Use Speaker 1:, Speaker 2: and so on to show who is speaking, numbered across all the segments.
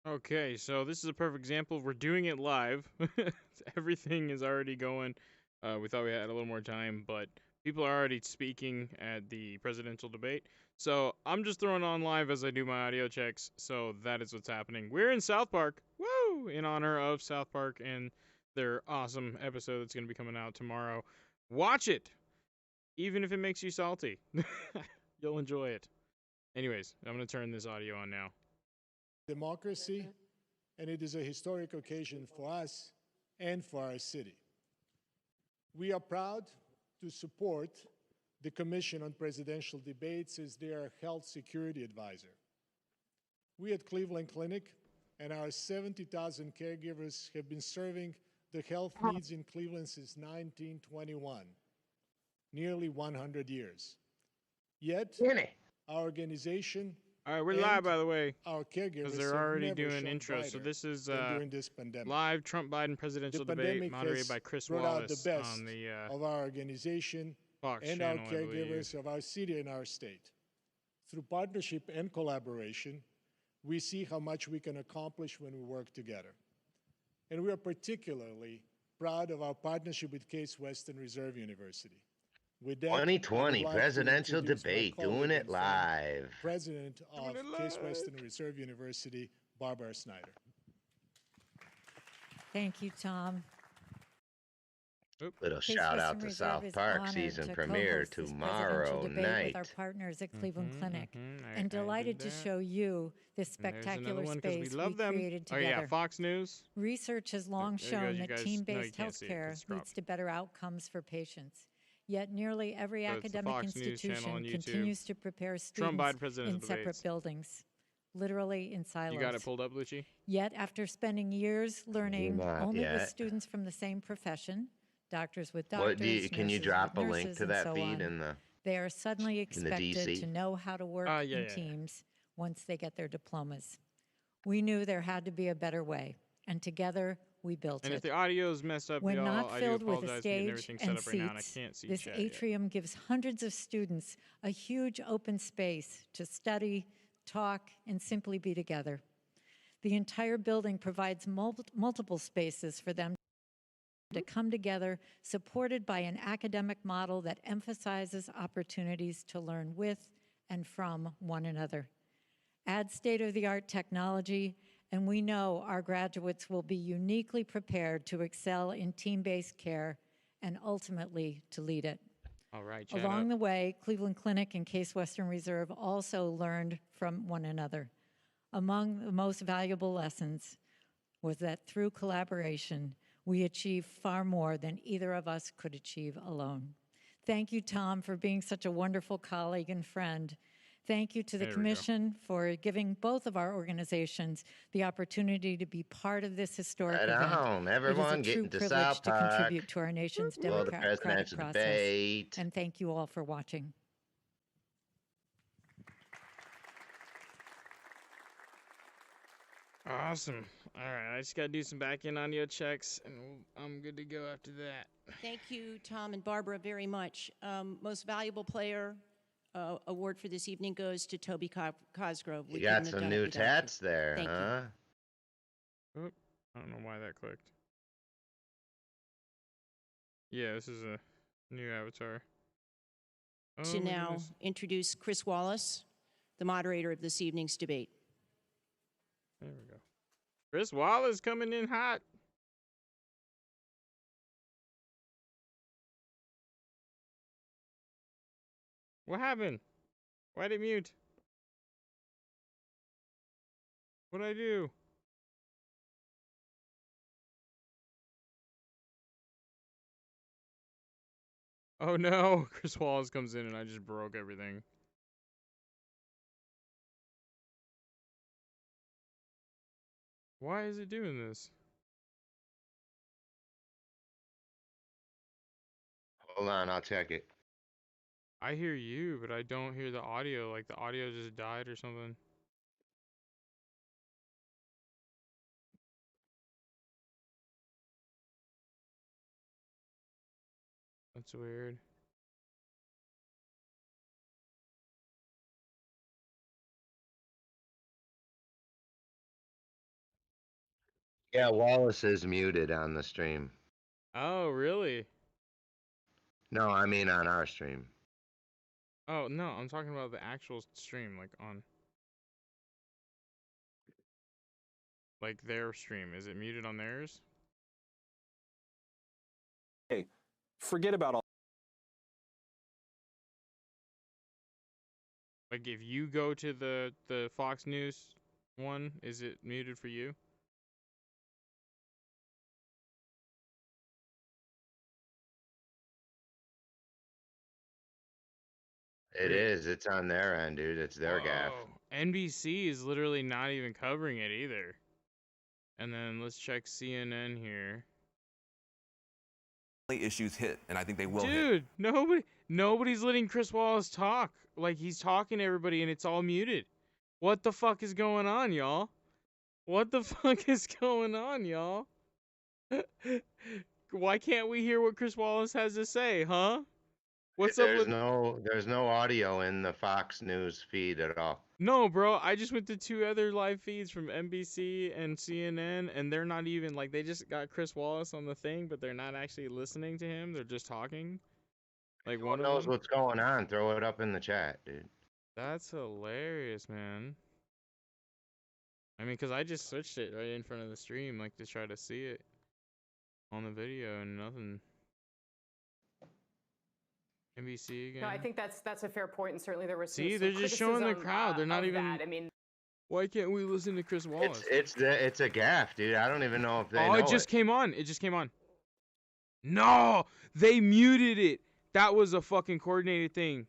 Speaker 1: Okay, so this is a perfect example. We're doing it live. Everything is already going. We thought we had a little more time, but people are already speaking at the presidential debate. So I'm just throwing on live as I do my audio checks. So that is what's happening. We're in South Park, woo! In honor of South Park and their awesome episode that's going to be coming out tomorrow. Watch it, even if it makes you salty. You'll enjoy it. Anyways, I'm going to turn this audio on now.
Speaker 2: Democracy, and it is a historic occasion for us and for our city. We are proud to support the Commission on Presidential Debates as their health security advisor. We at Cleveland Clinic and our 70,000 caregivers have been serving the health needs in Cleveland since 1921, nearly 100 years. Yet, our organization
Speaker 1: All right, we're
Speaker 2: and
Speaker 1: live, by the way,
Speaker 2: our
Speaker 1: because
Speaker 2: caregivers
Speaker 1: they're
Speaker 2: have
Speaker 1: already
Speaker 2: never
Speaker 1: doing
Speaker 2: shone
Speaker 1: intros. So
Speaker 2: brighter
Speaker 1: this is
Speaker 2: than during this pandemic.
Speaker 1: live Trump-Biden
Speaker 2: The
Speaker 1: presidential debate
Speaker 2: pandemic
Speaker 1: moderated
Speaker 2: has
Speaker 1: by Chris
Speaker 2: brought out the
Speaker 1: Wallace
Speaker 2: best
Speaker 1: on the
Speaker 2: of our organization
Speaker 1: Fox
Speaker 2: and our
Speaker 1: channel, I believe.
Speaker 2: caregivers of our city and our state. Through partnership and collaboration, we see how much we can accomplish when we work together. And we are particularly proud of our partnership with Case Western Reserve University. With that,
Speaker 3: 2020
Speaker 2: like
Speaker 3: presidential
Speaker 2: introduce my
Speaker 3: debate,
Speaker 2: colleague
Speaker 3: doing it
Speaker 2: and friend,
Speaker 3: live.
Speaker 2: President of
Speaker 1: it
Speaker 2: Case
Speaker 1: live.
Speaker 2: Western Reserve University, Barbara Snyder.
Speaker 4: Thank you, Tom.
Speaker 3: Little
Speaker 4: Case
Speaker 3: shout
Speaker 4: Western
Speaker 3: out to
Speaker 4: Reserve
Speaker 3: South
Speaker 4: is
Speaker 3: Park
Speaker 4: honored
Speaker 3: season
Speaker 4: to
Speaker 3: premiere
Speaker 4: co-host this
Speaker 3: tomorrow
Speaker 4: presidential debate with our
Speaker 3: night.
Speaker 4: partners at Cleveland Clinic,
Speaker 1: I
Speaker 4: and
Speaker 1: did
Speaker 4: delighted to
Speaker 1: that.
Speaker 4: show you this
Speaker 1: And there's another
Speaker 4: spectacular
Speaker 1: one 'cause
Speaker 4: space
Speaker 1: we love them.
Speaker 4: created
Speaker 1: Oh
Speaker 4: together.
Speaker 1: yeah, Fox News.
Speaker 4: Research has long
Speaker 1: There you go,
Speaker 4: shown
Speaker 1: you
Speaker 4: that
Speaker 1: guys- no, you
Speaker 4: team-based
Speaker 1: can't see it 'cause
Speaker 4: healthcare
Speaker 1: it's
Speaker 4: leads
Speaker 1: cropped.
Speaker 4: to better outcomes for patients. Yet nearly every
Speaker 1: So it's the
Speaker 4: academic
Speaker 1: Fox News channel on
Speaker 4: institution
Speaker 1: YouTube.
Speaker 4: continues to prepare
Speaker 1: Trump Biden
Speaker 4: students
Speaker 1: presidential
Speaker 4: in separate
Speaker 1: debates.
Speaker 4: buildings, literally in silos.
Speaker 1: You got it pulled up, Lucci?
Speaker 4: Yet, after spending years learning
Speaker 3: Not
Speaker 4: only with
Speaker 3: yet.
Speaker 4: students from the same profession, doctors with
Speaker 3: What
Speaker 4: doctors,
Speaker 3: can you
Speaker 4: nurses
Speaker 3: drop
Speaker 4: with
Speaker 3: a link
Speaker 4: nurses,
Speaker 3: to
Speaker 4: and
Speaker 3: that
Speaker 4: so
Speaker 3: feed
Speaker 4: on,
Speaker 3: in the?
Speaker 4: they are suddenly expected
Speaker 3: DC?
Speaker 4: to know how to work
Speaker 1: Yeah,
Speaker 4: in
Speaker 1: yeah.
Speaker 4: teams once they get their diplomas. We knew there had to be a better way, and together we built
Speaker 1: And
Speaker 4: it.
Speaker 1: if the audio is messed up,
Speaker 4: When
Speaker 1: y'all,
Speaker 4: not
Speaker 1: I do
Speaker 4: filled with a
Speaker 1: apologize for getting
Speaker 4: stage
Speaker 1: everything set
Speaker 4: and
Speaker 1: up right now, and I
Speaker 4: seats,
Speaker 1: can't see
Speaker 4: this
Speaker 1: chat yet.
Speaker 4: atrium gives hundreds of students a huge open space to study, talk, and simply be together. The entire building provides multiple spaces for them to come together, supported by an academic model that emphasizes opportunities to learn with and from one another. Add state-of-the-art technology, and we know our graduates will be uniquely prepared to excel in team-based care and ultimately to lead it.
Speaker 1: All right, chat
Speaker 4: Along
Speaker 1: up.
Speaker 4: the way, Cleveland Clinic and Case Western Reserve also learned from one another. Among the most valuable lessons was that through collaboration, we achieve far more than either of us could achieve alone. Thank you, Tom, for being such a wonderful colleague and friend. Thank you to the
Speaker 1: There we go.
Speaker 4: Commission for giving both of our organizations the opportunity to be part of this historic
Speaker 3: Right
Speaker 4: event.
Speaker 3: on,
Speaker 4: It
Speaker 3: everyone,
Speaker 4: is a true
Speaker 3: getting to
Speaker 4: privilege
Speaker 3: South
Speaker 4: to
Speaker 3: Park
Speaker 4: contribute to our nation's
Speaker 3: for the
Speaker 4: democratic
Speaker 3: presidential
Speaker 4: process.
Speaker 3: debate.
Speaker 4: And thank you all for watching.
Speaker 1: Awesome. All right, I just got to do some back-end audio checks, and I'm good to go after that.
Speaker 5: Thank you, Tom and Barbara, very much. Most valuable player award for this evening goes to Toby Cosgrove.
Speaker 3: You got some new tats there,
Speaker 5: Thank you.
Speaker 3: huh?
Speaker 1: Oop, I don't know why that clicked. Yeah, this is a new avatar. Oh,
Speaker 5: To
Speaker 1: my
Speaker 5: now
Speaker 1: goodness.
Speaker 5: introduce Chris Wallace, the moderator of this evening's debate.
Speaker 1: There we go. Chris Wallace coming in hot. What happened? Why'd it mute? What'd I do? Oh no, Chris Wallace comes in and I just broke everything. Why is it doing this?
Speaker 3: Hold on, I'll check it.
Speaker 1: I hear you, but I don't hear the audio. Like the audio just died or something. That's weird.
Speaker 3: Yeah, Wallace is muted on the stream.
Speaker 1: Oh, really?
Speaker 3: No, I mean on our stream.
Speaker 1: Oh, no, I'm talking about the actual stream, like on like their stream. Is it muted on theirs?
Speaker 6: Hey, forget about all.
Speaker 1: Like if you go to the Fox News one, is it muted for you?
Speaker 3: It is. It's on their end, dude. It's their gaff.
Speaker 1: Whoa. NBC is literally not even covering it either. And then let's check CNN here.
Speaker 7: Issues hit, and I think they will hit.
Speaker 1: Dude, nobody's letting Chris Wallace talk. Like he's talking to everybody and it's all muted. What the fuck is going on, y'all? What the fuck is going on, y'all? Why can't we hear what Chris Wallace has to say, huh? What's up with
Speaker 3: There's no audio in the Fox News feed at all.
Speaker 1: No, bro, I just went to 2 other live feeds from NBC and CNN, and they're not even, like, they just got Chris Wallace on the thing, but they're not actually listening to him. They're just talking. Like,
Speaker 3: Who
Speaker 1: one of
Speaker 3: knows
Speaker 1: them.
Speaker 3: what's going on? Throw it up in the chat, dude.
Speaker 1: That's hilarious, man. I mean, because I just switched it right in front of the stream, like, to try to see it on the video, and nothing. NBC again.
Speaker 8: No, I think that's a fair point, and certainly there was some,
Speaker 1: See,
Speaker 8: some
Speaker 1: they're just showing the
Speaker 8: criticism,
Speaker 1: crowd. They're not
Speaker 8: of
Speaker 1: even.
Speaker 8: that. I mean,
Speaker 1: Why can't we listen to Chris Wallace?
Speaker 3: It's a gaff, dude. I don't even know if they
Speaker 1: Oh,
Speaker 3: know
Speaker 1: it just came on. It just came on. No, they muted it. That was a fucking coordinated thing.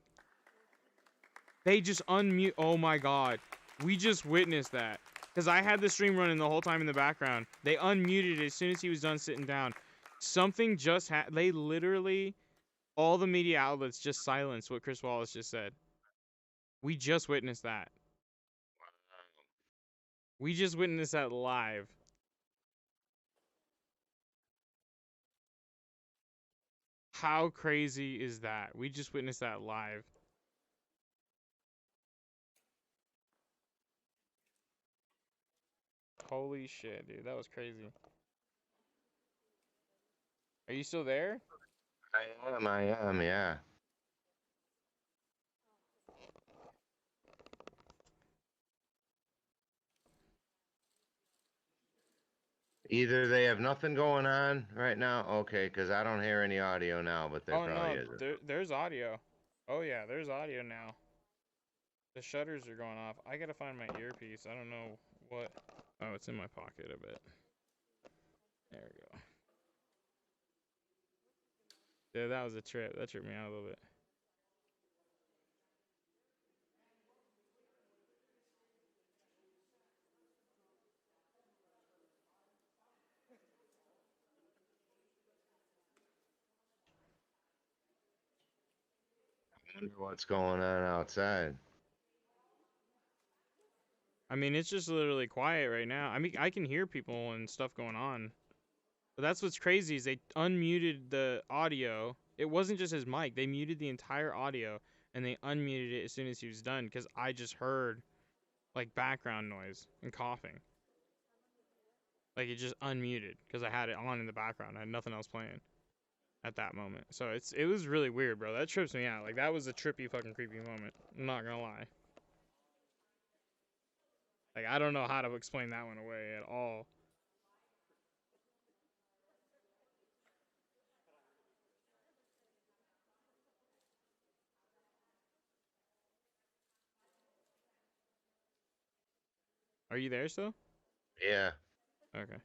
Speaker 1: They just unmute. Oh my god. We just witnessed that. Because I had the stream running the whole time in the background. They unmuted it as soon as he was done sitting down. Something just happened. They literally, all the media outlets just silenced what Chris Wallace just said. We just witnessed that. We just witnessed that live. How crazy is that? We just witnessed that live. Holy shit, dude. That was crazy. Are you still there?
Speaker 3: I am, yeah. Either they have nothing going on right now, okay, because I don't hear any audio now, but there probably isn't.
Speaker 1: There's audio. Oh yeah, there's audio now. The shutters are going off. I gotta find my earpiece. I don't know what. Oh, it's in my pocket a bit. There we go. Yeah, that was a trip. That tripped me out a little bit.
Speaker 3: I wonder what's going on outside.
Speaker 1: I mean, it's just literally quiet right now. I mean, I can hear people and stuff going on. But that's what's crazy is they unmuted the audio. It wasn't just his mic. They muted the entire audio and they unmuted it as soon as he was done because I just heard like background noise and coughing. Like it just unmuted because I had it on in the background. I had nothing else playing at that moment. So it was really weird, bro. That trips me out. Like that was a trippy fucking creepy moment. I'm not gonna lie. Like I don't know how to explain that one away at all. Are you there still?
Speaker 3: Yeah.
Speaker 1: Okay.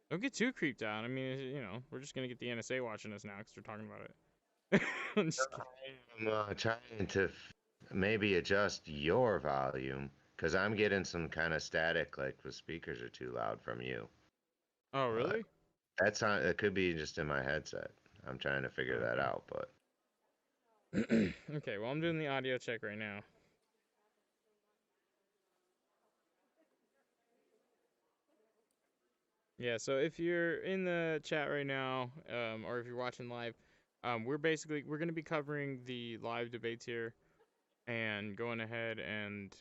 Speaker 1: Don't get too creeped out. I mean, you know, we're just gonna get the NSA watching us now because we're talking about it. I'm just kidding.
Speaker 3: I'm trying to maybe adjust your volume because I'm getting some kind of static, like the speakers are too loud from you.
Speaker 1: Oh, really?
Speaker 3: It could be just in my headset. I'm trying to figure that out, but
Speaker 1: Okay, well, I'm doing the audio check right now. Yeah, so if you're in the chat right now, or if you're watching live, we're going to be covering the live debates here and going ahead and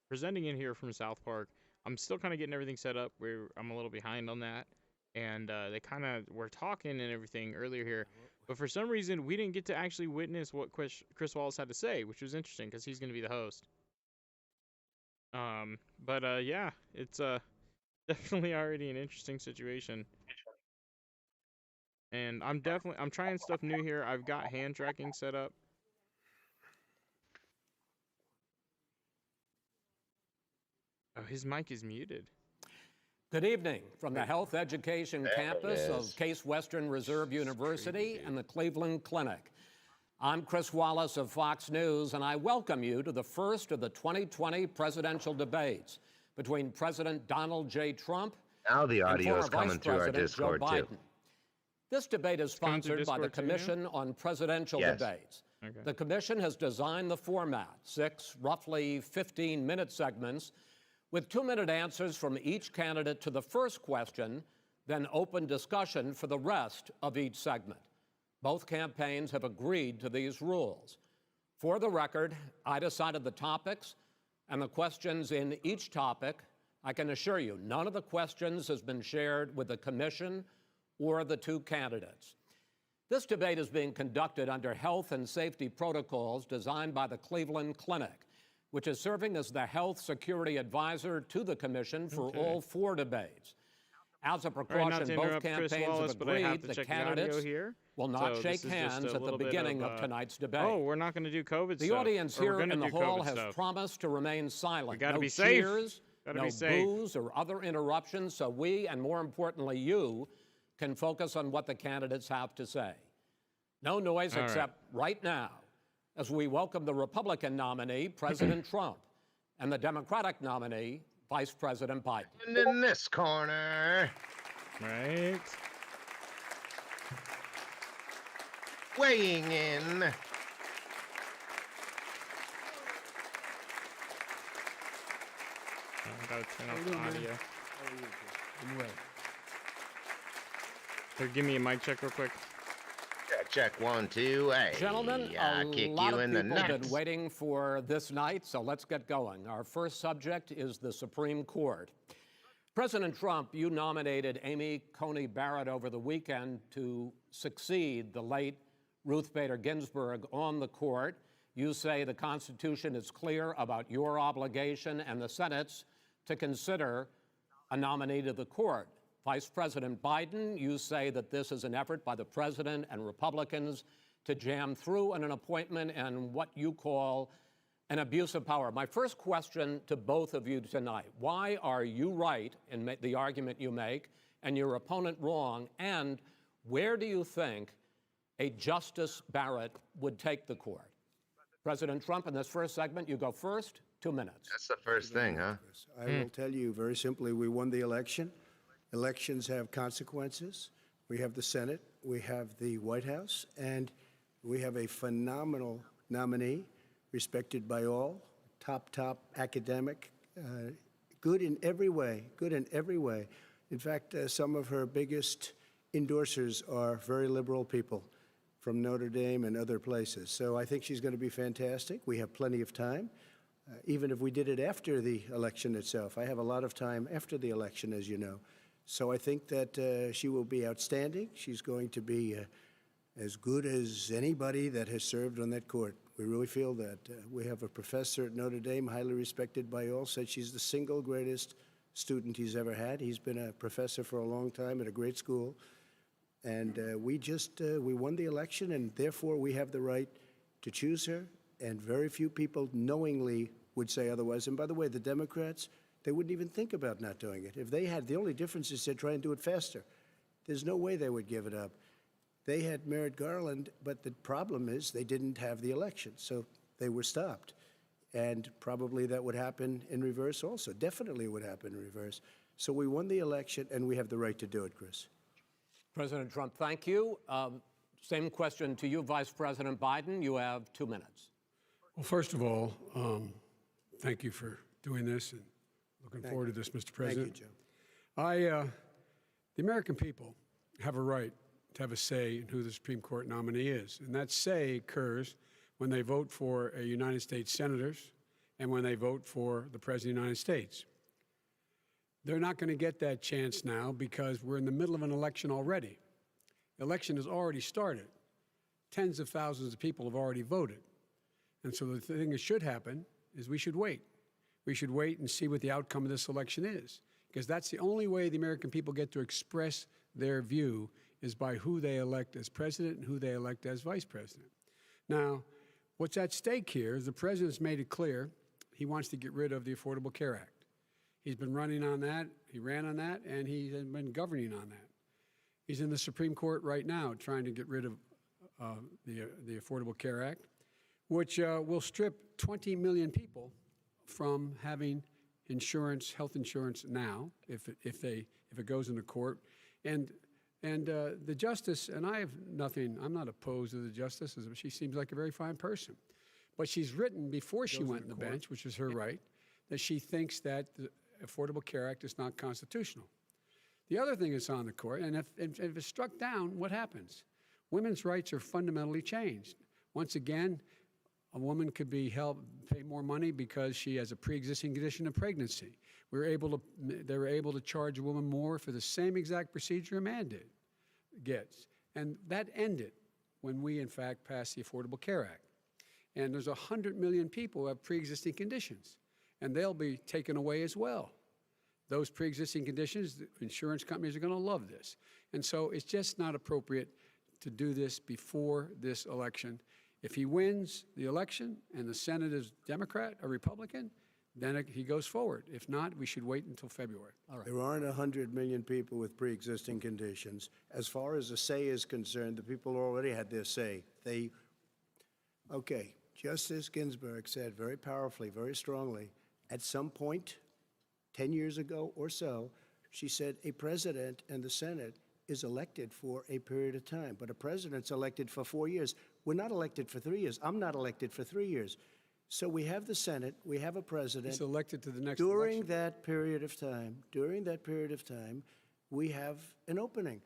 Speaker 1: presenting in here from South Park. I'm still kind of getting everything set up. I'm a little behind on that, and they kind of were talking and everything earlier here, but for some reason we didn't get to actually witness what Chris Wallace had to say, which was interesting because he's going to be the host. But yeah, it's definitely already an interesting situation. And I'm trying stuff new here. I've got hand tracking set up. Oh, his mic is muted.
Speaker 9: Good evening from the Health Education Campus of Case Western Reserve University and the Cleveland Clinic. I'm Chris Wallace of Fox News, and I welcome you to the first of the 2020 presidential debates between President Donald J. Trump
Speaker 3: Now the
Speaker 9: and
Speaker 3: audio
Speaker 9: former
Speaker 3: is coming
Speaker 9: Vice
Speaker 3: through our
Speaker 9: President
Speaker 3: Discord
Speaker 9: Joe
Speaker 3: too.
Speaker 9: Biden. This debate is sponsored by the
Speaker 1: Discord too, yeah?
Speaker 9: Commission on Presidential
Speaker 3: Yes.
Speaker 9: Debates.
Speaker 1: Okay.
Speaker 9: The Commission has designed the format, 6 roughly 15-minute segments with 2-minute answers from each candidate to the first question, then open discussion for the rest of each segment. Both campaigns have agreed to these rules. For the record, I decided the topics and the questions in each topic. I can assure you, none of the questions has been shared with the Commission or the two candidates. This debate is being conducted under health and safety protocols designed by the Cleveland Clinic, which is serving as the health security advisor to the Commission for all 4 debates. As a precaution, both campaigns have agreed the candidates will not shake hands at the beginning of tonight's debate.
Speaker 1: Oh, we're not going to do COVID
Speaker 9: The
Speaker 1: stuff.
Speaker 9: audience
Speaker 1: Or we're
Speaker 9: here
Speaker 1: gonna
Speaker 9: in the
Speaker 1: do
Speaker 9: hall
Speaker 1: COVID
Speaker 9: has
Speaker 1: stuff.
Speaker 9: promised to remain silent.
Speaker 1: gotta
Speaker 9: No
Speaker 1: be safe.
Speaker 9: cheers,
Speaker 1: Gotta
Speaker 9: no
Speaker 1: be safe.
Speaker 9: boos or other interruptions, so we, and more importantly you, can focus on what the candidates have to say. No noise
Speaker 1: All
Speaker 9: except right now, as we welcome the Republican nominee, President Trump, and the Democratic nominee, Vice President Biden.
Speaker 3: And in this corner,
Speaker 1: Right.
Speaker 3: weighing in,
Speaker 1: I gotta turn off the audio. Here, give me a mic check real quick.
Speaker 3: check 1, 2, hey,
Speaker 9: Gentlemen,
Speaker 3: I
Speaker 9: a
Speaker 3: kick
Speaker 9: lot
Speaker 3: you
Speaker 9: of
Speaker 3: in the
Speaker 9: people have been
Speaker 3: nuts.
Speaker 9: waiting for this night, so let's get going. Our first subject is the Supreme Court. President Trump, you nominated Amy Coney Barrett over the weekend to succeed the late Ruth Bader Ginsburg on the court. You say the Constitution is clear about your obligation and the Senate's to consider a nominee to the court. Vice President Biden, you say that this is an effort by the president and Republicans to jam through an appointment and what you call an abuse of power. My first question to both of you tonight, why are you right in the argument you make and your opponent wrong? And where do you think a Justice Barrett would take the court? President Trump, in this first segment, you go first, 2 minutes.
Speaker 3: That's the first thing, huh?
Speaker 10: I will tell you very simply, we won the election. Elections have consequences. We have the Senate, we have the White House, and we have a phenomenal nominee, respected by all, top academic, good in every way, In fact, some of her biggest endorsers are very liberal people from Notre Dame and other places. So I think she's going to be fantastic. We have plenty of time, even if we did it after the election itself. I have a lot of time after the election, as you know. So I think that she will be outstanding. She's going to be as good as anybody that has served on that court. We really feel that. We have a professor at Notre Dame, highly respected by all, said she's the single greatest student he's ever had. He's been a professor for a long time at a great school. And we won the election, and therefore we have the right to choose her, and very few people knowingly would say otherwise. And by the way, the Democrats, they wouldn't even think about not doing it. If they had, the only difference is they'd try and do it faster. There's no way they would give it up. They had Merrick Garland, but the problem is they didn't have the election, so they were stopped. And probably that would happen in reverse also. Definitely would happen in reverse. So we won the election, and we have the right to do it, Chris.
Speaker 9: President Trump, thank you. Same question to you, Vice President Biden. You have 2 minutes.
Speaker 11: Well, first of all, thank you for doing this, and looking forward to this, Mr. President.
Speaker 10: Thank you, Joe.
Speaker 11: The American people have a right to have a say in who the Supreme Court nominee is, and that say occurs when they vote for a United States senators and when they vote for the President of the United States. They're not going to get that chance now because we're in the middle of an election already. The election has already started. Tens of thousands of people have already voted. And so the thing that should happen is we should wait. We should wait and see what the outcome of this election is, because that's the only way the American people get to express their view is by who they elect as president and who they elect as vice president. Now, what's at stake here is the president's made it clear he wants to get rid of the Affordable Care Act. He's been running on that, he ran on that, and he's been governing on that. He's in the Supreme Court right now trying to get rid of the Affordable Care Act, which will strip 20 million people from having insurance, health insurance now, if it goes into court. And the justice, and I have nothing, I'm not opposed to the justice, she seems like a very fine person. But she's written before she went on the bench, which is her right, that she thinks that the Affordable Care Act is not constitutional. The other thing that's on the court, and if it's struck down, what happens? Women's rights are fundamentally changed. Once again, a woman could be pay more money because she has a pre-existing condition of pregnancy. They were able to charge a woman more for the same exact procedure a man gets. And that ended when we, in fact, passed the Affordable Care Act. And there's 100 million people who have pre-existing conditions, and they'll be taken away as well. Those pre-existing conditions, the insurance companies are going to love this. And so it's just not appropriate to do this before this election. If he wins the election and the Senate is Democrat or Republican, then he goes forward. If not, we should wait until February. All right.
Speaker 10: There aren't 100 million people with pre-existing conditions. As far as the say is concerned, the people already had their say. Okay, Justice Ginsburg said very powerfully, very strongly, at some point, 10 years ago or so, she said a president and the Senate is elected for a period of time, but a president's elected for 4 years. We're not elected for 3 years. I'm not elected for 3 years. So we have the Senate, we have a president.
Speaker 11: He's elected to the next
Speaker 10: during
Speaker 11: election.
Speaker 10: that period of time, we have an opening.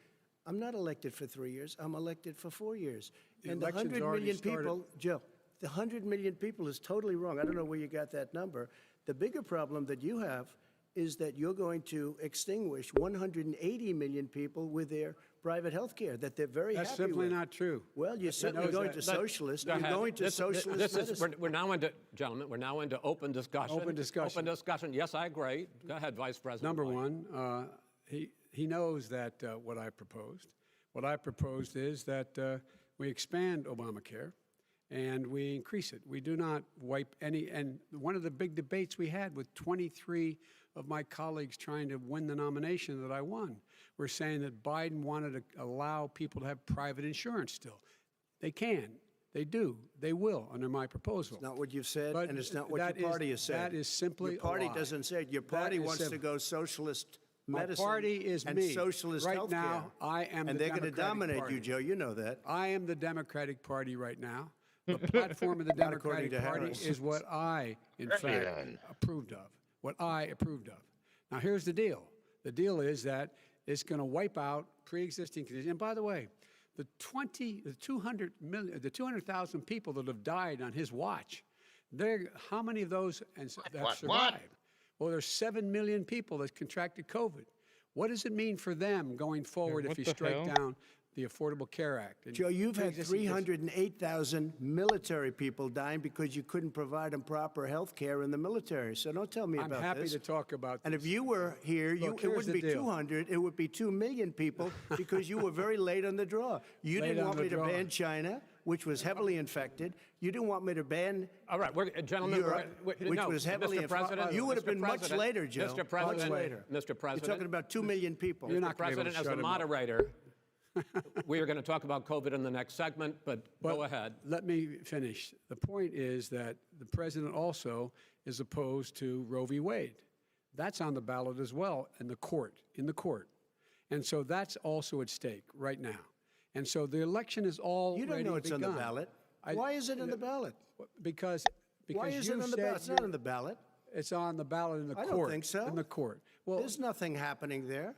Speaker 10: I'm not elected for 3 years. I'm elected for 4 years. And the 100 million people, Joe, the 100 million people is totally wrong. I don't know where you got that number. The bigger problem that you have is that you're going to extinguish 180 million people with their private health care that they're very
Speaker 11: That's
Speaker 10: happy with.
Speaker 11: simply not true.
Speaker 10: Well, you're certainly going to socialist. You're going to socialist medicine.
Speaker 9: We're now into, gentlemen, we're now into open discussion.
Speaker 11: Open discussion.
Speaker 9: Open discussion. Yes, I agree. Go ahead, Vice President.
Speaker 11: Number
Speaker 9: White.
Speaker 11: one, he knows that what I proposed. What I proposed is that we expand Obamacare and we increase it. We do not wipe any, and one of the big debates we had with 23 of my colleagues trying to win the nomination that I won, were saying that Biden wanted to allow people to have private insurance still. They can. They do. They will under my proposal.
Speaker 10: It's not what you've said,
Speaker 11: But
Speaker 10: and it's not what your party has said.
Speaker 11: That is simply
Speaker 10: Your party
Speaker 11: a lie.
Speaker 10: doesn't say it. Your party wants to
Speaker 11: simple.
Speaker 10: go socialist
Speaker 11: My
Speaker 10: medicine
Speaker 11: party is
Speaker 10: and
Speaker 11: me.
Speaker 10: socialist
Speaker 11: Right
Speaker 10: healthcare.
Speaker 11: now, I am
Speaker 10: and
Speaker 11: the
Speaker 10: they're going to
Speaker 11: Democratic
Speaker 10: dominate
Speaker 11: Party.
Speaker 10: you, Joe. You know that.
Speaker 11: I am the Democratic Party right now. The platform of the
Speaker 10: Not according
Speaker 11: Democratic
Speaker 10: to
Speaker 11: Party
Speaker 10: Harris.
Speaker 11: is what I, in
Speaker 3: Right
Speaker 11: fact,
Speaker 3: on.
Speaker 11: approved of. What I approved of. Now, here's the deal. The deal is that it's going to wipe out pre-existing conditions. And by the way, the 200,000 people that have died on his watch, how many of those have survived? Well, there's 7 million people that contracted COVID. What does it mean for them going forward if you strike down the Affordable Care Act?
Speaker 10: Joe, you've had 308,000 military people dying because you couldn't provide them proper health care in the military. So don't tell me
Speaker 11: I'm
Speaker 10: about
Speaker 11: happy
Speaker 10: this.
Speaker 11: to talk about
Speaker 10: And
Speaker 11: this.
Speaker 10: if you were here,
Speaker 11: Look,
Speaker 10: it
Speaker 11: here's
Speaker 10: wouldn't
Speaker 11: the
Speaker 10: be
Speaker 11: deal.
Speaker 10: 200, it would be 2 million people because you were very late on the draw. You
Speaker 11: Late
Speaker 10: didn't
Speaker 11: on
Speaker 10: want
Speaker 11: the
Speaker 10: me to
Speaker 11: draw.
Speaker 10: ban China, which was heavily infected. You didn't want me to ban
Speaker 9: All right, gentlemen,
Speaker 10: Europe, which was heavily
Speaker 9: Mr. President,
Speaker 10: You would have
Speaker 9: Mr.
Speaker 10: been much
Speaker 9: President,
Speaker 10: later, Joe.
Speaker 9: Mr. President,
Speaker 10: much later.
Speaker 9: Mr. President,
Speaker 10: You're talking about 2 million people.
Speaker 11: You're
Speaker 9: Mr.
Speaker 11: not gonna be able to
Speaker 9: President, as
Speaker 11: shut
Speaker 9: a
Speaker 11: him up.
Speaker 9: moderator, we are going to talk about COVID in the next segment, but go ahead.
Speaker 11: Let me finish. The point is that the president also is opposed to Roe v. Wade. That's on the ballot as well in the court. And so that's also at stake right now. And so the election is already
Speaker 10: You don't know it's on the
Speaker 11: begun.
Speaker 10: ballot. Why is it on the ballot?
Speaker 11: Because
Speaker 10: Why is
Speaker 11: you
Speaker 10: it on the
Speaker 11: said
Speaker 10: ballot? It's not on the ballot.
Speaker 11: It's on the ballot in the
Speaker 10: I
Speaker 11: court.
Speaker 10: don't think so.
Speaker 11: In the court. Well,
Speaker 10: There's nothing happening there.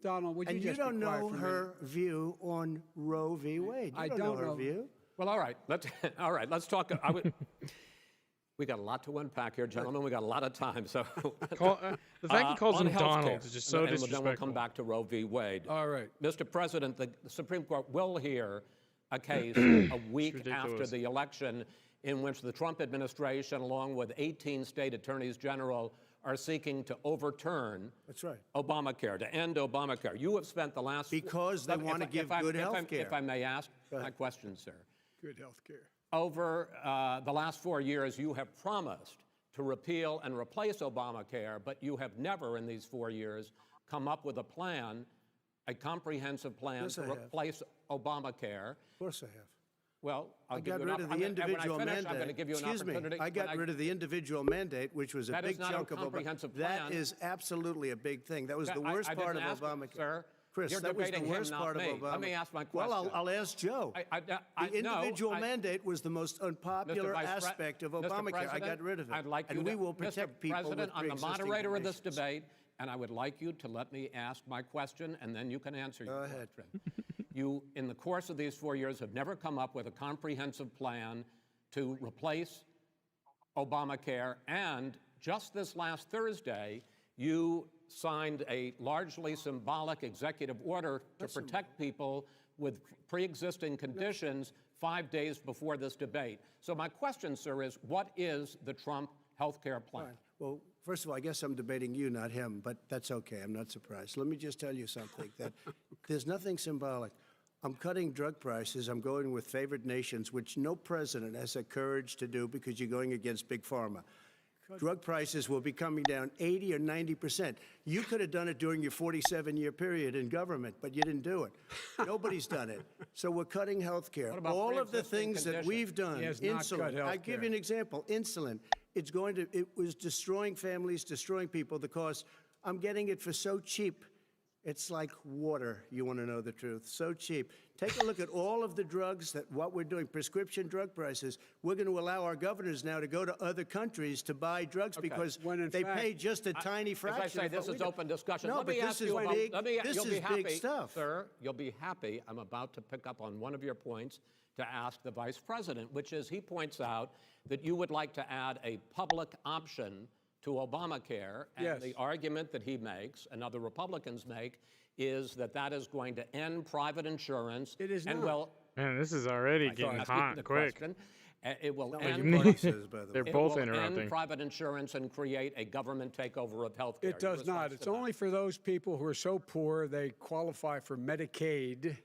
Speaker 11: Donald, would you
Speaker 10: And
Speaker 11: just
Speaker 10: you don't
Speaker 11: be quiet
Speaker 10: know
Speaker 11: for a minute?
Speaker 10: her view on Roe v. Wade. You
Speaker 11: I
Speaker 10: don't
Speaker 11: don't
Speaker 10: know her
Speaker 11: know.
Speaker 10: view.
Speaker 9: Well, all right. Let's talk. We got a lot to unpack here, gentlemen. We got a lot of time. So
Speaker 1: The fact he calls
Speaker 9: on
Speaker 1: him Donald
Speaker 9: healthcare,
Speaker 1: is just so
Speaker 9: and then we'll
Speaker 1: disrespectful.
Speaker 9: come back to Roe v. Wade.
Speaker 11: All right.
Speaker 9: Mr. President, the Supreme Court will hear a case a week after
Speaker 1: ridiculous.
Speaker 9: the election in which the Trump administration, along with 18 state attorneys general, are seeking to overturn
Speaker 10: That's right.
Speaker 9: Obamacare, to end Obamacare. You have spent the last...
Speaker 10: Because they want to give good health care.
Speaker 9: If I may ask my question, sir.
Speaker 11: Good health care.
Speaker 9: Over the last 4 years, you have promised to repeal and replace Obamacare, but you have never in these 4 years come up with a plan, a comprehensive plan
Speaker 10: Yes,
Speaker 9: to
Speaker 10: I have.
Speaker 9: replace Obamacare.
Speaker 10: Of course I have.
Speaker 9: Well,
Speaker 10: I got rid of the individual mandate.
Speaker 9: I'm going to give you an
Speaker 10: Excuse
Speaker 9: opportunity.
Speaker 10: me. I got rid of the individual mandate, which was a
Speaker 9: That is
Speaker 10: big
Speaker 9: not a
Speaker 10: chunk of
Speaker 9: comprehensive
Speaker 10: That
Speaker 9: plan.
Speaker 10: is absolutely a big thing. That was the worst
Speaker 9: I
Speaker 10: part
Speaker 9: didn't
Speaker 10: of
Speaker 9: ask,
Speaker 10: Obamacare.
Speaker 9: Sir.
Speaker 10: Chris,
Speaker 9: You're
Speaker 10: that was the
Speaker 9: debating him,
Speaker 10: worst
Speaker 9: not
Speaker 10: part
Speaker 9: me.
Speaker 10: of Obamacare.
Speaker 9: Let me ask my question.
Speaker 10: Well, I'll ask Joe. The individual mandate was the most unpopular aspect of Obamacare. I got rid of it.
Speaker 9: I'd like you
Speaker 10: and we
Speaker 9: to,
Speaker 10: will protect
Speaker 9: Mr.
Speaker 10: people
Speaker 9: President,
Speaker 10: with
Speaker 9: I'm the
Speaker 10: pre-existing
Speaker 9: moderator of this
Speaker 10: conditions.
Speaker 9: debate, and I would like you to let me ask my question, and then you can answer your
Speaker 10: ahead.
Speaker 9: question. You, in the course of these 4 years, have never come up with a comprehensive plan to replace Obamacare, and just this last Thursday, you signed a largely symbolic executive order to protect people with pre-existing conditions 5 days before this debate. So my question, sir, is what is the Trump health care plan?
Speaker 10: Fine. Well, first of all, I guess I'm debating you, not him, but that's okay. I'm not surprised. Let me just tell you something, that there's nothing symbolic. I'm cutting drug prices. I'm going with favored nations, which no president has the courage to do because you're going against Big Pharma. Drug prices will be coming down 80 or 90%. You could have done it during your 47-year period in government, but you didn't do it. Nobody's done it. So we're cutting health care.
Speaker 9: about
Speaker 10: All of the
Speaker 9: pre-existing
Speaker 10: things that
Speaker 9: conditions?
Speaker 10: we've done,
Speaker 11: He has not cut
Speaker 10: insulin.
Speaker 11: health
Speaker 10: I give
Speaker 11: care.
Speaker 10: you an example. Insulin. It was destroying families, destroying people because I'm getting it for so cheap. It's like water, you want to know the truth. So cheap. Take a look at all of the drugs what we're doing, prescription drug prices. We're going to allow our governors now to go to other countries to buy drugs because
Speaker 11: When in
Speaker 10: they
Speaker 11: fact-
Speaker 10: pay just a tiny fraction.
Speaker 9: As I say,
Speaker 10: of
Speaker 9: this
Speaker 10: what
Speaker 9: is
Speaker 10: we do.
Speaker 9: open discussion.
Speaker 10: No,
Speaker 9: Let
Speaker 10: but
Speaker 9: me
Speaker 10: this
Speaker 9: ask
Speaker 10: is
Speaker 9: you about,
Speaker 10: big.
Speaker 9: this
Speaker 10: This
Speaker 9: is
Speaker 10: is
Speaker 9: happy,
Speaker 10: big stuff.
Speaker 9: Sir, you'll be happy. I'm about to pick up on one of your points to ask the Vice President, which is he points out that you would like to add a public option to Obamacare. And
Speaker 11: Yes.
Speaker 9: the argument that he makes and other Republicans make is that that is going to end private insurance.
Speaker 11: It is
Speaker 9: and
Speaker 11: not.
Speaker 9: will
Speaker 1: Man, this is already
Speaker 9: I'm
Speaker 1: getting
Speaker 9: asking
Speaker 1: hot
Speaker 9: the
Speaker 1: quick.
Speaker 9: question. It will
Speaker 10: Not
Speaker 9: end
Speaker 10: like Party says, by the
Speaker 1: They're
Speaker 10: way.
Speaker 1: both
Speaker 9: will
Speaker 1: interrupting.
Speaker 9: end private insurance and create a government takeover of health care.
Speaker 11: It does not. It's only for those people who are so poor they qualify for Medicaid.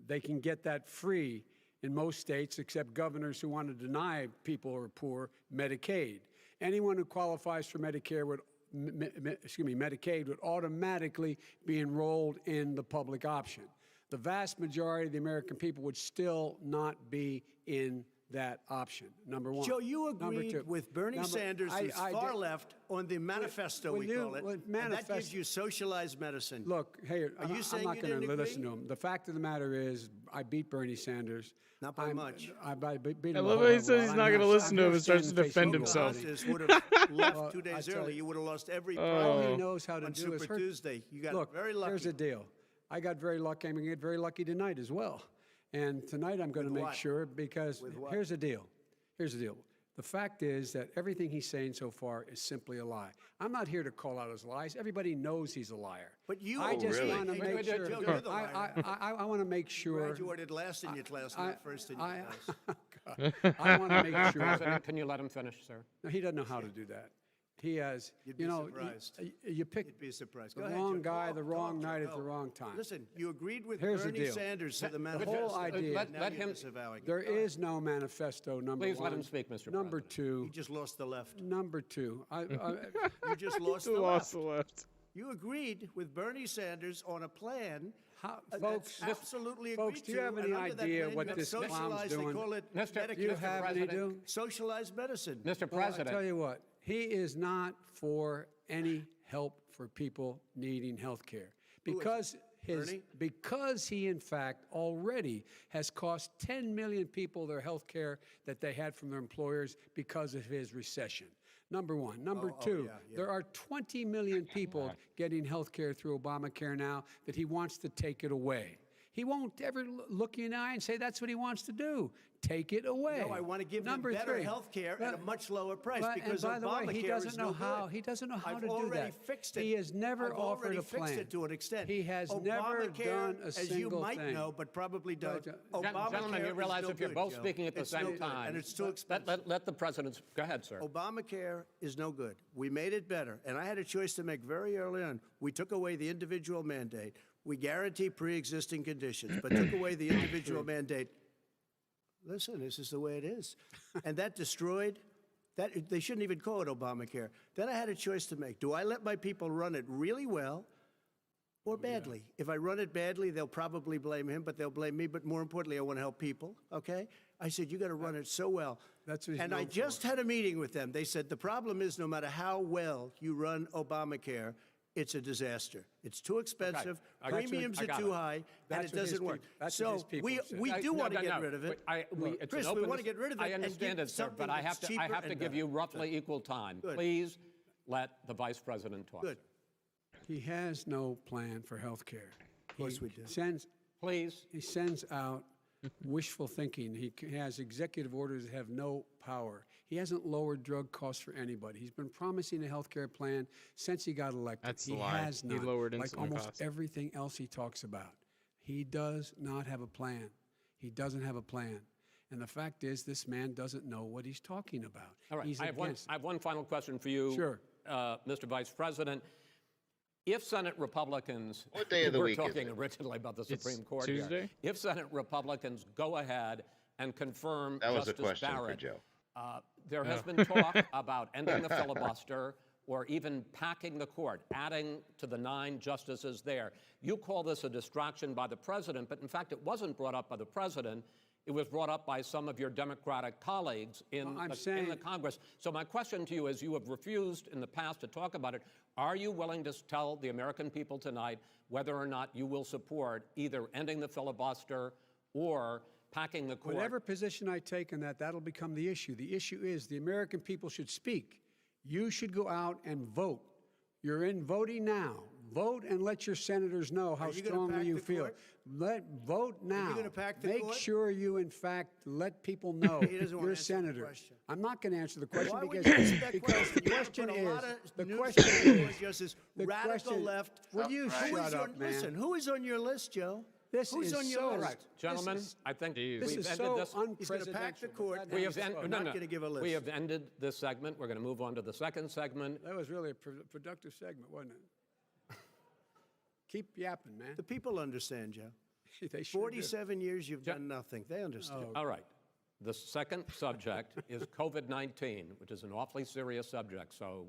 Speaker 11: They can get that free in most states, except governors who want to deny people who are poor Medicaid. Anyone who qualifies for Medicare would Medicaid would automatically be enrolled in the public option. The vast majority of the American people would still not be in that option, number one.
Speaker 10: Joe, you
Speaker 11: Number
Speaker 10: agreed
Speaker 11: two.
Speaker 10: with Bernie Sanders, who's far left, on the manifesto, we call it, and that gives you socialized medicine.
Speaker 11: Look, hey,
Speaker 10: Are you
Speaker 11: I'm
Speaker 10: saying
Speaker 11: not
Speaker 10: you
Speaker 11: going to
Speaker 10: didn't
Speaker 11: listen to
Speaker 10: agree?
Speaker 11: him. The fact of the matter is, I beat Bernie Sanders.
Speaker 10: Not by much.
Speaker 11: I beat him.
Speaker 1: I
Speaker 11: a
Speaker 1: love
Speaker 11: whole
Speaker 1: how he
Speaker 11: lot.
Speaker 1: says he's
Speaker 11: I'm
Speaker 1: not going to
Speaker 11: here-
Speaker 1: listen to
Speaker 11: I'm
Speaker 1: him
Speaker 11: here
Speaker 1: and starts to
Speaker 11: standing
Speaker 1: defend
Speaker 11: face
Speaker 1: himself.
Speaker 11: value.
Speaker 10: Just would have left
Speaker 11: Well,
Speaker 10: 2
Speaker 11: I
Speaker 10: days
Speaker 11: tell
Speaker 10: early.
Speaker 11: you-
Speaker 10: You would have lost every
Speaker 11: All
Speaker 10: prize
Speaker 11: he knows how to
Speaker 10: on
Speaker 11: do
Speaker 10: Super
Speaker 11: is hurt.
Speaker 10: Tuesday. You got
Speaker 11: Look,
Speaker 10: very lucky.
Speaker 11: here's the deal. I got very lucky. I'm going to get very lucky tonight as well. And tonight I'm going to
Speaker 10: With
Speaker 11: make
Speaker 10: what?
Speaker 11: sure because
Speaker 10: With what?
Speaker 11: here's the deal. Here's the deal. The fact is that everything he's saying so far is simply a lie. I'm not here to call out his lies. Everybody knows he's a liar.
Speaker 10: But you
Speaker 11: I just
Speaker 3: really?
Speaker 11: want to
Speaker 10: Hey,
Speaker 11: make
Speaker 10: Joe,
Speaker 11: sure.
Speaker 10: you're the liar.
Speaker 11: I want to make sure.
Speaker 10: Graduated last in your class, not first in your class.
Speaker 11: I want to make sure.
Speaker 9: President, can you let him finish, sir?
Speaker 11: No, he doesn't know how to do that. He has,
Speaker 10: You'd be
Speaker 11: you know,
Speaker 10: surprised.
Speaker 11: you pick
Speaker 10: You'd be surprised.
Speaker 11: the
Speaker 10: Go ahead,
Speaker 11: wrong
Speaker 10: Joe.
Speaker 11: guy,
Speaker 10: Go,
Speaker 11: the
Speaker 10: go,
Speaker 11: wrong
Speaker 10: Joe,
Speaker 11: night at
Speaker 10: go.
Speaker 11: the wrong time.
Speaker 10: Listen, you agreed with
Speaker 11: Here's the
Speaker 10: Bernie
Speaker 11: deal.
Speaker 10: Sanders to the
Speaker 11: The
Speaker 10: manifesto.
Speaker 11: whole idea.
Speaker 9: Let
Speaker 10: Now you're
Speaker 9: him-
Speaker 10: disavowing it.
Speaker 11: There
Speaker 10: Go ahead.
Speaker 11: is no manifesto, number
Speaker 9: Please
Speaker 11: one.
Speaker 9: let him speak, Mr.
Speaker 11: Number
Speaker 9: President.
Speaker 11: two.
Speaker 10: You just lost the left.
Speaker 11: Number two.
Speaker 10: You just lost the
Speaker 1: Lost
Speaker 10: left.
Speaker 1: the left.
Speaker 10: You agreed with Bernie Sanders on a plan
Speaker 11: Folks,
Speaker 10: that's absolutely agreed
Speaker 11: folks, do you
Speaker 10: to,
Speaker 11: have
Speaker 10: and
Speaker 11: any
Speaker 10: under that
Speaker 11: idea
Speaker 10: plan,
Speaker 11: what
Speaker 10: you have
Speaker 11: this clown's
Speaker 10: socialized,
Speaker 11: doing?
Speaker 10: They call it
Speaker 9: Mr.
Speaker 11: do you
Speaker 10: Medicare,
Speaker 11: have any
Speaker 9: President.
Speaker 11: do?
Speaker 10: socialized medicine.
Speaker 9: Mr.
Speaker 11: Well, I
Speaker 9: President,
Speaker 11: tell you what, he is not for any help for people needing health care because he in fact already has cost 10 million people their health care that they had from their employers because of his recession. Number one. Number two, there are 20 million people getting health care through Obamacare now that he wants to take it away. He won't ever look you in the eye and say that's what he wants to do. Take it away.
Speaker 10: No, I want to give them
Speaker 11: Number
Speaker 10: better
Speaker 11: three.
Speaker 10: health care at a
Speaker 11: But-
Speaker 10: much lower price
Speaker 11: but-
Speaker 10: because
Speaker 11: and by the way,
Speaker 10: Obamacare
Speaker 11: he doesn't
Speaker 10: is
Speaker 11: know
Speaker 10: no
Speaker 11: how.
Speaker 10: good.
Speaker 11: He doesn't know how
Speaker 10: I've
Speaker 11: to do
Speaker 10: already
Speaker 11: that.
Speaker 10: fixed it.
Speaker 11: He has never
Speaker 10: I've
Speaker 11: offered
Speaker 10: already
Speaker 11: a plan.
Speaker 10: fixed it to an extent.
Speaker 11: He has never
Speaker 10: Obamacare,
Speaker 11: done a
Speaker 10: as
Speaker 11: single
Speaker 10: you might
Speaker 11: thing.
Speaker 10: know, but probably don't.
Speaker 11: But,
Speaker 9: Gentlemen, you
Speaker 10: Obamacare
Speaker 9: realize
Speaker 10: is no
Speaker 9: if you're
Speaker 10: good,
Speaker 9: both
Speaker 10: Joe.
Speaker 9: speaking at the
Speaker 10: It's no
Speaker 9: same
Speaker 10: good,
Speaker 9: time,
Speaker 10: and it's too expensive.
Speaker 9: let the president. Go ahead, sir.
Speaker 10: Obamacare is no good. We made it better, and I had a choice to make very early on. We took away the individual mandate. We guarantee pre-existing conditions, but took away the individual mandate. Listen, this is the way it is. And that destroyed, that they shouldn't even call it Obamacare. Then I had a choice to make. Do I let my people run it really well or badly? If I run it badly, they'll probably blame him, but they'll blame me. But more importantly, I want to help people, okay? I said, you got to run it so well.
Speaker 11: That's what he's
Speaker 10: And I
Speaker 11: known for.
Speaker 10: just had a meeting with them. They said, the problem is no matter how well you run Obamacare, it's a disaster. It's too expensive,
Speaker 9: I got it.
Speaker 10: premiums
Speaker 9: I
Speaker 10: are
Speaker 9: got
Speaker 10: too
Speaker 9: it.
Speaker 10: high, and
Speaker 11: That's
Speaker 10: it
Speaker 11: what his
Speaker 10: doesn't work.
Speaker 11: people- that's what his
Speaker 10: So
Speaker 11: people said.
Speaker 10: we do want to
Speaker 9: No,
Speaker 10: get
Speaker 9: no,
Speaker 10: rid of it.
Speaker 9: it's
Speaker 10: Chris,
Speaker 9: an
Speaker 10: we
Speaker 9: open
Speaker 10: want to get rid of it.
Speaker 9: I
Speaker 10: and
Speaker 9: understand
Speaker 10: give
Speaker 9: it, sir, but
Speaker 10: something
Speaker 9: I have
Speaker 10: that's
Speaker 9: to
Speaker 10: cheaper
Speaker 9: give
Speaker 10: and
Speaker 9: you
Speaker 10: better.
Speaker 9: roughly equal time.
Speaker 10: Good.
Speaker 9: Please let the vice president talk.
Speaker 10: Good.
Speaker 11: He has no plan for health care. Of
Speaker 10: course we do.
Speaker 9: Please.
Speaker 11: He sends out wishful thinking. He has executive orders that have no power. He hasn't lowered drug costs for anybody. He's been promising a health care plan since he got elected.
Speaker 1: That's
Speaker 11: he
Speaker 1: a lie.
Speaker 11: has
Speaker 1: He
Speaker 11: not.
Speaker 1: lowered
Speaker 11: like
Speaker 1: insulin
Speaker 11: almost
Speaker 1: costs.
Speaker 11: everything else he talks about. He does not have a plan. He doesn't have a plan. And the fact is, this man doesn't know what he's talking about.
Speaker 9: All right.
Speaker 11: He's
Speaker 9: I have
Speaker 11: against it.
Speaker 9: one final question for you,
Speaker 11: Sure.
Speaker 9: Mr. Vice President. If Senate Republicans,
Speaker 3: What day of the
Speaker 9: we're
Speaker 3: week is
Speaker 9: talking
Speaker 3: it?
Speaker 9: originally about the
Speaker 1: It's
Speaker 9: Supreme Court
Speaker 1: Tuesday?
Speaker 9: here. If Senate Republicans go ahead and confirm
Speaker 3: That was a
Speaker 9: Justice
Speaker 3: question for
Speaker 9: Barrett,
Speaker 3: Joe.
Speaker 9: there has been talk about ending the filibuster or even packing the court, adding to the 9 justices there. You call this a distraction by the president, but in fact, it wasn't brought up by the president. It was brought up by some of your Democratic colleagues in the Congress. So my question to you is, you have refused in the past to talk about it. Are you willing to tell the American people tonight whether or not you will support either ending the filibuster or packing the court?
Speaker 11: Whatever position I take on that, that'll become the issue. The issue is the American people should speak. You should go out and vote. You're in voting now. Vote and let your senators know how
Speaker 10: you gonna
Speaker 11: strongly
Speaker 10: pack
Speaker 11: you
Speaker 10: the
Speaker 11: feel.
Speaker 10: court?
Speaker 11: Vote now.
Speaker 10: gonna pack the
Speaker 11: Make
Speaker 10: court?
Speaker 11: sure you, in fact, let people know
Speaker 10: He doesn't wanna
Speaker 11: you're a
Speaker 10: answer the
Speaker 11: senator.
Speaker 10: question.
Speaker 11: I'm not going to answer the question
Speaker 10: Why would
Speaker 11: because
Speaker 10: you answer that
Speaker 11: because the
Speaker 10: question?
Speaker 11: question
Speaker 10: You put a lot
Speaker 11: is
Speaker 10: of
Speaker 11: the
Speaker 10: new
Speaker 11: question
Speaker 10: Supreme
Speaker 11: is
Speaker 10: Court justices,
Speaker 11: the
Speaker 10: radical
Speaker 11: question-
Speaker 10: left.
Speaker 11: Will you
Speaker 10: Who
Speaker 11: shut
Speaker 10: is
Speaker 11: up,
Speaker 10: on,
Speaker 11: man?
Speaker 10: Listen, who is on your list, Joe?
Speaker 11: This
Speaker 10: Who's
Speaker 11: is
Speaker 10: on your
Speaker 11: so
Speaker 10: list?
Speaker 9: Right, gentlemen, I think
Speaker 1: Jeez.
Speaker 11: This
Speaker 9: we've
Speaker 11: is
Speaker 9: ended
Speaker 11: so
Speaker 9: this.
Speaker 10: He's going to pack the
Speaker 11: unpresidential.
Speaker 10: court.
Speaker 11: That
Speaker 10: and
Speaker 9: We
Speaker 11: is
Speaker 9: have
Speaker 10: he's
Speaker 11: so-
Speaker 10: not going to give a list.
Speaker 9: We have ended this segment. We're going to move on to the second segment.
Speaker 11: That was really a productive segment, wasn't it? Keep yapping, man.
Speaker 10: The people understand, Joe.
Speaker 11: They sure do.
Speaker 10: 47 years you've done nothing. They understand.
Speaker 9: All right. The second subject is COVID-19, which is an awfully serious subject, so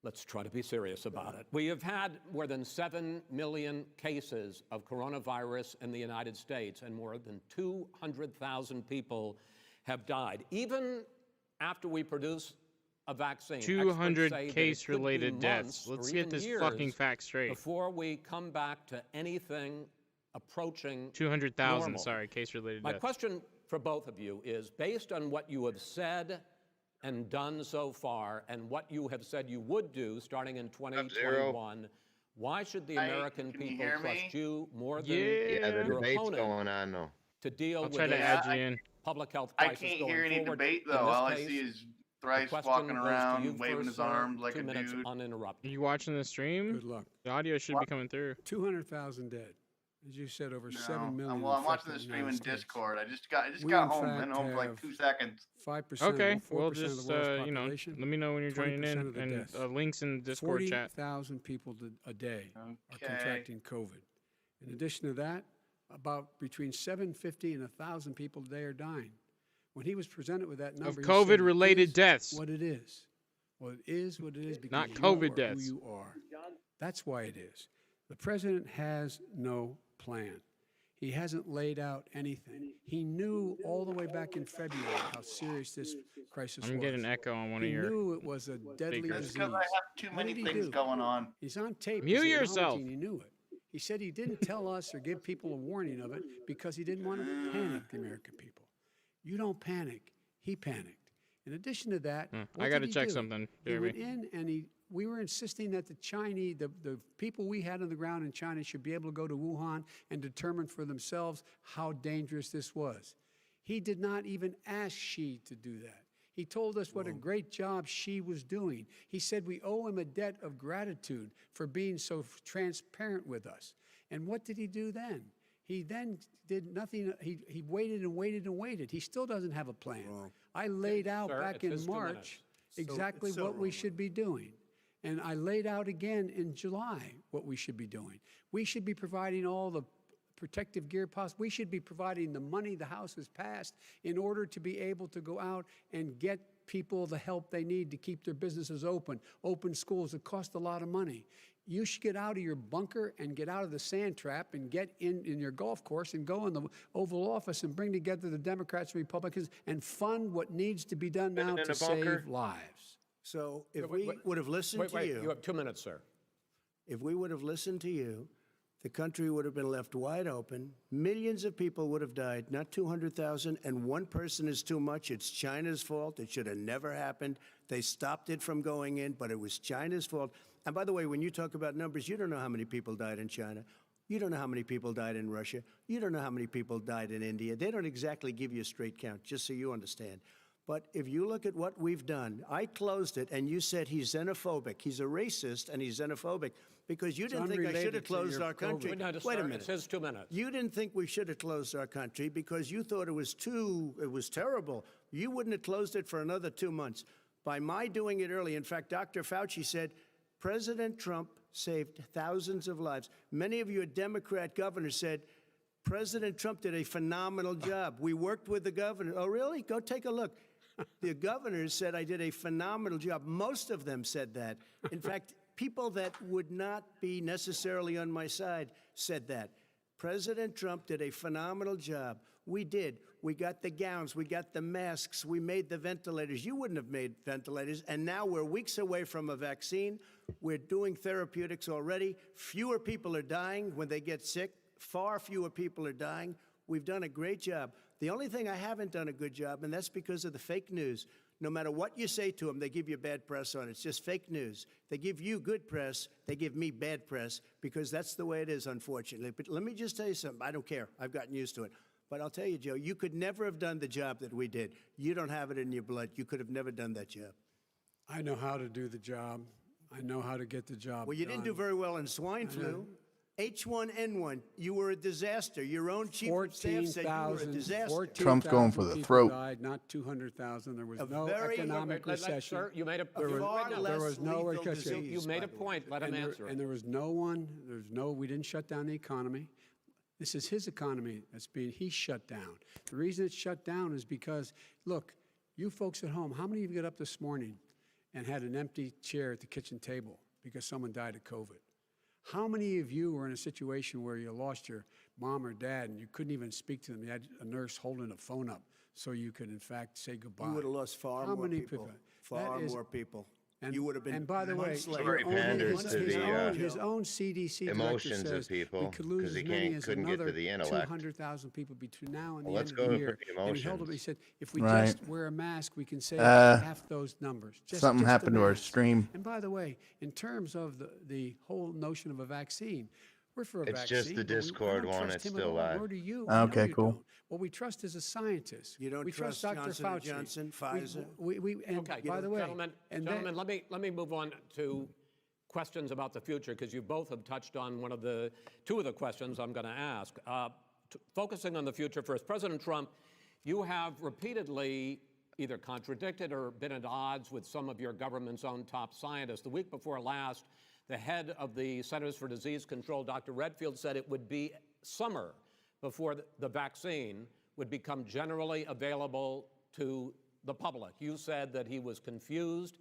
Speaker 9: let's try to be serious about it. We have had more than 7 million cases of coronavirus in the United States, and more than 200,000 people have died. Even after we produce a vaccine,
Speaker 1: 200
Speaker 9: experts say that it
Speaker 1: case-related
Speaker 9: could be
Speaker 1: deaths.
Speaker 9: months
Speaker 1: Let's
Speaker 9: or
Speaker 1: get
Speaker 9: even
Speaker 1: this
Speaker 9: years
Speaker 1: fucking fact straight.
Speaker 9: before we come back to anything approaching
Speaker 1: 200,000,
Speaker 9: normal.
Speaker 1: sorry, case-related
Speaker 9: My
Speaker 1: deaths.
Speaker 9: question for both of you is, based on what you have said and done so far, and what you have said you would do starting in 2021, why should the American
Speaker 12: can you
Speaker 9: people
Speaker 12: hear me?
Speaker 9: trust you more than
Speaker 3: Yeah, the
Speaker 9: your
Speaker 3: debate's
Speaker 9: opponent
Speaker 3: going on, though.
Speaker 9: to deal
Speaker 1: I'll
Speaker 9: with
Speaker 1: try to
Speaker 9: this
Speaker 1: add you in.
Speaker 9: public health
Speaker 12: I
Speaker 9: crisis
Speaker 12: can't
Speaker 9: going
Speaker 12: hear any
Speaker 9: forward?
Speaker 12: debate
Speaker 9: In
Speaker 12: though.
Speaker 9: this
Speaker 12: All I
Speaker 9: case,
Speaker 12: see is
Speaker 9: the
Speaker 12: Thrice
Speaker 9: question
Speaker 12: walking
Speaker 9: goes to
Speaker 12: around,
Speaker 9: you
Speaker 12: waving
Speaker 9: first,
Speaker 12: his
Speaker 9: sir.
Speaker 12: arms like
Speaker 9: 2
Speaker 12: a
Speaker 9: minutes
Speaker 12: dude.
Speaker 9: uninterrupted.
Speaker 1: You watching the stream?
Speaker 11: Good luck.
Speaker 1: The audio should be coming through.
Speaker 11: 200,000 dead. As you said, over 7 million.
Speaker 12: Well, I'm watching the
Speaker 11: infected in
Speaker 12: stream in
Speaker 11: United States.
Speaker 12: Discord. I just got
Speaker 11: We,
Speaker 12: got
Speaker 11: in
Speaker 12: home.
Speaker 11: fact,
Speaker 12: Been home for like
Speaker 11: have
Speaker 12: 2 seconds.
Speaker 11: 5%,
Speaker 1: Okay,
Speaker 11: 4%
Speaker 1: well,
Speaker 11: of the
Speaker 1: just,
Speaker 11: world's
Speaker 1: let
Speaker 11: population.
Speaker 1: me know when you're joining
Speaker 11: 20%
Speaker 1: in,
Speaker 11: of the
Speaker 1: and
Speaker 11: deaths.
Speaker 1: links in the Discord chat.
Speaker 11: 40,000 people a day are
Speaker 12: Okay.
Speaker 11: contracting COVID. In addition to that, about between 750 and 1,000 people a day are dying. When he was presented with that number, he said,
Speaker 1: COVID-related
Speaker 11: "It is
Speaker 1: deaths."
Speaker 11: What it is. Well, it is what it is because
Speaker 1: Not
Speaker 11: you
Speaker 1: COVID
Speaker 11: are
Speaker 1: deaths.
Speaker 11: who you are. That's why it is. The president has no plan. He hasn't laid out anything. He knew all the way back in February how serious this crisis was.
Speaker 1: I'm getting an echo on one
Speaker 11: He
Speaker 1: of your.
Speaker 11: knew it was a deadly
Speaker 1: speakers.
Speaker 12: That's
Speaker 11: disease.
Speaker 12: because I have too
Speaker 11: What
Speaker 12: many
Speaker 11: did he
Speaker 12: things
Speaker 11: do?
Speaker 12: going on.
Speaker 11: He's on tape.
Speaker 1: Mute
Speaker 11: He's
Speaker 1: yourself.
Speaker 11: acknowledging He knew it. He said he didn't tell us or give people a warning of it because he didn't want to panic the American people. You don't panic. He panicked. In addition to that, what
Speaker 1: I got
Speaker 11: did
Speaker 1: to
Speaker 11: he
Speaker 1: check
Speaker 11: do?
Speaker 1: something,
Speaker 11: He
Speaker 1: Jeremy.
Speaker 11: went in and he we were insisting that the people we had on the ground in China should be able to go to Wuhan and determine for themselves how dangerous this was. He did not even ask Xi to do that. He told us what a great job Xi was doing. He said we owe him a debt of gratitude for being so transparent with us. And what did he do then? He then did nothing. He waited and waited and waited. He still doesn't have a plan. I laid out back in March exactly what we should be doing. And I laid out again in July what we should be doing. We should be providing all the protective gear possible. We should be providing the money the House has passed in order to be able to go out and get people the help they need to keep their businesses open schools. It costs a lot of money. You should get out of your bunker and get out of the sand trap and get in your golf course and go in the Oval Office and bring together the Democrats and Republicans and fund what needs to be done now to save lives.
Speaker 10: So if we would have listened to you.
Speaker 9: You have 2 minutes, sir.
Speaker 10: If we would have listened to you, the country would have been left wide open. Millions of people would have died, not 200,000, and one person is too much. It's China's fault. It should have never happened. They stopped it from going in, but it was China's fault. And by the way, when you talk about numbers, you don't know how many people died in China. You don't know how many people died in Russia. You don't know how many people died in India. They don't exactly give you a straight count, just so you understand. But if you look at what we've done, I closed it, and you said he's xenophobic. He's a racist, and he's xenophobic because you didn't think I should have closed our country. Wait a minute.
Speaker 9: It says 2 minutes.
Speaker 10: You didn't think we should have closed our country because you thought it was terrible. You wouldn't have closed it for another 2 months. By my doing it early, in fact, Dr. Fauci said, President Trump saved thousands of lives. Many of your Democrat governors said, President Trump did a phenomenal job. We worked with the governor. Oh, really? Go take a look. The governors said I did a phenomenal job. Most of them said that. In fact, people that would not be necessarily on my side said that. President Trump did a phenomenal job. We did. We got the gowns. We got the masks. We made the ventilators. You wouldn't have made ventilators. And now we're weeks away from a vaccine. We're doing therapeutics already. Fewer people are dying when they get sick. Far fewer people are dying. We've done a great job. The only thing I haven't done a good job, and that's because of the fake news. No matter what you say to them, they give you bad press on it. It's just fake news. They give you good press. They give me bad press because that's the way it is, unfortunately. But let me just tell you something. I don't care. I've gotten used to it. But I'll tell you, Joe, you could never have done the job that we did. You don't have it in your blood. You could have never done that job.
Speaker 11: I know how to do the job. I know how to get the job
Speaker 10: Well, you didn't do very well in swine flu. H1N1, you were a disaster. Your own chief of staff said you were a disaster.
Speaker 12: Trump's going for the throat.
Speaker 11: Died, not 200,000. There was no economic recession.
Speaker 9: Sir, you made a
Speaker 11: there was no recession.
Speaker 9: You made a point. Let him answer.
Speaker 11: And there was we didn't shut down the economy. This is his economy he's shut down. The reason it's shut down is because, look, you folks at home, how many of you got up this morning and had an empty chair at the kitchen table because someone died of COVID? How many of you were in a situation where you lost your mom or dad and you couldn't even speak to them? You had a nurse holding a phone up so you could, in fact, say goodbye.
Speaker 10: You would have lost far more people. Far more people. You would have been.
Speaker 11: And by the way, his own CDC
Speaker 3: emotions
Speaker 11: director says
Speaker 3: of people
Speaker 11: we could lose as many as another 200,000 people between now and the end of the year. And he said, if we just wear a mask, we can save half those numbers.
Speaker 12: Something happened to our stream.
Speaker 11: And by the way, in terms of the whole notion of a vaccine, we're for a vaccine.
Speaker 3: It's just the Discord one. It's still live.
Speaker 11: Nor do you.
Speaker 12: Okay, cool.
Speaker 11: What we trust is a scientist.
Speaker 10: You don't
Speaker 11: trust
Speaker 10: Dr.
Speaker 11: Johnson
Speaker 10: Fauci.
Speaker 11: Johnson,
Speaker 10: Pfizer.
Speaker 11: By the way,
Speaker 9: gentlemen, let me move on to questions about the future because you both have touched on two of the questions I'm going to ask. Focusing on the future first, President Trump, you have repeatedly either contradicted or been at odds with some of your government's own top scientists. The week before last, the head of the Centers for Disease Control, Dr. Redfield, said it would be summer before the vaccine would become generally available to the public. You said that he was confused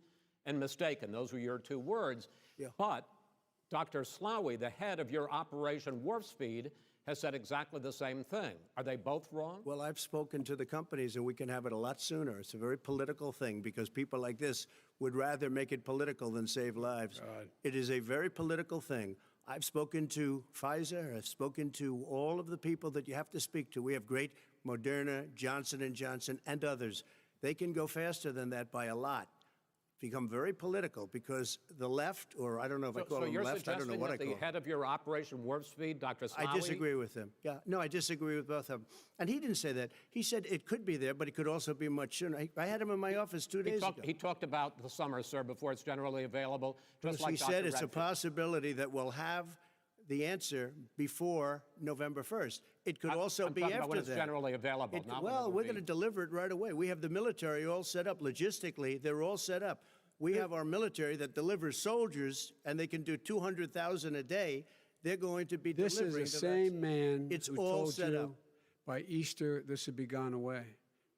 Speaker 9: and mistaken. Those were your two words.
Speaker 10: Yeah.
Speaker 9: But Dr. Slaoui, the head of your Operation Warp Speed, has said exactly the same thing. Are they both wrong?
Speaker 10: Well, I've spoken to the companies, and we can have it a lot sooner. It's a very political thing because people like this would rather make it political than save lives. It is a very political thing. I've spoken to Pfizer. I've spoken to all of the people that you have to speak to. We have great Moderna, Johnson & Johnson, and others. They can go faster than that by a lot. become very political because the left, or I don't know if I call them
Speaker 9: you're
Speaker 10: left, I don't know
Speaker 9: suggesting
Speaker 10: what I
Speaker 9: that
Speaker 10: call
Speaker 9: the
Speaker 10: them.
Speaker 9: head of your Operation Warp Speed, Dr. Smawi?
Speaker 10: I disagree with him. Yeah, no, I disagree with both of them. And he didn't say that. He said it could be there, but it could also be much sooner. I had him in my office 2 days ago.
Speaker 9: He talked about the summer, sir, before it's generally available. Just like
Speaker 10: He
Speaker 9: Dr.
Speaker 10: said it's a
Speaker 9: Redfield.
Speaker 10: possibility that we'll have the answer before November 1st. It could also
Speaker 9: I'm
Speaker 10: be
Speaker 9: talking
Speaker 10: after
Speaker 9: about when it's
Speaker 10: that.
Speaker 9: generally available. Not when it
Speaker 10: Well,
Speaker 9: will
Speaker 10: we're
Speaker 9: be.
Speaker 10: going to deliver it right away. We have the military all set up. Logistically, they're all set up. We have our military that delivers soldiers, and they can do 200,000 a day. They're going to be
Speaker 11: This
Speaker 10: delivering
Speaker 11: is the
Speaker 10: the
Speaker 11: same
Speaker 10: vaccine.
Speaker 11: man
Speaker 10: It's
Speaker 11: who
Speaker 10: all
Speaker 11: told
Speaker 10: set
Speaker 11: you
Speaker 10: up.
Speaker 11: by Easter this would be gone away.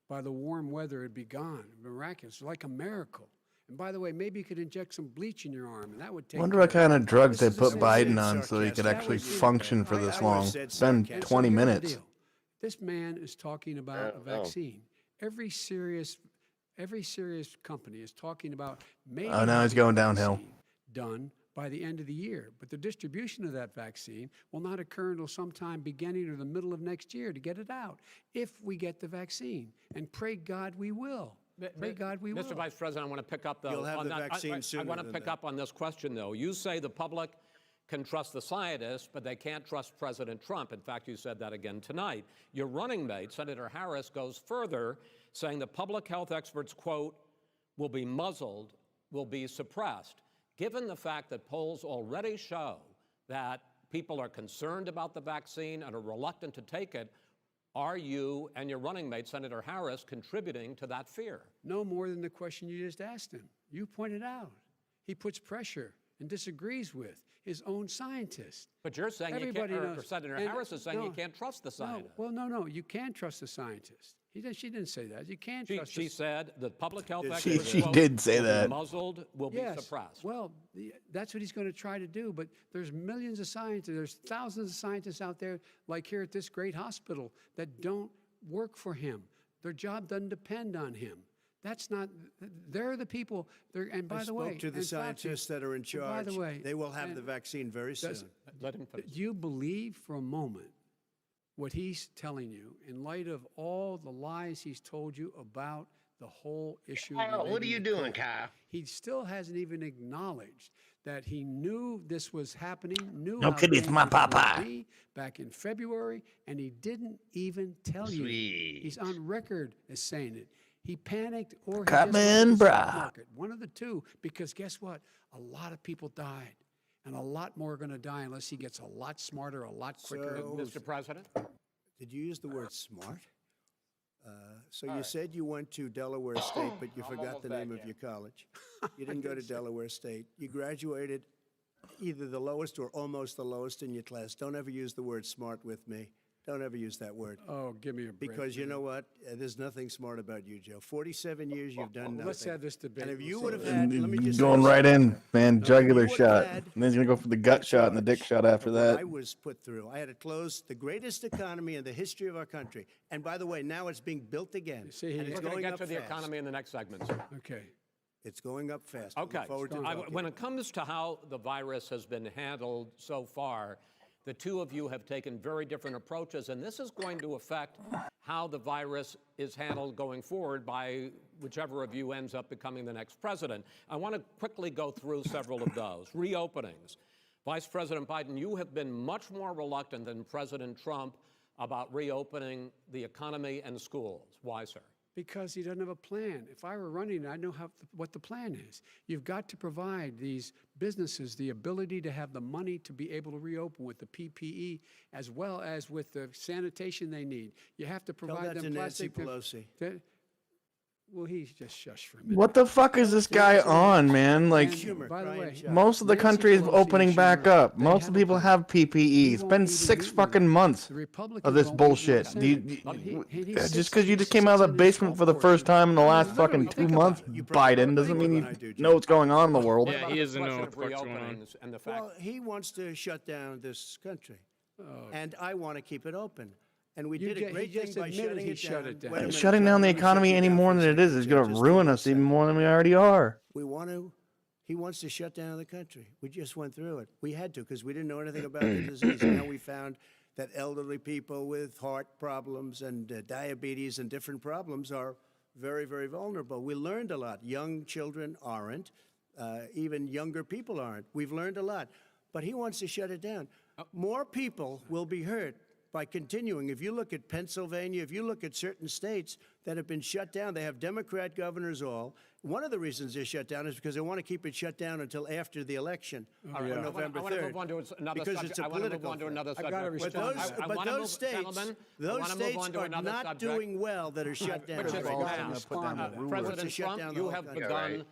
Speaker 11: By the warm weather, it'd be gone. Miraculous, like a miracle. And by the way, maybe you could inject some bleach in your arm, and that would take
Speaker 12: Wonder
Speaker 11: care
Speaker 12: what kind of drugs they
Speaker 11: This is
Speaker 12: put
Speaker 11: the
Speaker 12: Biden
Speaker 11: same-
Speaker 12: on so he could
Speaker 10: sarcastic.
Speaker 12: actually
Speaker 10: That would be
Speaker 12: function for
Speaker 10: bad.
Speaker 12: this
Speaker 10: I
Speaker 12: long.
Speaker 10: would've said
Speaker 12: It's been
Speaker 10: sarcastic.
Speaker 12: 20
Speaker 11: So here's the
Speaker 12: minutes.
Speaker 11: deal. This man is talking about a
Speaker 3: Oh.
Speaker 11: vaccine. Every serious company is talking about maybe
Speaker 12: Oh, now he's
Speaker 11: having a
Speaker 12: going downhill.
Speaker 11: vaccine done by the end of the year. But the distribution of that vaccine will not occur until sometime beginning or the middle of next year to get it out, if we get the vaccine. And pray God we will. Pray God we will.
Speaker 9: Mr. Vice President, I want to pick up
Speaker 10: You'll have
Speaker 9: on
Speaker 10: the
Speaker 9: that.
Speaker 10: vaccine
Speaker 9: I
Speaker 10: sooner
Speaker 9: want to
Speaker 10: than
Speaker 9: pick
Speaker 10: that.
Speaker 9: up on this question, though. You say the public can trust the scientists, but they can't trust President Trump. In fact, you said that again tonight. Your running mate, Senator Harris, goes further, saying the public health experts, quote, will be muzzled, will be suppressed. Given the fact that polls already show that people are concerned about the vaccine and are reluctant to take it, are you and your running mate, Senator Harris, contributing to that fear?
Speaker 11: No more than the question you just asked him. You pointed out. He puts pressure and disagrees with his own scientists.
Speaker 9: But you're saying
Speaker 11: Everybody
Speaker 9: you can't, or
Speaker 11: knows.
Speaker 9: Senator
Speaker 11: And
Speaker 9: Harris is saying you
Speaker 11: no,
Speaker 9: can't trust the scientists.
Speaker 11: No, you can trust the scientists. She didn't say that. You can't trust
Speaker 9: She
Speaker 11: the
Speaker 9: said the public health
Speaker 10: She-
Speaker 9: experts,
Speaker 12: she
Speaker 9: quote,
Speaker 12: did say
Speaker 9: will be
Speaker 12: that.
Speaker 9: muzzled, will
Speaker 11: Yes.
Speaker 9: be suppressed.
Speaker 11: Well, that's what he's going to try to do. But there's millions of scientists, there's thousands of scientists out there, like here at this great hospital, that don't work for him. Their job doesn't depend on him. That's not. They're the people. And by
Speaker 10: I
Speaker 11: the way,
Speaker 10: spoke to the
Speaker 11: and Fauci,
Speaker 10: scientists that are in
Speaker 11: and
Speaker 10: charge.
Speaker 11: By the way,
Speaker 10: they will have
Speaker 11: and
Speaker 10: the vaccine very soon.
Speaker 9: Let him finish.
Speaker 11: do you believe for a moment what he's telling you in light of all the lies he's told you about the whole issue?
Speaker 3: Kyle, what are
Speaker 11: relating
Speaker 3: you
Speaker 11: to
Speaker 3: doing,
Speaker 11: COVID?
Speaker 3: Kyle?
Speaker 11: He still hasn't even acknowledged that he knew this was happening, knew
Speaker 12: No
Speaker 11: how
Speaker 12: kidding, it's my
Speaker 11: dangerous it would
Speaker 12: papa.
Speaker 11: be back in February, and he didn't even tell you.
Speaker 3: Sweet.
Speaker 11: He's on record as saying it. He panicked or he
Speaker 12: Cotman
Speaker 11: just went to the stock
Speaker 12: bra.
Speaker 11: market. One of the two, because guess what? A lot of people died, and a lot more are going to die unless he gets a lot smarter, a lot quicker.
Speaker 10: So-
Speaker 9: Mr. President?
Speaker 10: Did you use the word smart? So you said you went to Delaware State, but you forgot the name of your college. You didn't go to Delaware State. You graduated either the lowest or almost the lowest in your class. Don't ever use the word smart with me. Don't ever use that word.
Speaker 11: Oh, give me a break.
Speaker 10: Because you know what? There's nothing smart about you, Joe. 47 years you've done nothing.
Speaker 11: Let's have this debate.
Speaker 10: And if you
Speaker 11: We'll
Speaker 10: would have
Speaker 11: see.
Speaker 10: had, let me just
Speaker 12: Going
Speaker 10: say
Speaker 12: right
Speaker 10: something.
Speaker 12: in, man. Jugular
Speaker 10: would've
Speaker 12: shot.
Speaker 10: had-
Speaker 12: And then he's going to go for the gut shot and the dick shot after
Speaker 10: What
Speaker 12: that.
Speaker 10: I was put through. I had to close the greatest economy in the history of our country. And by the way, now it's being built again.
Speaker 11: See,
Speaker 10: and
Speaker 11: he-
Speaker 10: it's
Speaker 9: We're going to
Speaker 10: going
Speaker 9: get
Speaker 10: up
Speaker 9: to the
Speaker 10: fast.
Speaker 9: economy in the next segment, sir.
Speaker 11: Okay.
Speaker 10: It's going up fast. I look
Speaker 9: Okay.
Speaker 10: forward to
Speaker 11: When
Speaker 10: talking
Speaker 9: When
Speaker 10: about
Speaker 9: it comes to how the virus has been handled so far, the two of you have taken very different approaches, and this is going to affect how the virus is handled going forward by whichever of you ends up becoming the next president. I want to quickly go through several of those. Reopenings. Vice President Biden, you have been much more reluctant than President Trump about reopening the economy and schools. Why, sir?
Speaker 11: Because he doesn't have a plan. If I were running, I know what the plan is. You've got to provide these businesses the ability to have the money to be able to reopen with the PPE as well as with the sanitation they need. You have to
Speaker 10: Tell
Speaker 11: provide
Speaker 10: that
Speaker 11: them
Speaker 10: to Nancy
Speaker 11: plastic.
Speaker 10: Pelosi.
Speaker 11: Well, he's just shush for a minute.
Speaker 12: What the fuck is this guy on, man? Like,
Speaker 10: Schumer,
Speaker 11: by the
Speaker 10: Brian
Speaker 11: way,
Speaker 10: Schumer.
Speaker 12: most of the
Speaker 11: Nancy
Speaker 12: country is
Speaker 11: Pelosi
Speaker 12: opening
Speaker 11: and
Speaker 12: back
Speaker 11: Schumer,
Speaker 12: up.
Speaker 11: they
Speaker 12: Most
Speaker 11: have
Speaker 12: of
Speaker 11: a
Speaker 12: the people
Speaker 11: plan.
Speaker 12: have PPE.
Speaker 11: He
Speaker 12: It's
Speaker 11: won't
Speaker 12: been
Speaker 11: even
Speaker 12: 6
Speaker 11: meet with
Speaker 12: fucking
Speaker 11: them.
Speaker 12: months
Speaker 11: The Republicans
Speaker 12: of this
Speaker 11: won't meet with
Speaker 12: bullshit.
Speaker 11: the
Speaker 12: Do you-
Speaker 11: Senate. And he
Speaker 12: just
Speaker 11: sits-
Speaker 12: because you
Speaker 11: he
Speaker 12: just came
Speaker 11: sits
Speaker 12: out of the
Speaker 11: in his
Speaker 12: basement for the
Speaker 11: golf
Speaker 12: first
Speaker 11: course.
Speaker 12: time in the
Speaker 11: I mean,
Speaker 12: last fucking
Speaker 11: literally,
Speaker 12: 2
Speaker 11: think about
Speaker 12: months,
Speaker 11: it.
Speaker 10: You probably
Speaker 12: Biden
Speaker 10: know
Speaker 12: doesn't
Speaker 10: more
Speaker 12: mean
Speaker 10: than I do,
Speaker 12: you
Speaker 10: Joe.
Speaker 12: know what's going on in the world.
Speaker 9: What
Speaker 1: Yeah,
Speaker 9: about
Speaker 1: he
Speaker 9: the
Speaker 1: doesn't know
Speaker 9: question
Speaker 1: what
Speaker 9: of
Speaker 1: the fuck's going on.
Speaker 9: reopenings and the fact
Speaker 10: Well, he wants to shut down this country. And I want to keep it open. And we
Speaker 11: You
Speaker 10: did a
Speaker 11: get- he
Speaker 10: great
Speaker 11: just
Speaker 10: thing by
Speaker 11: admitted
Speaker 10: shutting
Speaker 11: he
Speaker 10: it
Speaker 11: shut
Speaker 10: down.
Speaker 11: it down.
Speaker 10: Wait a minute,
Speaker 12: Shutting
Speaker 10: Joe,
Speaker 12: down the
Speaker 10: let me shut
Speaker 12: economy
Speaker 10: you
Speaker 12: any
Speaker 10: down
Speaker 12: more
Speaker 10: for a
Speaker 12: than it
Speaker 10: second,
Speaker 12: is
Speaker 10: Joe,
Speaker 12: going to
Speaker 10: just
Speaker 12: ruin
Speaker 10: one
Speaker 12: us even
Speaker 10: second.
Speaker 12: more than we already are.
Speaker 10: He wants to shut down the country. We just went through it. We had to because we didn't know anything about the disease. Now we found that elderly people with heart problems and diabetes and different problems are very, very vulnerable. We learned a lot. Young children aren't. Even younger people aren't. We've learned a lot. But he wants to shut it down. More people will be hurt by continuing. If you look at Pennsylvania, if you look at certain states that have been shut down, they have Democrat governors all. One of the reasons they're shut down is because they want to keep it shut down until after the election on November 3rd.
Speaker 9: I want to move on to another
Speaker 10: because
Speaker 9: subject.
Speaker 10: it's a
Speaker 9: I want to move
Speaker 10: political
Speaker 9: on to another
Speaker 10: thing.
Speaker 9: subject.
Speaker 10: But those states are not doing well that are shut down.
Speaker 9: Which is masks. President Trump, you have begun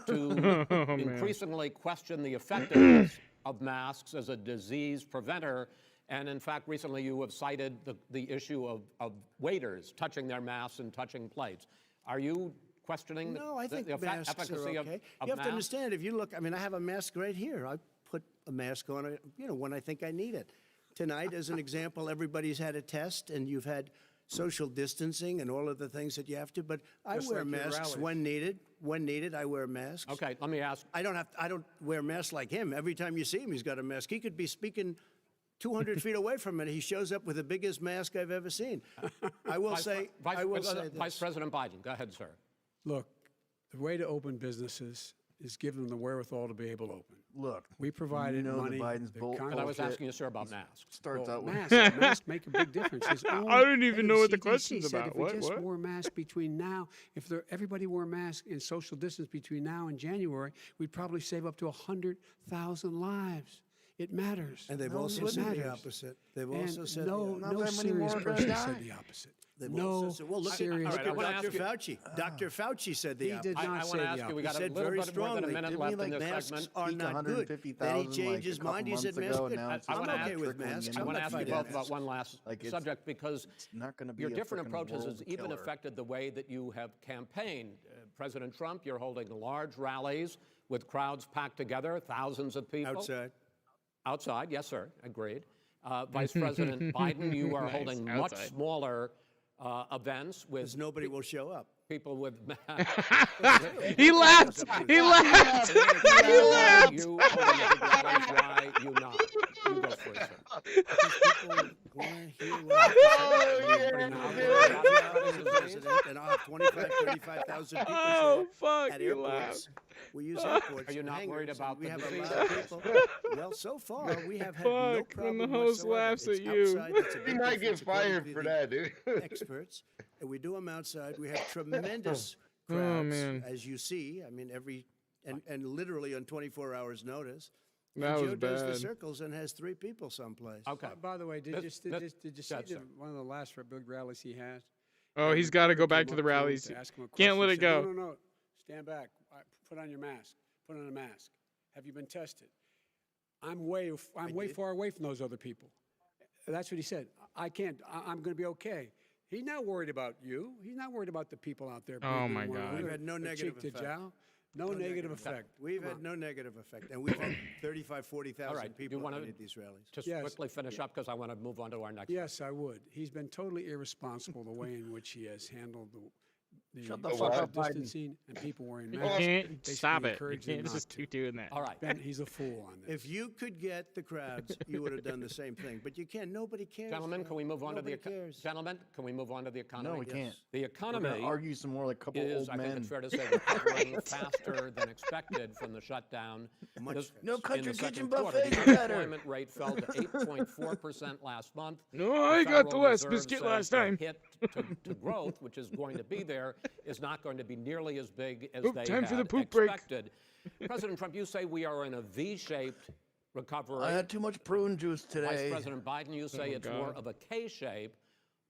Speaker 9: to increasingly question the effectiveness of masks as a disease preventer. And in fact, recently you have cited the issue of waiters touching their masks and touching plates. Are you questioning
Speaker 10: no, I think
Speaker 9: the
Speaker 10: masks
Speaker 9: efficacy
Speaker 10: are okay.
Speaker 9: of
Speaker 10: You have
Speaker 9: masks?
Speaker 10: to understand, if you look, I mean, I have a mask right here. I put a mask on, when I think I need it. Tonight, as an example, everybody's had a test, and you've had social distancing and all of the things that you have to, but I wear masks when needed. When needed, I wear masks.
Speaker 9: Okay, let me ask.
Speaker 10: I don't wear masks like him. Every time you see him, he's got a mask. He could be speaking 200 feet away from it. He shows up with the biggest mask I've ever seen. I will say this.
Speaker 9: Vice President Biden, go ahead, sir.
Speaker 11: Look, the way to open businesses is give them the wherewithal to be able to open.
Speaker 12: Look,
Speaker 11: we provided money.
Speaker 12: Biden's
Speaker 9: But I was asking you, sir, about masks.
Speaker 12: Starts out with
Speaker 11: masks make a big difference.
Speaker 1: I don't even know what the question's about.
Speaker 11: If we just wore masks between now, if everybody wore masks and social distance between now and January, we'd probably save up to 100,000 lives. It matters.
Speaker 10: And they've also said the opposite. They've also said
Speaker 11: no serious person said the opposite.
Speaker 10: Well, look
Speaker 11: serious.
Speaker 10: at Dr. Fauci. Dr. Fauci said the opposite.
Speaker 11: He did not say the opposite.
Speaker 9: We got
Speaker 10: he said
Speaker 9: a little
Speaker 10: very
Speaker 9: bit more than a
Speaker 10: strongly.
Speaker 9: minute left in this
Speaker 10: masks
Speaker 9: segment.
Speaker 10: are not good. Then he changed his mind. He said masks are good. I'm okay with masks.
Speaker 9: I want to ask you
Speaker 10: fighting
Speaker 9: both
Speaker 10: masks.
Speaker 9: about one last subject because your different approaches has even affected the way that you have campaigned. President Trump, you're holding large rallies with crowds packed together, thousands of people. Outside, yes, sir, agreed. Vice President Biden, you are holding much smaller events with
Speaker 10: nobody will show up.
Speaker 9: People with masks.
Speaker 1: He laughed. He laughed. He laughed.
Speaker 9: You why you not? You go first, sir.
Speaker 10: And I'll have 25, 35,000 people at airports. We use airports.
Speaker 9: Are you not worried about
Speaker 10: we
Speaker 9: the
Speaker 10: have
Speaker 9: disease?
Speaker 10: a lot of people. Well, so far we have had no problem
Speaker 1: when the host
Speaker 10: whatsoever.
Speaker 1: laughs
Speaker 10: It's
Speaker 1: at you.
Speaker 10: outside. That's a
Speaker 3: You
Speaker 10: big
Speaker 3: might get
Speaker 10: difference according
Speaker 3: fired
Speaker 10: to
Speaker 3: for
Speaker 10: the
Speaker 3: that, dude.
Speaker 10: experts, and we do them outside. We have tremendous
Speaker 1: Oh,
Speaker 10: crowds,
Speaker 1: man.
Speaker 10: as you see. I mean, and literally on 24 hours notice.
Speaker 1: That
Speaker 10: and
Speaker 1: was
Speaker 10: Joe does the
Speaker 1: bad.
Speaker 10: circles and has 3 people someplace.
Speaker 9: Okay.
Speaker 11: By the way, did you see
Speaker 9: sir.
Speaker 11: one of the last big rallies he has?
Speaker 1: Oh, he's got to go back to the rallies. Can't let it go.
Speaker 11: No. Stand back. Put on your mask. Put on a mask. Have you been tested? I'm way far away from those other people. That's what he said. I can't. I'm going to be okay. He's not worried about you. He's not worried about the people out there.
Speaker 1: Oh, my God.
Speaker 10: We've had no negative effect.
Speaker 11: No negative effect.
Speaker 10: We've had no negative effect, and we've had 35, 40,000 people at these rallies.
Speaker 9: Just quickly finish up because I want to move on to our next.
Speaker 11: Yes, I would. He's been totally irresponsible the way in which he has handled the
Speaker 12: Shut the fuck up, Biden.
Speaker 11: distancing and people wearing
Speaker 1: You
Speaker 11: masks.
Speaker 1: can't
Speaker 11: Basically
Speaker 1: stop it. You
Speaker 11: encouraging
Speaker 1: can't
Speaker 11: not
Speaker 1: just
Speaker 11: to.
Speaker 1: keep doing that.
Speaker 9: All right.
Speaker 11: Ben, he's a fool on this.
Speaker 10: If you could get the crowds, you would have done the same thing. But you can't. Nobody cares.
Speaker 9: Gentlemen, can we move on to the economy?
Speaker 12: No, we can't.
Speaker 9: The
Speaker 12: We're
Speaker 9: economy
Speaker 12: gonna argue some more like a couple
Speaker 9: is,
Speaker 12: old
Speaker 9: I think
Speaker 12: men.
Speaker 9: it's fair to say, recovering faster than expected from the shutdown.
Speaker 12: No country
Speaker 9: in the
Speaker 12: kitchen
Speaker 9: second quarter.
Speaker 12: buffets
Speaker 9: The
Speaker 12: better.
Speaker 9: unemployment rate fell to 8.4% last month.
Speaker 1: No, I got the
Speaker 9: Federal
Speaker 1: last
Speaker 9: Reserve
Speaker 1: biscuit
Speaker 9: says
Speaker 1: last
Speaker 9: the
Speaker 1: time.
Speaker 9: hit to growth, which is going to be there, is not going to be nearly as big as
Speaker 1: Oop,
Speaker 9: they
Speaker 1: time
Speaker 9: had
Speaker 1: for the poop break.
Speaker 9: expected. President Trump, you say we are in a V-shaped recovery.
Speaker 12: I had too much prune juice today.
Speaker 9: Vice President Biden, you say it's more
Speaker 1: God.
Speaker 9: of a K-shape.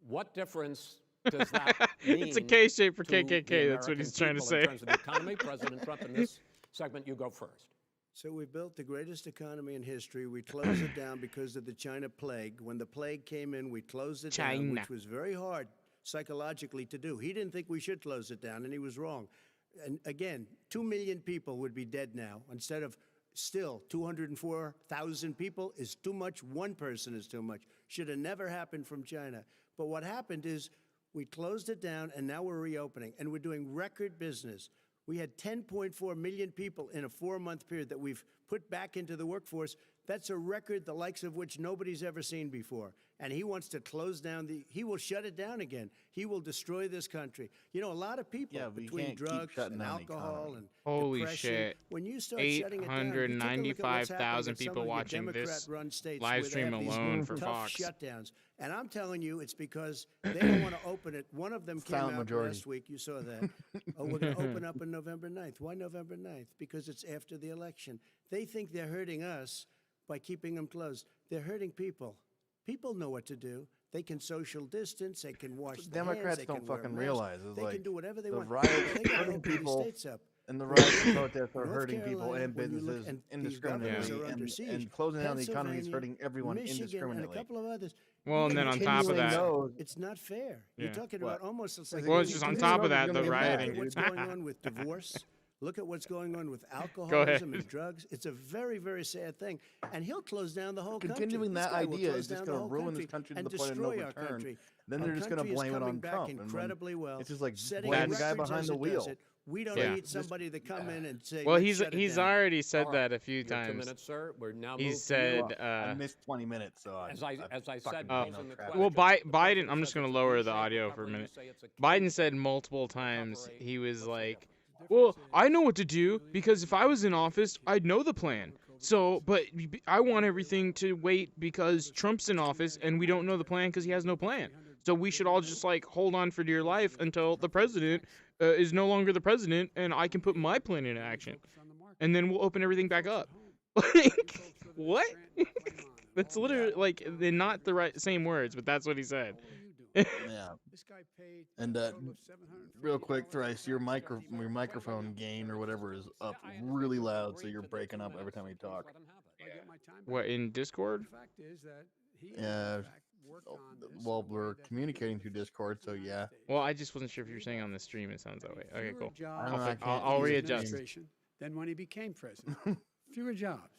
Speaker 9: What difference does that mean?
Speaker 1: It's a K-shape for
Speaker 9: to the
Speaker 1: KKK. That's what
Speaker 9: American
Speaker 1: he's trying to
Speaker 9: people
Speaker 1: say.
Speaker 9: In terms of the economy, President Trump, in this segment, you go first.
Speaker 10: So we built the greatest economy in history. We closed it down because of the China plague. When the plague came in, we closed it down, which was very hard psychologically to do. He didn't think we should close it down, and he was wrong. And again, 2 million people would be dead now instead of still 204,000 people is too much. One person is too much. Should have never happened from China. But what happened is we closed it down, and now we're reopening, and we're doing record business. We had 10.4 million people in a 4-month period that we've put back into the workforce. That's a record the likes of which nobody's ever seen before. And he wants to close down he will shut it down again. He will destroy this country. You know, a lot of people between drugs and alcohol and
Speaker 1: Holy
Speaker 10: depression,
Speaker 1: shit.
Speaker 10: when you start shutting it down, you take a look at what's happening
Speaker 1: 895,000
Speaker 10: in some
Speaker 1: people
Speaker 10: of your
Speaker 1: watching this
Speaker 10: Democrat-run states
Speaker 1: live
Speaker 10: where they
Speaker 1: stream
Speaker 10: have these
Speaker 1: alone for
Speaker 10: tough
Speaker 1: Fox.
Speaker 10: shutdowns. And I'm telling you, it's because they don't want to open it. One of them came
Speaker 12: Silent
Speaker 10: out
Speaker 12: majority.
Speaker 10: last week. You saw that. Oh, we're going to open up on November 9th. Why November 9th? Because it's after the election. They think they're hurting us by keeping them closed. They're hurting people. People know what to do. They can social distance. They can wash their hands.
Speaker 12: Democrats
Speaker 10: They
Speaker 12: don't
Speaker 10: can wear
Speaker 12: fucking
Speaker 10: masks.
Speaker 12: realize it's
Speaker 10: They
Speaker 12: like
Speaker 10: can do whatever they
Speaker 12: the
Speaker 10: want.
Speaker 12: riots
Speaker 10: They got to
Speaker 12: hurting
Speaker 10: open these
Speaker 12: people,
Speaker 10: states up.
Speaker 12: and the riots and protests are
Speaker 10: North
Speaker 12: hurting people
Speaker 10: Carolina,
Speaker 12: and
Speaker 10: when you look-
Speaker 12: businesses
Speaker 10: and these
Speaker 12: indiscriminately,
Speaker 10: governors are under siege.
Speaker 12: and closing down the economy is
Speaker 10: Pennsylvania,
Speaker 12: hurting everyone
Speaker 10: Michigan,
Speaker 12: indiscriminately.
Speaker 10: and a couple of others.
Speaker 1: Well, and then on top of
Speaker 12: Continuing
Speaker 1: that,
Speaker 12: those-
Speaker 10: It's not fair.
Speaker 1: Yeah.
Speaker 10: You're talking
Speaker 12: What?
Speaker 10: about almost it's like
Speaker 1: Well, it's just on top of that, the rioting.
Speaker 10: Look at what's going on with divorce. Look at what's going on with alcoholism and drugs. It's a very, very sad thing. And he'll close down the whole country.
Speaker 12: Continuing
Speaker 10: This
Speaker 12: that
Speaker 10: guy will
Speaker 12: idea
Speaker 10: close
Speaker 12: is just
Speaker 10: down the
Speaker 12: going
Speaker 10: whole
Speaker 12: to ruin this country to
Speaker 10: and
Speaker 12: the point of no
Speaker 10: destroy our
Speaker 12: return.
Speaker 10: country.
Speaker 12: Then
Speaker 10: Our
Speaker 12: they're just going
Speaker 10: country
Speaker 12: to
Speaker 10: is
Speaker 12: blame it
Speaker 10: coming
Speaker 12: on
Speaker 10: back
Speaker 12: Trump. And
Speaker 10: incredibly well.
Speaker 12: it's just like
Speaker 10: setting
Speaker 12: blame the guy
Speaker 10: records
Speaker 12: behind
Speaker 10: as
Speaker 12: the
Speaker 10: it
Speaker 12: wheel.
Speaker 10: does it. We don't
Speaker 1: Yeah.
Speaker 10: need somebody to come in and say,
Speaker 1: well,
Speaker 10: "Let's
Speaker 1: he's
Speaker 10: shut it
Speaker 1: he's
Speaker 10: down."
Speaker 1: already said
Speaker 9: All
Speaker 1: that
Speaker 9: right.
Speaker 1: a few
Speaker 9: Your 2
Speaker 1: times.
Speaker 9: minutes, sir. We're now
Speaker 1: He
Speaker 9: moved to
Speaker 1: said,
Speaker 9: you.
Speaker 12: I missed 20 minutes, so
Speaker 9: As I said,
Speaker 12: fucking
Speaker 1: Oh,
Speaker 9: posing the
Speaker 12: traffic.
Speaker 1: well,
Speaker 9: question, the
Speaker 1: Biden.
Speaker 9: president
Speaker 1: I'm just
Speaker 9: says
Speaker 1: going to
Speaker 9: it's
Speaker 1: lower
Speaker 9: a
Speaker 1: the
Speaker 9: V-shaped
Speaker 1: audio for a
Speaker 9: recovery. You
Speaker 1: minute.
Speaker 9: say it's a
Speaker 1: Biden said multiple times
Speaker 9: recovery.
Speaker 1: he was
Speaker 9: What's
Speaker 1: like,
Speaker 9: the
Speaker 1: "Well, I know what to do because if I was in office, I'd know the plan. So, but I want everything to wait because Trump's in office and we don't know the plan because he has no plan. So we should all just like hold on for dear life until the president is no longer the president and I can put my plan into action, and then we'll open everything back up." Like, what? That's literally like they're not the right same words, but that's what he said.
Speaker 12: Yeah.
Speaker 10: This guy paid
Speaker 12: And
Speaker 10: a total of
Speaker 12: real quick,
Speaker 10: $750
Speaker 12: Thrice, your microphone gain or whatever is up really loud, so you're breaking up every time you talk.
Speaker 1: What, in Discord?
Speaker 10: The fact is that he
Speaker 12: Yeah.
Speaker 10: in fact, worked on this
Speaker 12: Well,
Speaker 10: in a way
Speaker 12: we're
Speaker 10: that
Speaker 12: communicating
Speaker 10: he
Speaker 12: through
Speaker 10: could
Speaker 12: Discord, so
Speaker 10: protect
Speaker 12: yeah.
Speaker 10: the
Speaker 1: Well, I just wasn't sure if you were saying on the stream it sounds that way. Okay,
Speaker 10: fewer
Speaker 1: cool.
Speaker 10: jobs
Speaker 12: I don't know, I can't
Speaker 1: I'll
Speaker 12: see the
Speaker 1: readjust.
Speaker 10: administration than when he became president. Fewer jobs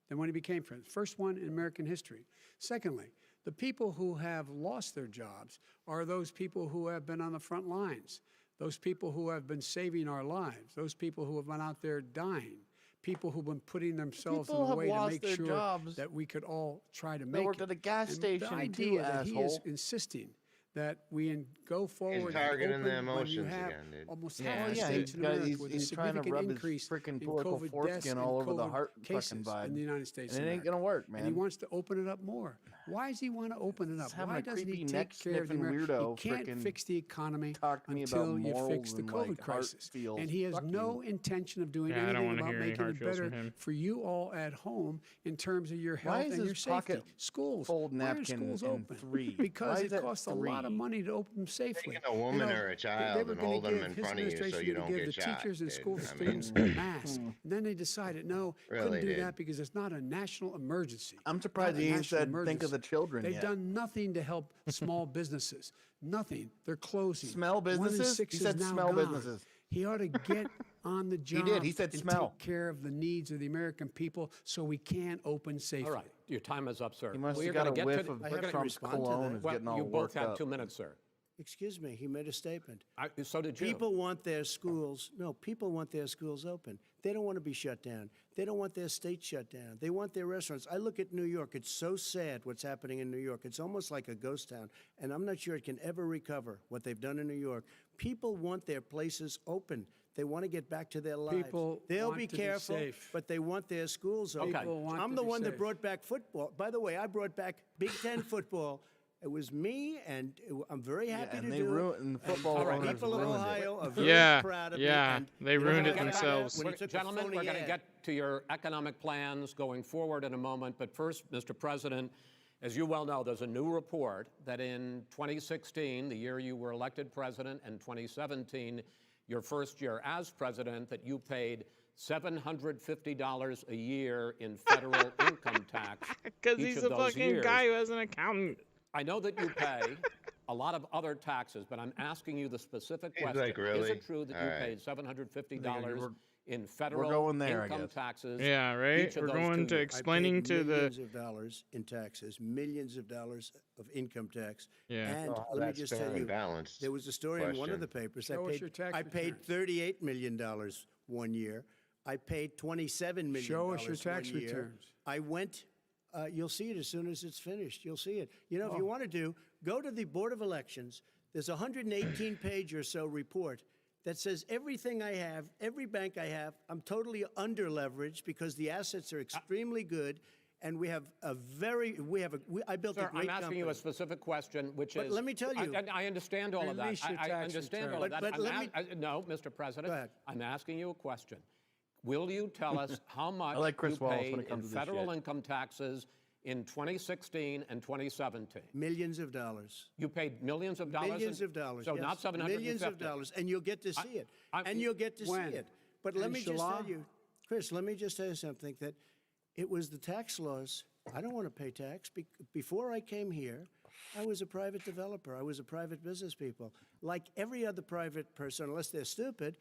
Speaker 10: than when he became president. First one in American history. Secondly, the people who have lost their jobs are those people who have been on the front lines, those people who have been saving our lives, those people who have been out there dying, people who've been putting themselves
Speaker 12: People
Speaker 10: in a
Speaker 12: have
Speaker 10: way to
Speaker 12: lost
Speaker 10: make
Speaker 12: their
Speaker 10: sure
Speaker 12: jobs.
Speaker 10: that we could all try to
Speaker 12: They
Speaker 10: make
Speaker 12: worked
Speaker 10: it.
Speaker 12: at a gas
Speaker 10: And
Speaker 12: station,
Speaker 10: the
Speaker 12: too,
Speaker 10: idea that he is
Speaker 12: asshole.
Speaker 10: insisting that we go forward and
Speaker 3: targeting
Speaker 10: open
Speaker 3: the
Speaker 10: when you
Speaker 3: emotions
Speaker 10: have
Speaker 3: again, dude.
Speaker 10: almost
Speaker 1: Yeah.
Speaker 10: half the
Speaker 12: Yeah,
Speaker 10: states in
Speaker 12: he's got-
Speaker 10: America
Speaker 12: he's-
Speaker 10: with
Speaker 12: he's
Speaker 10: a
Speaker 12: trying to
Speaker 10: significant
Speaker 12: rub his
Speaker 10: increase
Speaker 12: freaking
Speaker 10: in
Speaker 12: political
Speaker 10: COVID
Speaker 12: foreskin
Speaker 10: deaths and
Speaker 12: all over the
Speaker 10: COVID
Speaker 12: heart fucking
Speaker 10: cases
Speaker 12: vibe.
Speaker 10: in the United States.
Speaker 12: And
Speaker 10: of
Speaker 12: it ain't
Speaker 10: America.
Speaker 12: gonna work,
Speaker 10: And he
Speaker 12: man.
Speaker 10: wants to open it up more. Why does he want to open it up?
Speaker 12: Just having
Speaker 10: Why
Speaker 12: a
Speaker 10: doesn't he
Speaker 12: creepy
Speaker 10: take care of the
Speaker 12: neck-sniffing
Speaker 10: American?
Speaker 12: weirdo
Speaker 10: You can't
Speaker 12: frickin'
Speaker 10: fix the economy
Speaker 12: talk to me about
Speaker 10: until you fix
Speaker 12: morals
Speaker 10: the
Speaker 12: and,
Speaker 10: COVID
Speaker 12: like, heart
Speaker 10: crisis.
Speaker 12: feels.
Speaker 10: And he has
Speaker 12: Fuck
Speaker 10: no
Speaker 12: you.
Speaker 10: intention of doing
Speaker 1: Yeah, I don't
Speaker 10: anything
Speaker 1: wanna
Speaker 10: about
Speaker 1: hear any
Speaker 10: making
Speaker 1: hard
Speaker 10: it
Speaker 1: feels from
Speaker 10: better
Speaker 1: him.
Speaker 10: for you all at home in terms of your
Speaker 12: Why
Speaker 10: health
Speaker 12: is
Speaker 10: and your
Speaker 12: his pocket
Speaker 10: safety. Schools.
Speaker 12: fold
Speaker 10: Why are
Speaker 12: napkin
Speaker 10: schools
Speaker 12: in
Speaker 10: open?
Speaker 12: three?
Speaker 10: Because
Speaker 12: Why
Speaker 10: it
Speaker 12: is that
Speaker 10: costs a lot of
Speaker 12: three?
Speaker 10: money to open them safely.
Speaker 3: Taking a woman
Speaker 10: You know,
Speaker 3: or a
Speaker 10: they
Speaker 3: child
Speaker 10: were
Speaker 3: and
Speaker 10: gonna
Speaker 3: hold them
Speaker 10: give-
Speaker 3: in
Speaker 10: his
Speaker 3: front of you so
Speaker 10: administration
Speaker 3: you
Speaker 10: was
Speaker 3: don't
Speaker 10: gonna give
Speaker 3: get
Speaker 10: the
Speaker 3: shot.
Speaker 10: teachers and
Speaker 3: dude.
Speaker 10: school
Speaker 3: I
Speaker 10: students
Speaker 3: mean,
Speaker 10: masks. And then they decided, no,
Speaker 3: Really
Speaker 10: couldn't do
Speaker 3: did.
Speaker 10: that because it's not a national emergency.
Speaker 12: I'm
Speaker 10: Not
Speaker 12: surprised
Speaker 10: a
Speaker 12: he ain't
Speaker 10: national
Speaker 12: said, think of the
Speaker 10: emergency.
Speaker 12: children
Speaker 10: They've
Speaker 12: yet.
Speaker 10: done nothing to help small businesses. Nothing. They're closing.
Speaker 12: Smell
Speaker 10: 1 in
Speaker 12: businesses?
Speaker 10: 6
Speaker 12: He
Speaker 10: is
Speaker 12: said
Speaker 10: now
Speaker 12: smell
Speaker 10: gone.
Speaker 12: businesses.
Speaker 10: He ought to get on the job.
Speaker 12: did. He said
Speaker 10: and
Speaker 12: smell.
Speaker 10: take care of the needs of the American people so we can open safely.
Speaker 9: All right, your time is up, sir.
Speaker 12: He must
Speaker 9: We're
Speaker 12: have got
Speaker 9: gonna
Speaker 12: a
Speaker 9: get
Speaker 12: whiff
Speaker 9: to,
Speaker 12: of
Speaker 10: I have to
Speaker 12: Trump's
Speaker 10: respond to
Speaker 12: cologne.
Speaker 10: that.
Speaker 12: Is
Speaker 9: well,
Speaker 12: getting all
Speaker 9: you both
Speaker 12: worked
Speaker 9: have
Speaker 12: up.
Speaker 9: 2 minutes, sir.
Speaker 10: Excuse me, he made a statement.
Speaker 9: So did you.
Speaker 10: People want their schools. No, people want their schools open. They don't want to be shut down. They don't want their state shut down. They want their restaurants. I look at New York. It's so sad what's happening in New York. It's almost like a ghost town. And I'm not sure it can ever recover what they've done in New York. People want their places open. They want to get back to their lives.
Speaker 2: People
Speaker 10: They'll
Speaker 2: want
Speaker 10: be
Speaker 2: to be
Speaker 10: careful,
Speaker 2: safe.
Speaker 10: but they want their schools open.
Speaker 2: People want
Speaker 10: I'm
Speaker 2: to
Speaker 10: the
Speaker 2: be
Speaker 10: one that
Speaker 2: safe.
Speaker 10: brought back football. By the way, I brought back Big Ten football. It was me, and I'm very happy
Speaker 12: and
Speaker 10: to
Speaker 12: they
Speaker 10: do
Speaker 12: ruined
Speaker 10: it.
Speaker 12: football
Speaker 10: And
Speaker 12: owners
Speaker 10: people of
Speaker 12: ruined it.
Speaker 10: Ohio are very
Speaker 1: Yeah,
Speaker 10: proud of me.
Speaker 1: yeah,
Speaker 10: and
Speaker 1: they
Speaker 10: you know
Speaker 1: ruined
Speaker 10: what
Speaker 1: it
Speaker 10: I got
Speaker 1: themselves.
Speaker 10: when he took a
Speaker 9: Gentlemen,
Speaker 10: phony
Speaker 9: we're going to
Speaker 10: ad?
Speaker 9: get to your economic plans going forward in a moment. But first, Mr. President, as you well know, there's a new report that in 2016, the year you were elected president, and 2017, your first year as president, that you paid $750 a year in federal income tax.
Speaker 1: Because
Speaker 9: each
Speaker 1: he's
Speaker 9: of
Speaker 1: a
Speaker 9: those
Speaker 1: fucking
Speaker 9: years.
Speaker 1: guy who has an accountant.
Speaker 9: I know that you pay a lot of other taxes, but I'm asking you the specific
Speaker 3: He's
Speaker 9: question.
Speaker 3: like,
Speaker 9: Is
Speaker 3: really?
Speaker 9: it true that
Speaker 3: All
Speaker 9: you
Speaker 3: right.
Speaker 9: paid $750
Speaker 12: We're-
Speaker 9: in federal
Speaker 12: going there, I
Speaker 9: income
Speaker 12: guess.
Speaker 9: taxes?
Speaker 1: Yeah, right?
Speaker 9: each of
Speaker 1: We're
Speaker 9: those
Speaker 1: going
Speaker 9: 2
Speaker 1: to
Speaker 9: years?
Speaker 1: explaining
Speaker 10: I paid
Speaker 1: to the.
Speaker 10: millions of dollars in taxes, millions of dollars of income tax.
Speaker 1: Yeah.
Speaker 10: And
Speaker 3: Well,
Speaker 10: let me
Speaker 3: that's
Speaker 10: just tell
Speaker 3: fairly
Speaker 10: you,
Speaker 3: balanced
Speaker 10: there was a story in one of
Speaker 3: question.
Speaker 10: the papers.
Speaker 2: Show us your tax
Speaker 10: I paid
Speaker 2: returns.
Speaker 10: $38 million one year I paid $27 million.
Speaker 11: Show us your tax
Speaker 10: 1 year.
Speaker 11: returns.
Speaker 10: I went, you'll see it as soon as it's finished. You'll see it. You know, if you want to go to the Board of Elections. There's a 118-page or so report that says everything I have, every bank I have, I'm totally under-leveraged because the assets are extremely good, and we have a very, I built a great company.
Speaker 9: I'm asking you a specific question, which is...
Speaker 10: let me tell you...
Speaker 9: I understand all of that. I understand all of that. No, Mr. President,
Speaker 10: Go ahead.
Speaker 9: I'm asking you a question. Will you tell us how much
Speaker 12: like Chris
Speaker 9: you
Speaker 12: Wallace
Speaker 9: paid
Speaker 12: when it
Speaker 9: in
Speaker 12: comes to this
Speaker 9: federal
Speaker 12: shit.
Speaker 9: income taxes in 2016 and 2017?
Speaker 10: Millions of dollars.
Speaker 9: You paid millions of dollars?
Speaker 10: Millions of dollars,
Speaker 9: So
Speaker 10: yes.
Speaker 9: not 750?
Speaker 10: Millions of dollars, and you'll get to see it. And you'll get to see it. But let me just tell you, Chris, let me just tell you something, that it was the tax laws. I don't want to pay tax. Before I came here, I was a private developer. I was a private business people. Like every other private person, unless they're stupid,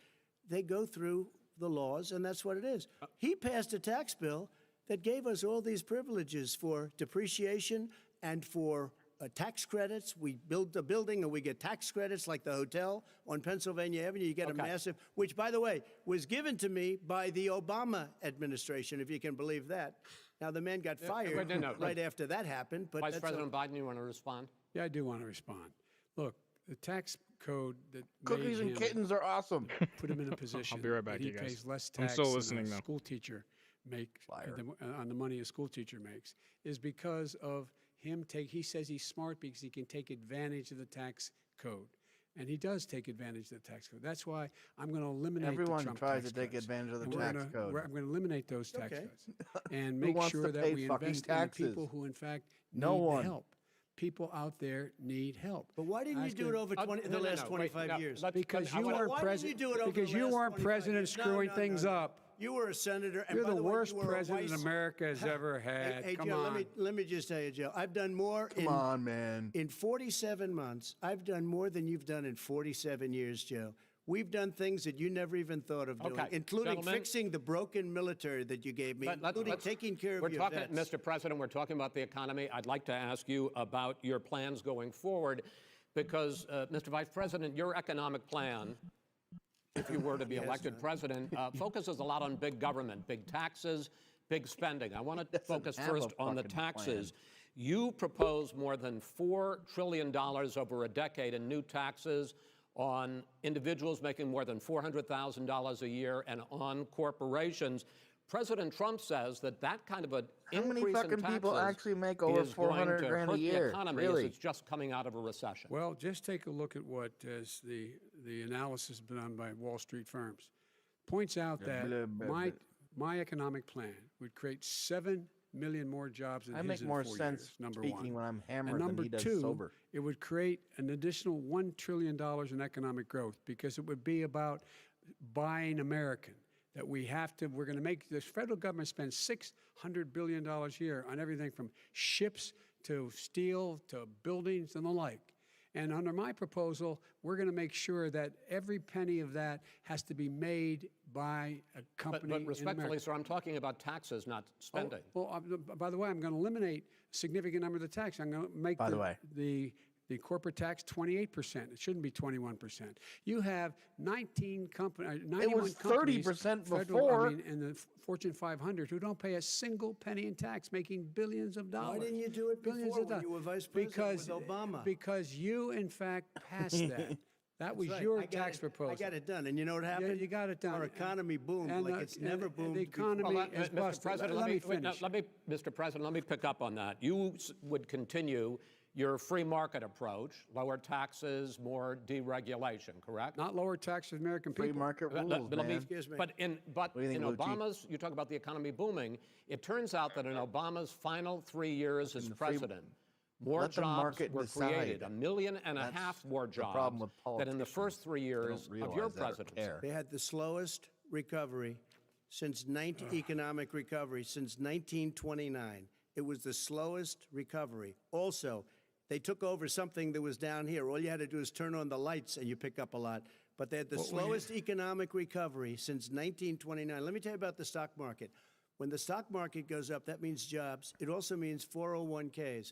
Speaker 10: they go through the laws, and that's what it is. He passed a tax bill that gave us all these privileges for depreciation and for tax credits. We build a building and we get tax credits, like the hotel on Pennsylvania Avenue. You get a massive, which, by the way, was given to me by the Obama administration, if you can believe that. Now, the man got fired right after that happened. But
Speaker 9: Vice President Biden, you want to respond?
Speaker 11: Yeah, I do want to respond. Look, the tax code that
Speaker 12: Cookies and kittens are awesome.
Speaker 11: put him in a position
Speaker 1: I'll be right back,
Speaker 11: that he
Speaker 1: you guys.
Speaker 11: pays less
Speaker 1: I'm
Speaker 11: tax
Speaker 1: still
Speaker 11: than
Speaker 1: listening,
Speaker 11: a
Speaker 1: though.
Speaker 11: school teacher on the money a school teacher makes, is because of him he says he's smart because he can take advantage of the tax code. And he does take advantage of the tax code. That's why I'm going to eliminate
Speaker 12: Everyone
Speaker 11: the Trump
Speaker 12: tries
Speaker 11: tax
Speaker 12: to take
Speaker 11: cuts.
Speaker 12: advantage of the
Speaker 11: And
Speaker 12: tax code.
Speaker 11: I'm going to eliminate those tax
Speaker 10: Okay.
Speaker 11: cuts and
Speaker 12: Who
Speaker 11: make
Speaker 12: wants
Speaker 11: sure
Speaker 12: to
Speaker 11: that
Speaker 12: pay
Speaker 11: we
Speaker 12: fucking
Speaker 11: invest in the
Speaker 12: taxes?
Speaker 11: people who, in fact,
Speaker 12: No
Speaker 11: need
Speaker 12: one.
Speaker 11: help. People out there need help.
Speaker 10: But why didn't you do it over the last 25 years?
Speaker 11: Because you
Speaker 10: Why
Speaker 11: weren't
Speaker 10: didn't you
Speaker 11: president.
Speaker 10: do it over
Speaker 11: Because
Speaker 10: the
Speaker 11: you
Speaker 10: last
Speaker 11: weren't
Speaker 10: 25
Speaker 11: president
Speaker 10: years? No,
Speaker 11: screwing
Speaker 10: no,
Speaker 11: things
Speaker 10: no.
Speaker 11: up.
Speaker 10: You were a senator. And
Speaker 11: You're
Speaker 10: by
Speaker 11: the
Speaker 10: way,
Speaker 11: worst
Speaker 10: you were a
Speaker 11: president
Speaker 10: vice-
Speaker 11: America has ever had.
Speaker 10: Hey,
Speaker 11: Come
Speaker 10: Joe,
Speaker 11: on.
Speaker 10: let me just tell you, Joe. I've done more.
Speaker 12: Come on, man.
Speaker 10: In 47 months, I've done more than you've done in 47 years, Joe. We've done things that you never even thought of doing, including
Speaker 9: Gentlemen,
Speaker 10: fixing the broken military that you gave me, including taking care of your vets.
Speaker 9: Mr. President, we're talking about the economy. I'd like to ask you about your plans going forward because, Mr. Vice President, your economic plan, if you were to be elected president, focuses a lot on big government, big taxes, big spending. I want to focus first on the taxes. You propose more than $4 trillion over a decade in new taxes on individuals making more than $400,000 a year and on corporations. President Trump says that kind of an
Speaker 12: How many
Speaker 9: increase
Speaker 12: fucking
Speaker 9: in taxes
Speaker 12: people actually make over
Speaker 9: is going
Speaker 12: 400
Speaker 9: to
Speaker 12: grand a
Speaker 9: hurt
Speaker 12: year?
Speaker 9: the economy
Speaker 12: Really?
Speaker 9: as it's just coming out of a recession.
Speaker 11: Well, just take a look at what the analysis done by Wall Street firms. Points out that my economic plan would create 7 million more jobs than
Speaker 12: I
Speaker 11: his
Speaker 12: make
Speaker 11: in
Speaker 12: more
Speaker 11: 4
Speaker 12: sense
Speaker 11: years, number
Speaker 12: speaking
Speaker 11: one.
Speaker 12: when I'm hammered
Speaker 11: And
Speaker 12: than
Speaker 11: number
Speaker 12: he does
Speaker 11: two,
Speaker 12: sober.
Speaker 11: it would create an additional $1 trillion in economic growth because it would be about buying American. That we're going to make this federal government spend $600 billion a year on everything from ships to steel to buildings and the like. And under my proposal, we're going to make sure that every penny of that has to be made by a company
Speaker 9: But
Speaker 11: in
Speaker 9: respectfully,
Speaker 11: America.
Speaker 9: sir, I'm talking about taxes, not spending.
Speaker 11: By the way, I'm going to eliminate a significant number of the tax. I'm going to make the corporate tax 28%. It shouldn't be 21%. You have 91
Speaker 12: It was
Speaker 11: companies,
Speaker 12: 30%
Speaker 11: federal,
Speaker 12: before.
Speaker 11: in the Fortune 500 who don't pay a single penny in tax, making billions of dollars.
Speaker 10: Why didn't you do it
Speaker 11: Billions
Speaker 10: before
Speaker 11: of
Speaker 10: when
Speaker 11: dollars.
Speaker 10: you were vice president with Obama?
Speaker 11: Because you, in fact, passed that. That was your tax proposal.
Speaker 10: I got it done. And you know what happened?
Speaker 11: Yeah, you got it done.
Speaker 10: Our economy boomed like it's never boomed
Speaker 11: The economy is
Speaker 9: Mr.
Speaker 11: busted.
Speaker 9: President,
Speaker 11: Let me finish.
Speaker 9: Mr. President, let me pick up on that. You would continue your free market approach, lower taxes, more deregulation, correct?
Speaker 11: Not lower taxes for American people.
Speaker 12: Free market rules, man.
Speaker 10: Excuse me.
Speaker 9: But in
Speaker 12: think, Lucci?
Speaker 9: Obama's, you talk about the economy booming, it turns out that in Obama's final 3 years as president, more
Speaker 12: Let the
Speaker 9: jobs
Speaker 12: market
Speaker 9: were
Speaker 12: decide.
Speaker 9: created, 1.5 million more
Speaker 12: the problem
Speaker 9: jobs
Speaker 12: with
Speaker 9: than in the first 3 years
Speaker 12: They don't
Speaker 9: of your
Speaker 12: realize that or
Speaker 9: presidency.
Speaker 12: care.
Speaker 10: They had the slowest recovery since economic recovery since 1929. It was the slowest recovery. Also, they took over something that was down here. All you had to do is turn on the lights and you pick up a lot. But they had the slowest economic recovery since 1929. Let me tell you about the stock market. When the stock market goes up, that means jobs. It also means 401ks.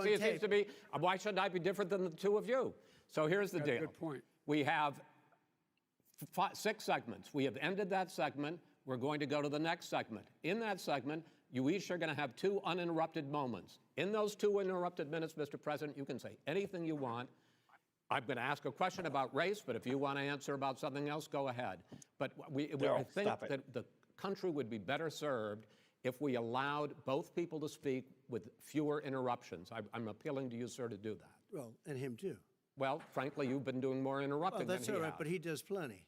Speaker 10: on
Speaker 9: seems
Speaker 10: tape.
Speaker 9: to be, why should I be different than the two of you? So here's the
Speaker 11: That's a
Speaker 9: deal.
Speaker 11: good point.
Speaker 9: We have 6 segments. We have ended that segment. We're going to go to the next segment. In that segment, you each are going to have 2 uninterrupted moments. In those 2 uninterrupted minutes, Mr. President, you can say anything you want. I'm going to ask a question about race, but if you want to answer about something else, go ahead. But I think that the country would be better served if we allowed both people to speak with fewer interruptions. I'm appealing to you, sir, to do that.
Speaker 10: Well, and him too.
Speaker 9: Well, frankly, you've been doing more interrupting
Speaker 10: Well, that's
Speaker 9: than he
Speaker 10: all right,
Speaker 9: has.
Speaker 10: but he does plenty.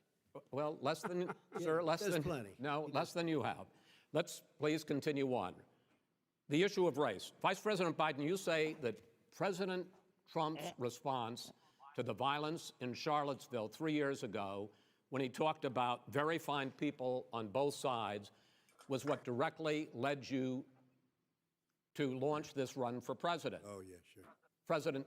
Speaker 9: Well, less than, sir, less
Speaker 10: does
Speaker 9: than,
Speaker 10: plenty.
Speaker 9: no, less than you have. Let's please continue on. The issue of race. Vice President Biden, you say that President Trump's response to the violence in Charlottesville 3 years ago, when he talked about very fine people on both sides, was what directly led you to launch this run for president.
Speaker 10: Oh, yeah, sure.
Speaker 9: President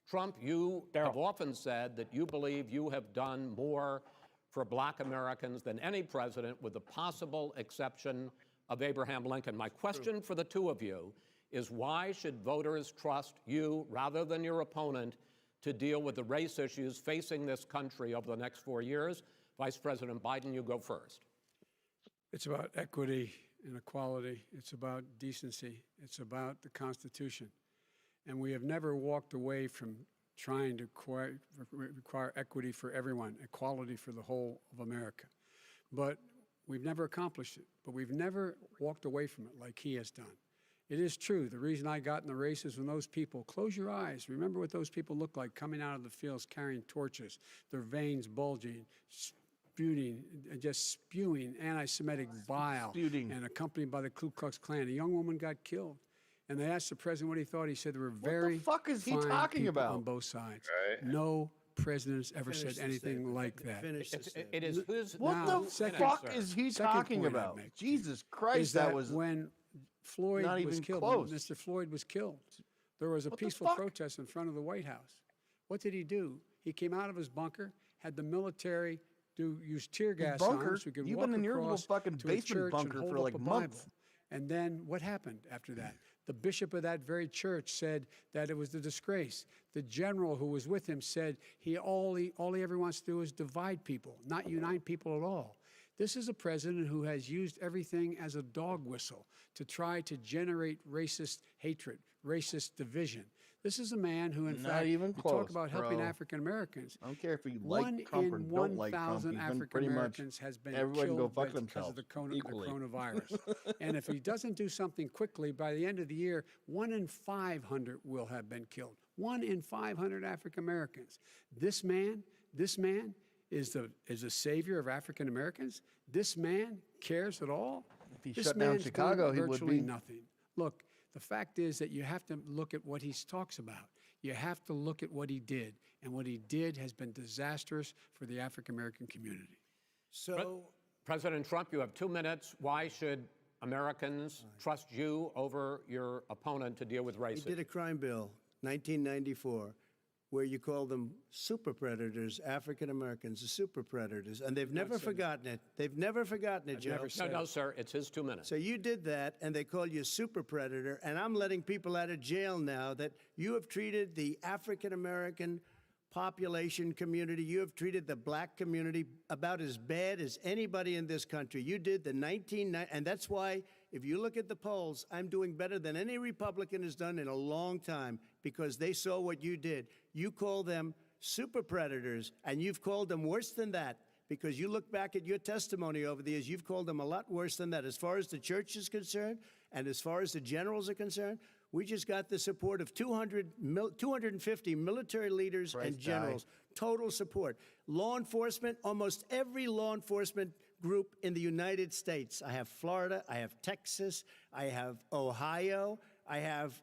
Speaker 9: Trump, you have often said that you believe you have done more for Black Americans than any president, with the possible exception of Abraham Lincoln. My question for the 2 of you is, why should voters trust you rather than your opponent to deal with the race issues facing this country over the next 4 years? Vice President Biden, you go first.
Speaker 11: It's about equity and equality. It's about decency. It's about the Constitution. And we have never walked away from trying to require equity for everyone, equality for the whole of America. But we've never accomplished it. But we've never walked away from it like he has done. It is true. The reason I got in the race is when those people, close your eyes, remember what those people look like coming out of the fields carrying torches, their veins bulging, just spewing anti-Semitic bile, and accompanied by the Ku Klux Klan. A young woman got killed. And they asked the president what he thought. He said there were very
Speaker 12: fuck is he
Speaker 11: fine
Speaker 12: talking
Speaker 11: people
Speaker 12: about?
Speaker 11: on both sides.
Speaker 3: Right.
Speaker 11: No president has ever
Speaker 10: Finish
Speaker 11: said
Speaker 10: the
Speaker 11: anything
Speaker 10: statement.
Speaker 11: like that.
Speaker 10: Finish the statement.
Speaker 9: It is his.
Speaker 12: What
Speaker 11: Now,
Speaker 12: the
Speaker 11: second-
Speaker 12: fuck is he
Speaker 11: second
Speaker 12: talking
Speaker 11: point I'd
Speaker 12: about?
Speaker 11: make
Speaker 12: Jesus Christ,
Speaker 11: Is that
Speaker 12: was
Speaker 11: when Floyd
Speaker 12: not
Speaker 11: was
Speaker 12: even
Speaker 11: killed,
Speaker 12: close.
Speaker 11: when Mr. Floyd was killed, there was a
Speaker 12: What the
Speaker 11: peaceful
Speaker 12: fuck?
Speaker 11: protest in front of the White House. What did he do? He came out of his bunker, had the military use tear gas on
Speaker 12: bunker?
Speaker 11: him so he could
Speaker 12: You've
Speaker 11: walk
Speaker 12: been in your little
Speaker 11: across
Speaker 12: fucking
Speaker 11: to a
Speaker 12: basement
Speaker 11: church
Speaker 12: bunker
Speaker 11: and hold
Speaker 12: for
Speaker 11: up
Speaker 12: like
Speaker 11: a
Speaker 12: months.
Speaker 11: Bible. And then what happened after that? The bishop of that very church said that it was a disgrace. The general who was with him said all he ever wants to do is divide people, not unite people at all. This is a president who has used everything as a dog whistle to try to generate racist hatred, racist division. This is a man who, in
Speaker 12: Not
Speaker 11: fact,
Speaker 12: even
Speaker 11: you
Speaker 12: close,
Speaker 11: talk about helping
Speaker 12: bro.
Speaker 11: African Americans.
Speaker 12: I don't care if you
Speaker 11: One
Speaker 12: like Trump or
Speaker 11: in
Speaker 12: don't like Trump.
Speaker 11: 1,000
Speaker 12: He's been
Speaker 11: African
Speaker 12: pretty much
Speaker 11: Americans has been
Speaker 12: everyone can go
Speaker 11: killed
Speaker 12: fuck
Speaker 11: because of
Speaker 12: themselves
Speaker 11: the
Speaker 12: equally.
Speaker 11: coronavirus. And if he doesn't do something quickly, by the end of the year, 1 in 500 will have been killed. 1 in 500 African Americans. This man is the savior of African Americans. This man cares at all.
Speaker 12: If he
Speaker 11: This
Speaker 12: shut down
Speaker 11: man's
Speaker 12: Chicago,
Speaker 11: done
Speaker 12: he would
Speaker 11: virtually
Speaker 12: be.
Speaker 11: nothing. Look, the fact is that you have to look at what he talks about. You have to look at what he did. And what he did has been disastrous for the African American community.
Speaker 10: So,
Speaker 9: President Trump, you have 2 minutes. Why should Americans trust you over your opponent to deal with
Speaker 10: he
Speaker 9: racism?
Speaker 10: did a crime bill, 1994, where you call them super predators, African Americans, the super predators, and they've never forgotten it. They've never forgotten it, Joe.
Speaker 9: No, sir, it's his 2 minutes.
Speaker 10: So you did that, and they call you a super predator, and I'm letting people out of jail now that you have treated the African American population community, you have treated the black community about as bad as anybody in this country. You did the 1990, and that's why, if you look at the polls, I'm doing better than any Republican has done in a long time, because they saw what you did. You call them super predators, and you've called them worse than that, because you look back at your testimony over the years, you've called them a lot worse than that. As far as the church is concerned, and as far as the generals are concerned, we just got the support of 250 military leaders and generals, total support. Law enforcement, almost every law enforcement group in the United States. I have Florida, I have Texas, I have Ohio, I have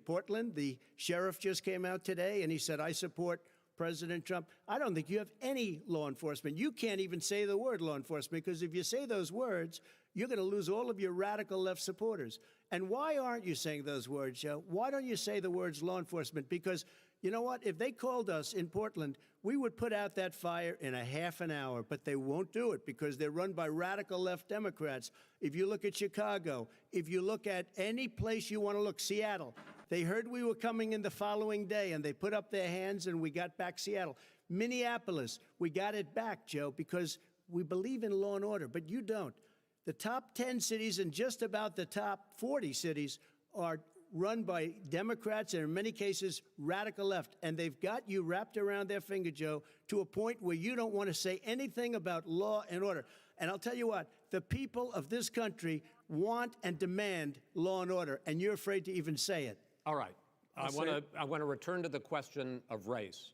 Speaker 10: Portland. The sheriff just came out today and he said, I support President Trump. I don't think you have any law enforcement. You can't even say the word law enforcement, because if you say those words, you're going to lose all of your radical left supporters. And why aren't you saying those words, Joe? Why don't you say the words law enforcement? Because you know what? If they called us in Portland, we would put out that fire in a half an hour, but they won't do it because they're run by radical left Democrats. If you look at Chicago, if you look at any place you want to look, Seattle, They heard we were coming in the following day, and they put up their hands, and we got back Seattle. Minneapolis, we got it back, Joe, because we believe in law and order, but you don't. The top 10 cities and just about the top 40 cities are run by Democrats and in many cases radical left, and they've got you wrapped around their finger, Joe, to a point where you don't want to say anything about law and order. And I'll tell you what, the people of this country want and demand law and order, and you're afraid to even say it.
Speaker 9: All right. I want to return to the question of race.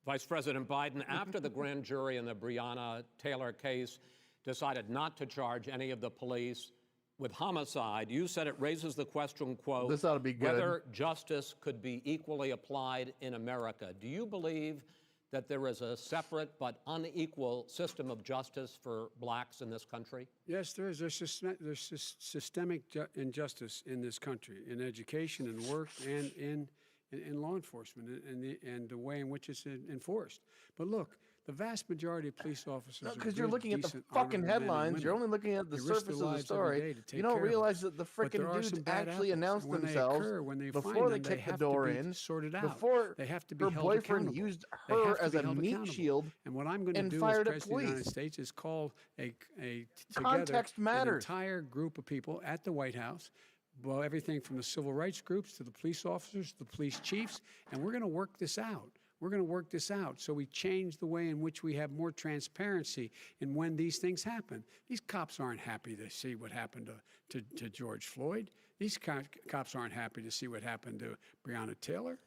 Speaker 9: Vice President Biden, after the grand jury in the Breonna Taylor case decided not to charge any of the police with homicide, you said it raises the question, quote,
Speaker 12: This ought to be good.
Speaker 9: whether justice could be equally applied in America. Do you believe that there is a separate but unequal system of justice for blacks in this country?
Speaker 11: Yes, there is. There's systemic injustice in this country, in education and work and in law enforcement and the way in which it's enforced. But look, the vast majority of police officers
Speaker 12: because you're looking at the fucking headlines. You're only looking at the surface of the story. You don't realize that the freaking dudes actually announce themselves before they kick the door in, before
Speaker 11: they have to be
Speaker 12: her
Speaker 11: held
Speaker 12: boyfriend
Speaker 11: accountable.
Speaker 12: used
Speaker 11: They
Speaker 12: her
Speaker 11: have to
Speaker 12: as
Speaker 11: be
Speaker 12: a
Speaker 11: held
Speaker 12: meat
Speaker 11: accountable.
Speaker 12: shield
Speaker 11: And what I'm going to
Speaker 12: and
Speaker 11: do as
Speaker 12: fired at
Speaker 11: President of the United
Speaker 12: police.
Speaker 11: States is call
Speaker 12: Context
Speaker 11: together
Speaker 12: matters.
Speaker 11: an entire group of people at the White House, well, everything from the civil rights groups to the police officers, to the police chiefs, and we're going to work this out. We're going to work this out so we change the way in which we have more transparency in when these things happen. These cops aren't happy to see what happened to George Floyd. These cops aren't happy to see what happened to Breonna Taylor.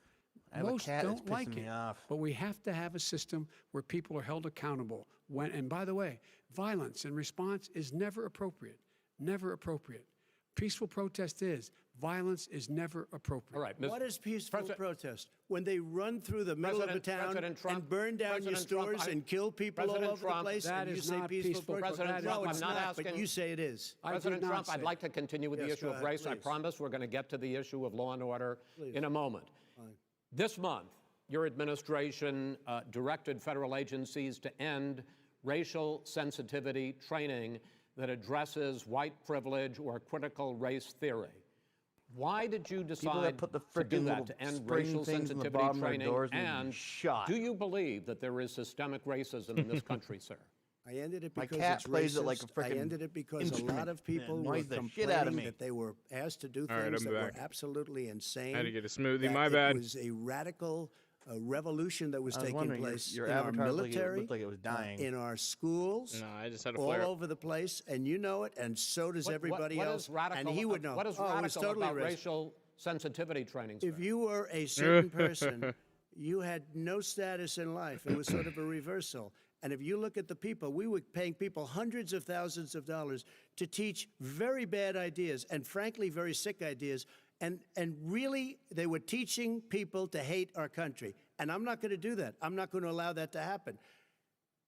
Speaker 11: Most don't like it. But we have to have a system where people are held accountable. And by the way, violence in response is never appropriate. Never appropriate. Peaceful protest is. Violence is never appropriate.
Speaker 9: All right.
Speaker 10: What is peaceful protest? When they run through the middle of a town and burn down your stores and kill people all over the place,
Speaker 11: that
Speaker 10: and you
Speaker 11: is
Speaker 10: say
Speaker 11: not
Speaker 10: peaceful protest?
Speaker 9: President
Speaker 10: No,
Speaker 9: Trump,
Speaker 10: it's
Speaker 9: I'm not
Speaker 10: not, but
Speaker 9: asking-
Speaker 10: you say it is.
Speaker 9: President Trump,
Speaker 11: say
Speaker 9: I'd like to continue with the
Speaker 10: Yes,
Speaker 9: issue
Speaker 10: go
Speaker 9: of
Speaker 10: ahead,
Speaker 9: race. I
Speaker 10: please.
Speaker 9: promise we're going to get to the issue of law and order in a moment. This month, your administration directed federal agencies to end racial sensitivity training that addresses white privilege or critical race theory. Why did you decide
Speaker 12: put the
Speaker 9: to do
Speaker 12: frickin'
Speaker 9: that,
Speaker 12: little
Speaker 9: to end
Speaker 12: spring
Speaker 9: racial
Speaker 12: things in the
Speaker 9: sensitivity
Speaker 12: bottom of their
Speaker 9: training?
Speaker 12: doors need to be
Speaker 9: And
Speaker 12: shot.
Speaker 9: do you believe that there is systemic racism in this country, sir?
Speaker 10: I ended it
Speaker 12: My
Speaker 10: because
Speaker 12: cat
Speaker 10: it's
Speaker 12: plays it like a
Speaker 10: racist. I
Speaker 12: frickin'
Speaker 10: ended it because a
Speaker 12: instrument.
Speaker 10: lot of people
Speaker 12: It
Speaker 10: were
Speaker 12: annoys the shit out of
Speaker 10: complaining
Speaker 12: me.
Speaker 10: that they were asked to do
Speaker 1: All right,
Speaker 10: things
Speaker 1: I'm
Speaker 10: that were
Speaker 1: back.
Speaker 10: absolutely insane.
Speaker 1: I had to get a smoothie.
Speaker 10: that
Speaker 1: My
Speaker 10: it
Speaker 1: bad.
Speaker 10: was a radical revolution that was
Speaker 12: I was
Speaker 10: taking
Speaker 12: wondering,
Speaker 10: place
Speaker 12: your
Speaker 10: in our
Speaker 12: avatar
Speaker 10: military,
Speaker 12: looked like it was dying.
Speaker 10: in our schools,
Speaker 1: No, I just had a
Speaker 10: all
Speaker 1: flare.
Speaker 10: over the place, and you know it, and so does everybody
Speaker 9: what
Speaker 10: else.
Speaker 9: is radical,
Speaker 10: and he would know.
Speaker 9: What is
Speaker 10: oh, it was
Speaker 9: radical
Speaker 10: totally
Speaker 9: about
Speaker 10: racist.
Speaker 9: racial sensitivity training, sir?
Speaker 10: If you were a certain person, you had no status in life. It was sort of a reversal. And if you look at the people, we were paying people hundreds of thousands of dollars to teach very bad ideas and frankly very sick ideas. And really, they were teaching people to hate our country. And I'm not going to do that. I'm not going to allow that to happen.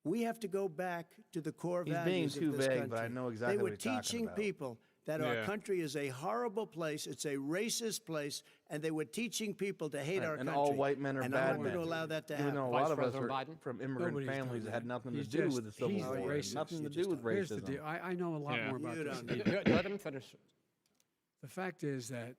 Speaker 10: We have to go back to the core
Speaker 12: He's being
Speaker 10: values
Speaker 12: too
Speaker 10: of this
Speaker 12: vague,
Speaker 10: country.
Speaker 12: but I know exactly
Speaker 10: They
Speaker 12: what
Speaker 10: were
Speaker 12: he's talking
Speaker 10: teaching
Speaker 12: about.
Speaker 10: people that our
Speaker 1: Yeah.
Speaker 10: country is a horrible place, it's a racist place, and they were teaching people to hate our
Speaker 12: and
Speaker 10: country.
Speaker 12: all white men are
Speaker 10: and
Speaker 12: bad
Speaker 10: I'm not
Speaker 12: men.
Speaker 10: going to allow that to
Speaker 12: Even
Speaker 10: happen.
Speaker 12: though a
Speaker 9: Vice
Speaker 12: lot of us
Speaker 9: President
Speaker 12: are
Speaker 9: Biden?
Speaker 12: from immigrant
Speaker 11: Nobody's
Speaker 12: families
Speaker 11: done
Speaker 12: that had
Speaker 11: that.
Speaker 12: nothing
Speaker 11: He's
Speaker 12: to do
Speaker 11: just-
Speaker 12: with the Civil
Speaker 11: he's
Speaker 12: War.
Speaker 11: racist.
Speaker 12: Nothing to
Speaker 10: He's
Speaker 12: do
Speaker 10: just
Speaker 12: with
Speaker 11: Here's the
Speaker 12: racism.
Speaker 11: deal. I know a lot
Speaker 1: Yeah.
Speaker 11: more about
Speaker 10: You
Speaker 11: this.
Speaker 10: don't
Speaker 11: than
Speaker 10: need
Speaker 11: you do.
Speaker 9: Let him finish.
Speaker 11: The fact is that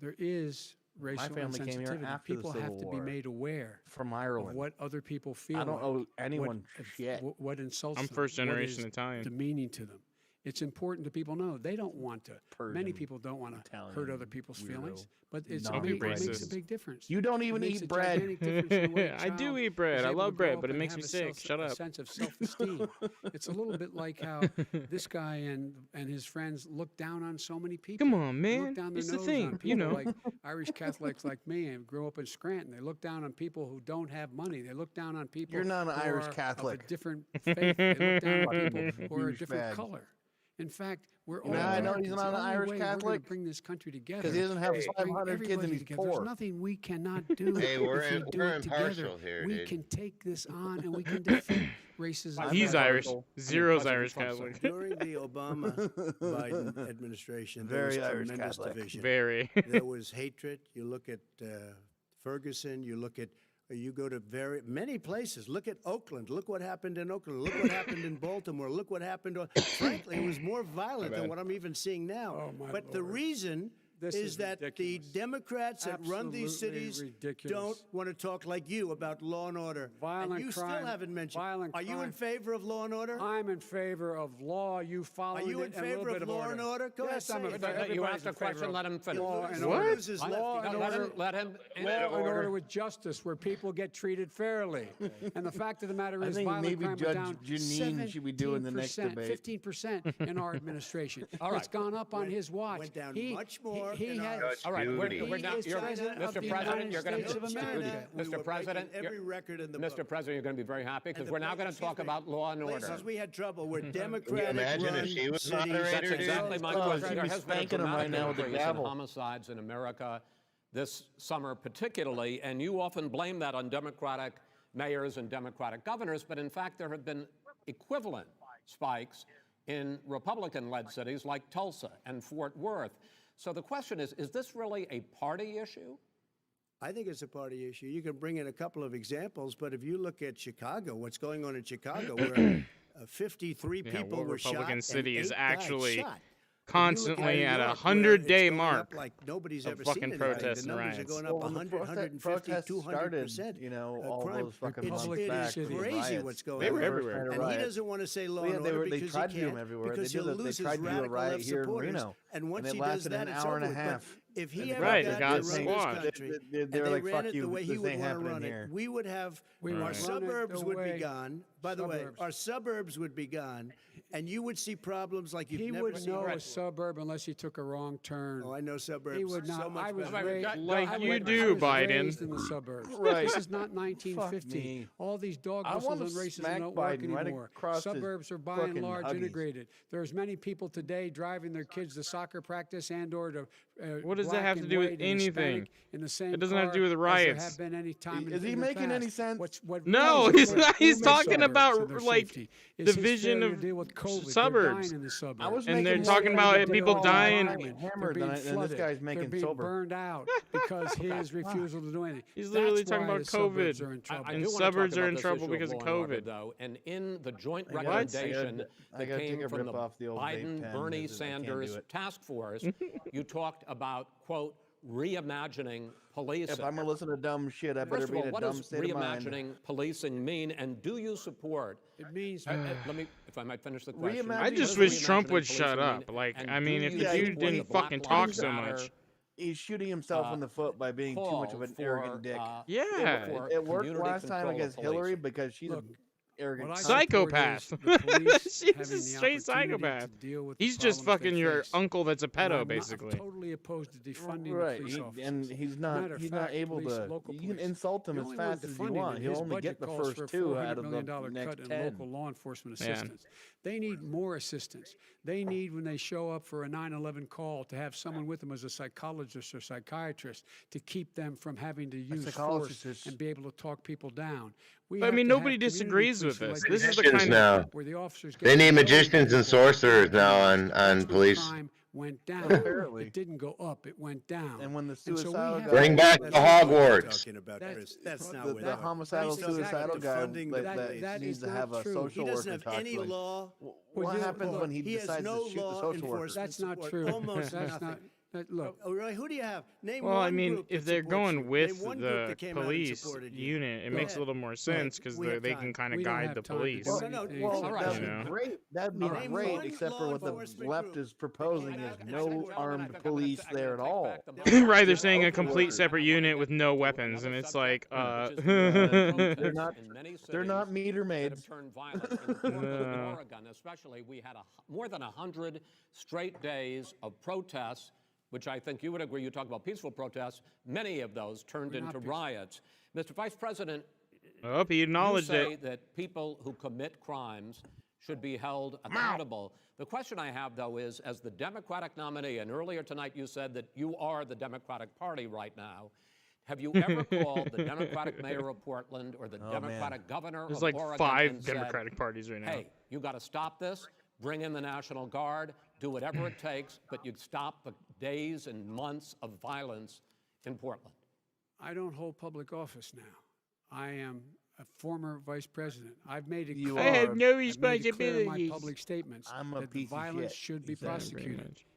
Speaker 11: there is racial
Speaker 12: family came here
Speaker 11: insensitivity.
Speaker 12: after the
Speaker 11: People
Speaker 12: Civil
Speaker 11: have to be
Speaker 12: War.
Speaker 11: made aware
Speaker 12: From
Speaker 11: of
Speaker 12: Ireland.
Speaker 11: what other people feel.
Speaker 12: I don't
Speaker 11: like,
Speaker 12: owe anyone
Speaker 11: what,
Speaker 12: shit.
Speaker 11: What insults
Speaker 1: I'm
Speaker 11: them,
Speaker 1: first
Speaker 11: what
Speaker 1: generation
Speaker 11: is
Speaker 1: Italian.
Speaker 11: demeaning to them. It's important to people know they don't want to. Many
Speaker 12: Persian,
Speaker 11: people don't want to hurt
Speaker 12: Italian,
Speaker 11: other people's
Speaker 12: weirdo,
Speaker 11: feelings, but it
Speaker 1: Nazi
Speaker 11: makes a
Speaker 1: racist.
Speaker 11: big difference.
Speaker 12: You don't
Speaker 11: It
Speaker 12: even
Speaker 11: makes
Speaker 12: eat
Speaker 11: a
Speaker 12: bread.
Speaker 11: gigantic difference in the way a
Speaker 1: I do
Speaker 11: child
Speaker 1: eat bread.
Speaker 11: is
Speaker 1: I
Speaker 11: able
Speaker 1: love
Speaker 11: to grow
Speaker 1: bread,
Speaker 11: up
Speaker 1: but it
Speaker 11: and
Speaker 1: makes
Speaker 11: have
Speaker 1: me
Speaker 11: a
Speaker 1: sick. Shut
Speaker 11: a
Speaker 1: up.
Speaker 11: sense of self-esteem. It's a little bit like how this guy and his friends look down on so many people.
Speaker 1: Come on,
Speaker 11: They
Speaker 1: man.
Speaker 11: look down their
Speaker 1: It's the
Speaker 11: nose
Speaker 1: thing,
Speaker 11: on
Speaker 1: you
Speaker 11: people
Speaker 1: know.
Speaker 11: like Irish Catholics like me and grew up in Scranton. They look down on people who don't have money. They look down on people
Speaker 12: You're not an
Speaker 11: who
Speaker 12: Irish
Speaker 11: are
Speaker 12: Catholic.
Speaker 11: of a different faith. They look down on
Speaker 12: Fucking
Speaker 11: people who are a different
Speaker 12: douchebag.
Speaker 11: color. In fact, we're all
Speaker 12: Now I know he's
Speaker 11: Americans.
Speaker 12: not
Speaker 11: The
Speaker 12: an
Speaker 11: only
Speaker 12: Irish
Speaker 11: way we're gonna
Speaker 12: Catholic
Speaker 11: bring this country together.
Speaker 12: because he doesn't have
Speaker 11: is bring
Speaker 12: 500 kids and
Speaker 11: everybody
Speaker 12: he's
Speaker 11: together.
Speaker 12: poor.
Speaker 11: There's nothing we cannot do.
Speaker 3: Hey, we're
Speaker 11: if we
Speaker 3: in-
Speaker 11: do
Speaker 3: we're
Speaker 11: it together,
Speaker 3: impartial here,
Speaker 11: we
Speaker 3: dude.
Speaker 11: can take this on and we can defeat racism.
Speaker 1: He's
Speaker 9: President
Speaker 1: Irish.
Speaker 9: Trump-
Speaker 1: Zero's
Speaker 9: President
Speaker 1: Irish
Speaker 9: Trump,
Speaker 1: Catholic.
Speaker 10: During the Obama-Biden administration, there was
Speaker 12: Very Irish
Speaker 10: tremendous
Speaker 12: Catholic.
Speaker 10: division.
Speaker 1: Very.
Speaker 10: There was hatred. You look at Ferguson. You look at. You go to many places. Look at Oakland. Look what happened in Oakland. Look what happened in Baltimore. Look what happened. Frankly, it was more violent than what I'm even seeing now.
Speaker 11: Oh, my
Speaker 10: but the
Speaker 11: Lord.
Speaker 10: reason is that the Democrats that run these cities don't want to talk like you about law and order. And you still haven't mentioned. Are you in favor of law and order?
Speaker 11: I'm in favor of law. You follow it.
Speaker 10: Are you in favor of law and order? Go
Speaker 11: yes,
Speaker 10: ahead.
Speaker 11: I'm in favor.
Speaker 9: You asked a question, let him finish.
Speaker 11: Law and
Speaker 10: order.
Speaker 11: order. Law and order.
Speaker 9: Let him
Speaker 11: Law and order with justice, where people get treated fairly. And the fact of the matter is, violent crime is down
Speaker 12: Janine should be doing the next debate.
Speaker 11: 15% in our administration. All right. It's gone up on his watch.
Speaker 10: Went down much more.
Speaker 11: He has.
Speaker 9: All right, we're now,
Speaker 11: Mr.
Speaker 9: President, you're going to,
Speaker 11: Mr.
Speaker 9: President,
Speaker 10: every record in the
Speaker 9: Mr. President, you're going to be very happy because we're now going to talk about law and order.
Speaker 10: Places we had trouble were Democratic
Speaker 3: imagine if she was
Speaker 10: cities.
Speaker 3: moderator,
Speaker 9: That's exactly my
Speaker 12: Oh,
Speaker 9: question.
Speaker 12: she'd
Speaker 9: There
Speaker 12: be
Speaker 9: has been a
Speaker 12: spanking 'em right
Speaker 9: dramatic
Speaker 12: now with the
Speaker 9: increase in
Speaker 12: gavel.
Speaker 9: homicides in America this summer particularly, and you often blame that on Democratic mayors and Democratic governors, but in fact there have been equivalent spikes in Republican-led cities like Tulsa and Fort Worth. So the question is this really a party issue?
Speaker 10: I think it's a party issue. You can bring in a couple of examples, but if you look at Chicago, what's going on in Chicago, where 53 people were shot,
Speaker 1: Republican City
Speaker 10: and
Speaker 1: is
Speaker 10: 8
Speaker 1: actually
Speaker 10: died shot.
Speaker 1: constantly at a 100-day mark of fucking protests and riots.
Speaker 10: The numbers are going up 100, 150, 200%.
Speaker 12: You know, all
Speaker 10: crime.
Speaker 12: those fucking
Speaker 10: It's
Speaker 12: months back.
Speaker 10: crazy what's going
Speaker 1: They
Speaker 10: on.
Speaker 1: were everywhere.
Speaker 10: And he doesn't want to say law and order because
Speaker 12: tried
Speaker 10: he
Speaker 12: to do them
Speaker 10: can't,
Speaker 12: everywhere.
Speaker 10: because
Speaker 12: They
Speaker 10: he'll lose his
Speaker 12: tried to do a
Speaker 10: radical
Speaker 12: riot
Speaker 10: left
Speaker 12: here in
Speaker 10: supporters.
Speaker 12: Reno,
Speaker 10: And once
Speaker 12: and
Speaker 10: he
Speaker 12: it
Speaker 10: does
Speaker 12: lasted
Speaker 10: that,
Speaker 12: an
Speaker 10: it's
Speaker 12: hour and
Speaker 10: over
Speaker 12: a
Speaker 10: with. But
Speaker 12: half.
Speaker 10: if he
Speaker 12: And
Speaker 10: ever
Speaker 1: Right,
Speaker 10: got
Speaker 1: it got
Speaker 10: to run
Speaker 1: squashed.
Speaker 10: this country,
Speaker 12: They're
Speaker 10: and they
Speaker 12: like,
Speaker 10: ran
Speaker 12: fuck
Speaker 10: it
Speaker 12: you,
Speaker 10: the way he
Speaker 12: this
Speaker 10: would
Speaker 12: ain't
Speaker 10: want to
Speaker 12: happening
Speaker 10: run
Speaker 12: here.
Speaker 10: it, we would have,
Speaker 11: We
Speaker 10: our
Speaker 11: would run it
Speaker 10: suburbs
Speaker 11: the
Speaker 10: would be
Speaker 11: way-
Speaker 10: gone. By the way,
Speaker 11: Suburbs.
Speaker 10: our suburbs would be gone, and you would see problems like you've
Speaker 11: He
Speaker 10: never
Speaker 11: would
Speaker 10: seen.
Speaker 11: know a suburb unless he took a wrong turn.
Speaker 10: Oh, I know suburbs.
Speaker 11: He would not.
Speaker 10: So much
Speaker 11: I was
Speaker 10: better.
Speaker 11: raised
Speaker 1: Like
Speaker 11: I
Speaker 1: you
Speaker 11: was-
Speaker 1: do,
Speaker 11: I was
Speaker 1: Biden.
Speaker 11: raised in the suburbs.
Speaker 12: Right.
Speaker 11: This is not 1950.
Speaker 12: me.
Speaker 11: All these dog
Speaker 12: I
Speaker 11: whistles
Speaker 12: wanna
Speaker 11: and racism
Speaker 12: smack
Speaker 11: don't work
Speaker 12: Biden right
Speaker 11: anymore.
Speaker 12: across his
Speaker 11: Suburbs are by and
Speaker 12: fucking
Speaker 11: large
Speaker 12: huggies.
Speaker 11: integrated. There's many people today driving their kids to soccer practice and/or to.
Speaker 1: What does that
Speaker 11: black
Speaker 1: have to
Speaker 11: and
Speaker 1: do with
Speaker 11: white and
Speaker 1: anything?
Speaker 11: Hispanic in the same
Speaker 1: It doesn't have to
Speaker 11: car
Speaker 1: do with
Speaker 11: as
Speaker 1: riots.
Speaker 11: There have been any time
Speaker 12: Is
Speaker 11: in
Speaker 12: he
Speaker 11: the
Speaker 12: making any
Speaker 11: past.
Speaker 12: sense?
Speaker 11: What
Speaker 1: No,
Speaker 11: really
Speaker 1: he's
Speaker 11: is
Speaker 1: not. He's
Speaker 11: the
Speaker 1: talking
Speaker 11: suburbs
Speaker 1: about
Speaker 11: and their
Speaker 1: like
Speaker 11: safety.
Speaker 1: the
Speaker 11: It's his
Speaker 1: vision
Speaker 11: failure
Speaker 1: of
Speaker 11: to deal with COVID. They're
Speaker 1: suburbs.
Speaker 11: dying in the suburbs.
Speaker 12: I was
Speaker 1: And they're
Speaker 12: making
Speaker 1: talking
Speaker 12: more
Speaker 1: about
Speaker 12: than
Speaker 1: people
Speaker 12: all
Speaker 1: dying.
Speaker 12: hammered
Speaker 11: They're being
Speaker 12: than this
Speaker 11: flooded.
Speaker 12: guy's making
Speaker 11: They're being
Speaker 12: sober.
Speaker 11: burned out because his refusal to do anything.
Speaker 1: He's literally
Speaker 11: That's
Speaker 1: talking
Speaker 11: why
Speaker 1: about
Speaker 11: the suburbs
Speaker 1: COVID.
Speaker 11: are in trouble.
Speaker 9: I
Speaker 1: And
Speaker 9: do wanna
Speaker 1: suburbs
Speaker 9: talk
Speaker 1: are
Speaker 9: about
Speaker 1: in
Speaker 9: this
Speaker 1: trouble
Speaker 9: issue
Speaker 1: because of
Speaker 9: law and order,
Speaker 1: COVID.
Speaker 9: though, and in the joint
Speaker 12: I gotta-
Speaker 9: recommendation
Speaker 12: I
Speaker 9: that
Speaker 12: gotta take
Speaker 9: came
Speaker 12: a
Speaker 9: from
Speaker 12: rip
Speaker 9: the
Speaker 12: off the old vape pen
Speaker 9: Biden-Bernie
Speaker 12: because I can't do
Speaker 9: Sanders
Speaker 12: it.
Speaker 9: task force, you talked about, quote, reimagining policing.
Speaker 12: If I'm gonna listen to dumb shit, I better
Speaker 9: First
Speaker 12: be
Speaker 9: of
Speaker 12: in
Speaker 9: all,
Speaker 12: a
Speaker 9: what
Speaker 12: dumb
Speaker 9: does
Speaker 12: state of mind.
Speaker 9: reimagining policing mean, and do you support?
Speaker 11: It means
Speaker 9: Let me, if I might finish the question.
Speaker 12: Reimagine-
Speaker 1: I
Speaker 9: What
Speaker 1: just
Speaker 9: does
Speaker 1: wish Trump
Speaker 9: reimagining
Speaker 1: would shut
Speaker 9: policing
Speaker 1: up.
Speaker 9: mean,
Speaker 1: Like,
Speaker 9: and
Speaker 1: I mean,
Speaker 9: do
Speaker 1: if
Speaker 9: you
Speaker 1: the
Speaker 12: Yeah,
Speaker 1: dude
Speaker 9: support
Speaker 1: didn't
Speaker 9: the Black
Speaker 1: fucking talk
Speaker 9: Lives
Speaker 1: so
Speaker 9: Matter
Speaker 1: much.
Speaker 12: He's shooting himself in the foot by being too much of an
Speaker 9: call
Speaker 12: arrogant
Speaker 9: for,
Speaker 12: dick.
Speaker 1: Yeah.
Speaker 9: for
Speaker 12: It worked
Speaker 9: community
Speaker 12: last time
Speaker 9: control of
Speaker 12: against Hillary
Speaker 9: policing.
Speaker 12: because she's
Speaker 11: Look,
Speaker 12: an arrogant
Speaker 11: what I
Speaker 12: cunt.
Speaker 11: support
Speaker 1: Psychopath.
Speaker 11: is the police
Speaker 1: She's
Speaker 11: having
Speaker 1: a
Speaker 11: the
Speaker 1: straight
Speaker 11: opportunity
Speaker 1: psychopath.
Speaker 11: to deal with the
Speaker 1: He's just
Speaker 11: problems they
Speaker 1: fucking your
Speaker 11: face.
Speaker 1: uncle that's a
Speaker 11: And
Speaker 1: pedo,
Speaker 11: I'm
Speaker 1: basically.
Speaker 11: not totally opposed to defunding
Speaker 12: Right,
Speaker 11: the police officers.
Speaker 12: and he's
Speaker 11: Matter
Speaker 12: not
Speaker 11: of
Speaker 12: he's
Speaker 11: fact,
Speaker 12: not able
Speaker 11: police,
Speaker 12: to.
Speaker 11: local
Speaker 12: You can
Speaker 11: police.
Speaker 12: insult him
Speaker 11: The
Speaker 12: as
Speaker 11: only one
Speaker 12: fast as you
Speaker 11: defunding
Speaker 12: want.
Speaker 11: it,
Speaker 12: He'll
Speaker 11: his
Speaker 12: only get
Speaker 11: budget
Speaker 12: the
Speaker 11: calls
Speaker 12: first
Speaker 11: for a
Speaker 12: two out
Speaker 11: $400
Speaker 12: of the
Speaker 11: million
Speaker 12: next
Speaker 11: cut in
Speaker 12: 10.
Speaker 11: local law enforcement
Speaker 1: Man.
Speaker 11: assistance. They need more assistance. They need, when they show up for a 9/11 call, to have someone with them as a psychologist or psychiatrist to keep them from having to use force
Speaker 12: psychologist is-
Speaker 11: and be able to talk people down. We
Speaker 1: But I
Speaker 11: have
Speaker 1: mean,
Speaker 11: to have
Speaker 1: nobody
Speaker 11: community
Speaker 1: disagrees with
Speaker 11: policing
Speaker 1: this.
Speaker 11: like
Speaker 1: This is the
Speaker 3: Magicians
Speaker 1: kind
Speaker 3: now.
Speaker 1: of
Speaker 11: where the officers
Speaker 3: They
Speaker 11: get
Speaker 3: need
Speaker 11: to know
Speaker 3: magicians and
Speaker 11: people.
Speaker 3: sorcerers now on
Speaker 11: That's when
Speaker 3: police.
Speaker 11: crime went down.
Speaker 12: Apparently.
Speaker 11: It didn't go up, it went down.
Speaker 12: And when the
Speaker 11: so we
Speaker 12: suicidal
Speaker 11: have-
Speaker 12: guy,
Speaker 3: Bring back the Hogwarts.
Speaker 10: Talking about
Speaker 11: That's-
Speaker 10: Chris. That's not
Speaker 12: the,
Speaker 10: what
Speaker 12: the homicidal
Speaker 11: That's exactly
Speaker 12: suicidal guy
Speaker 10: defunding the
Speaker 12: that
Speaker 10: police.
Speaker 11: That
Speaker 12: needs
Speaker 11: is
Speaker 12: to
Speaker 11: not
Speaker 12: have a
Speaker 11: true.
Speaker 12: social
Speaker 10: He
Speaker 12: worker
Speaker 10: doesn't have
Speaker 12: talk
Speaker 10: any
Speaker 12: to him.
Speaker 10: law.
Speaker 12: What
Speaker 11: you-
Speaker 12: happens
Speaker 11: look,
Speaker 12: when he
Speaker 10: has
Speaker 12: decides
Speaker 10: no
Speaker 12: to shoot the
Speaker 10: law
Speaker 12: social worker?
Speaker 10: enforcement
Speaker 11: That's not
Speaker 10: support.
Speaker 11: true.
Speaker 10: Almost
Speaker 11: That's
Speaker 10: nothing.
Speaker 11: not. Look,
Speaker 10: Oh, right, who do you have? Name
Speaker 1: Well,
Speaker 10: one
Speaker 1: I mean,
Speaker 10: group
Speaker 1: if
Speaker 10: that
Speaker 1: they're
Speaker 10: supports
Speaker 1: going
Speaker 10: you.
Speaker 1: with
Speaker 10: Name one group
Speaker 1: the
Speaker 10: that came out and
Speaker 1: police
Speaker 10: supported you.
Speaker 1: unit, it
Speaker 10: Go
Speaker 1: makes
Speaker 10: ahead.
Speaker 1: a little more sense because
Speaker 10: We have
Speaker 1: they
Speaker 10: time.
Speaker 1: can kind of
Speaker 11: We don't
Speaker 1: guide
Speaker 11: have
Speaker 1: the
Speaker 11: time to
Speaker 1: police.
Speaker 11: do
Speaker 12: Well,
Speaker 11: anything.
Speaker 12: well,
Speaker 9: All right.
Speaker 12: that'd
Speaker 1: You know?
Speaker 12: be great. That'd be
Speaker 10: Name
Speaker 12: great,
Speaker 10: one
Speaker 12: except
Speaker 10: law
Speaker 12: for what the
Speaker 10: enforcement
Speaker 12: left
Speaker 10: group.
Speaker 12: is proposing is no armed police there at all.
Speaker 1: Right, they're saying a complete separate unit with no weapons, and it's like,
Speaker 12: They're not. They're not meter
Speaker 9: that
Speaker 12: maids.
Speaker 9: have turned violent. In Portland, Oregon, especially, we had more than 100 straight days of protests, which I think you would agree. You talk about peaceful protests. Many of those turned
Speaker 11: We're not
Speaker 9: into
Speaker 11: peaceful.
Speaker 9: riots. Mr. Vice President,
Speaker 1: oh, he
Speaker 9: you
Speaker 1: acknowledged
Speaker 9: say
Speaker 1: it.
Speaker 9: that people who commit crimes should be held accountable. The question I have, though, is as the Democratic nominee, and earlier tonight you said that you are the Democratic Party right now. Have you ever called the Democratic mayor of Portland or the Democratic governor
Speaker 1: There's
Speaker 9: of
Speaker 1: like
Speaker 9: Oregon
Speaker 1: 5
Speaker 9: and said,
Speaker 1: Democratic parties right now.
Speaker 9: hey, you got to stop this, bring in the National Guard, do whatever it takes, but you'd stop the days and months of violence in Portland?
Speaker 11: I don't hold public office now. I am a former vice president. I've made it
Speaker 12: You
Speaker 11: clear.
Speaker 1: I have no
Speaker 11: I've made it clear in my
Speaker 1: responsibilities.
Speaker 11: public statements
Speaker 12: I'm a
Speaker 11: that the
Speaker 12: piece of
Speaker 11: violence
Speaker 12: shit,
Speaker 11: should be
Speaker 12: he said.
Speaker 11: prosecuted.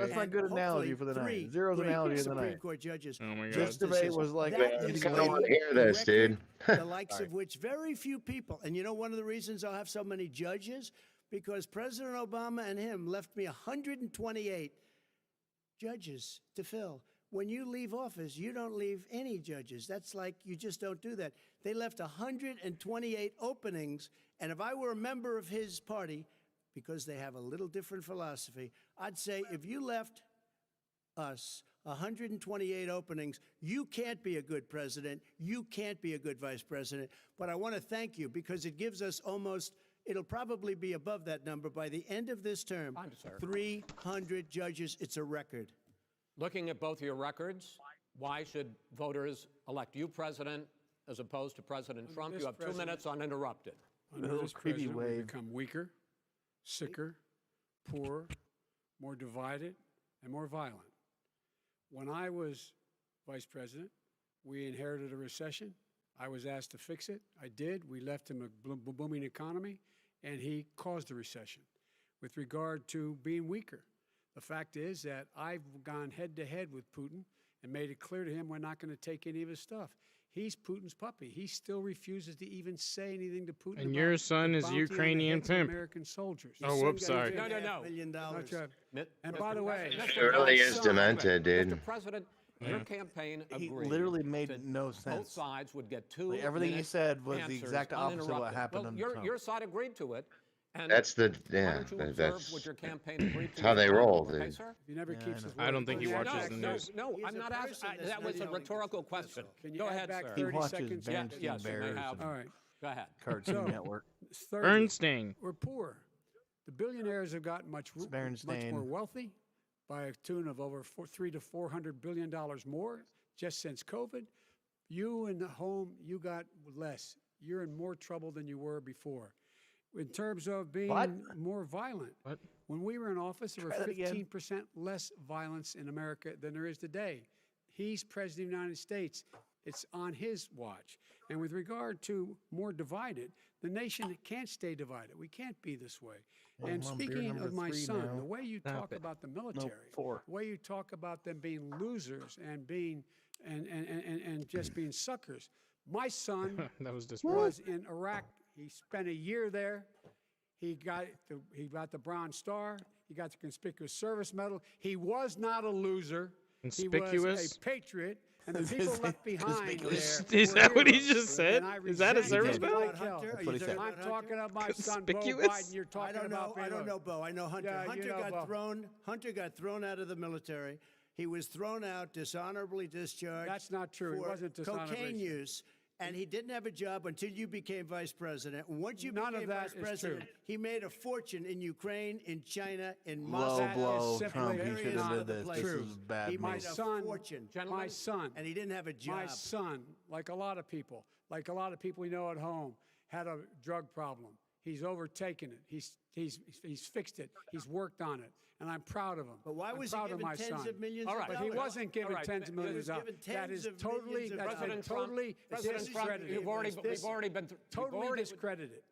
Speaker 12: that's not good analogy for the night. Zero's analogy of the
Speaker 10: Supreme
Speaker 12: night.
Speaker 10: Court judges.
Speaker 1: Oh my God.
Speaker 12: This debate was like
Speaker 10: that
Speaker 3: I
Speaker 10: is
Speaker 3: kind of want to hear this, dude.
Speaker 10: the likes of which very few people, and you know one of the reasons I'll have so many judges, because President Obama and him left me 128 judges to fill. When you leave office, you don't leave any judges. That's like you just don't do that. They left 128 openings, and if I were a member of his party, because they have a little different philosophy, I'd say if you left us 128 openings, you can't be a good president, you can't be a good vice president. But I want to thank you because it gives us almost, it'll probably be above that number by the end of this term, 300 judges. It's a record.
Speaker 9: Looking at both your records, why should voters elect you president as opposed to President Trump? You have 2 minutes uninterrupted.
Speaker 11: Under this president, we become weaker, sicker, poorer, more divided, and more violent. When I was vice president, we inherited a recession. I was asked to fix it. I did. We left him a booming economy, and he caused a recession. With regard to being weaker, the fact is that I've gone head-to-head with Putin and made it clear to him we're not going to take any of his stuff. He's Putin's puppy. He still refuses to even say anything to Putin.
Speaker 1: And your son is a Ukrainian pimp.
Speaker 11: American soldiers.
Speaker 1: Oh, whoops, sorry.
Speaker 9: No.
Speaker 10: $1 million.
Speaker 11: And by the way,
Speaker 3: It really is demented, dude.
Speaker 9: Mr. President, your campaign agreed.
Speaker 12: He literally made no sense.
Speaker 9: Both sides would get 2
Speaker 12: everything he said was the exact opposite of what
Speaker 9: uninterrupted.
Speaker 12: happened
Speaker 9: Well,
Speaker 12: on Trump.
Speaker 9: your side agreed to it. And
Speaker 3: That's the,
Speaker 9: why
Speaker 3: yeah,
Speaker 9: don't you observe
Speaker 3: that's
Speaker 9: what your campaign agreed to?
Speaker 3: how they roll,
Speaker 9: Okay,
Speaker 3: dude.
Speaker 9: sir?
Speaker 11: he never keeps his word.
Speaker 1: I don't think he
Speaker 11: Can you
Speaker 1: watches
Speaker 11: add
Speaker 1: the
Speaker 11: back
Speaker 1: news.
Speaker 9: No,
Speaker 10: He's
Speaker 9: I'm
Speaker 10: a
Speaker 9: not
Speaker 10: person
Speaker 9: asking.
Speaker 10: that's
Speaker 9: That was a
Speaker 10: not
Speaker 9: rhetorical question.
Speaker 11: Can you
Speaker 9: Go
Speaker 11: add
Speaker 9: ahead,
Speaker 11: back
Speaker 9: sir.
Speaker 11: 30
Speaker 12: watches
Speaker 11: seconds?
Speaker 12: Bernstein
Speaker 9: Yes, you may
Speaker 12: Bears
Speaker 9: have.
Speaker 12: and
Speaker 11: All right.
Speaker 9: Go ahead.
Speaker 12: Cartoon
Speaker 11: So,
Speaker 12: Network.
Speaker 11: Thirdly,
Speaker 1: Bernstein.
Speaker 11: we're poor. The billionaires have gotten much
Speaker 12: Bernstein.
Speaker 11: more wealthy by a tune of over $300 to $400 billion more just since COVID. You in the home, you got less. You're in more trouble than you were before. In terms of being more violent, when we were in office, there were 15% less violence in America than there is today. He's president of the United States. It's on his watch. And with regard to more divided, the nation can't stay divided. We can't be this way.
Speaker 12: Well,
Speaker 11: and
Speaker 12: I'm on beer
Speaker 11: speaking
Speaker 12: number
Speaker 11: of my
Speaker 12: 3
Speaker 11: son,
Speaker 12: now.
Speaker 11: the way you talk about the military,
Speaker 12: 4.
Speaker 11: the way you talk about them being losers and being and just being suckers. My son
Speaker 1: That was
Speaker 11: was in Iraq. He spent a year there. He got the Bronze Star. He got the Conspicuous Service Medal. He was not a loser. He was
Speaker 1: Conspicuous?
Speaker 11: a patriot. And the people left behind there.
Speaker 1: Is that what he just said? Is that a service medal?
Speaker 11: Like hell.
Speaker 12: That's what he said.
Speaker 11: I'm talking about my son, Bo
Speaker 1: Conspicuous?
Speaker 11: Biden. You're talking about
Speaker 10: I don't know, Bo. I know Hunter.
Speaker 11: Yeah,
Speaker 10: Hunter
Speaker 11: you know
Speaker 10: got
Speaker 11: Bo.
Speaker 10: thrown. Hunter got thrown out of the military. He was thrown out, dishonorably discharged.
Speaker 11: That's not true. He
Speaker 10: For
Speaker 11: wasn't dishonorably
Speaker 10: cocaine use. And he didn't have a job until you became vice president. And once you
Speaker 11: None of
Speaker 10: became
Speaker 11: that
Speaker 10: vice
Speaker 11: is
Speaker 10: president,
Speaker 11: true.
Speaker 10: he made a fortune in Ukraine, in China, in
Speaker 12: Low
Speaker 10: Moscow.
Speaker 12: blow,
Speaker 11: simply
Speaker 12: Trump. He
Speaker 11: not
Speaker 12: should have did this.
Speaker 10: places.
Speaker 12: This
Speaker 11: true.
Speaker 12: is bad
Speaker 10: He
Speaker 12: move.
Speaker 10: made a
Speaker 11: son,
Speaker 10: fortune.
Speaker 11: My son,
Speaker 10: And he didn't have a job.
Speaker 11: my son, like a lot of people we know at home, had a drug problem. He's overtaken it. He's fixed it. He's worked on it. And I'm proud of him.
Speaker 10: But why was he
Speaker 11: proud of
Speaker 10: given
Speaker 11: my
Speaker 10: tens
Speaker 11: son.
Speaker 10: of millions
Speaker 9: All
Speaker 10: of
Speaker 9: right.
Speaker 11: But
Speaker 10: dollars?
Speaker 11: he wasn't given
Speaker 9: All right.
Speaker 11: tens of
Speaker 9: He
Speaker 11: millions
Speaker 10: was
Speaker 11: of
Speaker 10: given
Speaker 11: dollars. That
Speaker 10: tens
Speaker 11: is
Speaker 10: of
Speaker 11: totally,
Speaker 10: millions of
Speaker 11: that's
Speaker 10: dollars.
Speaker 11: been totally discredited.
Speaker 9: We've already been
Speaker 11: Totally discredited.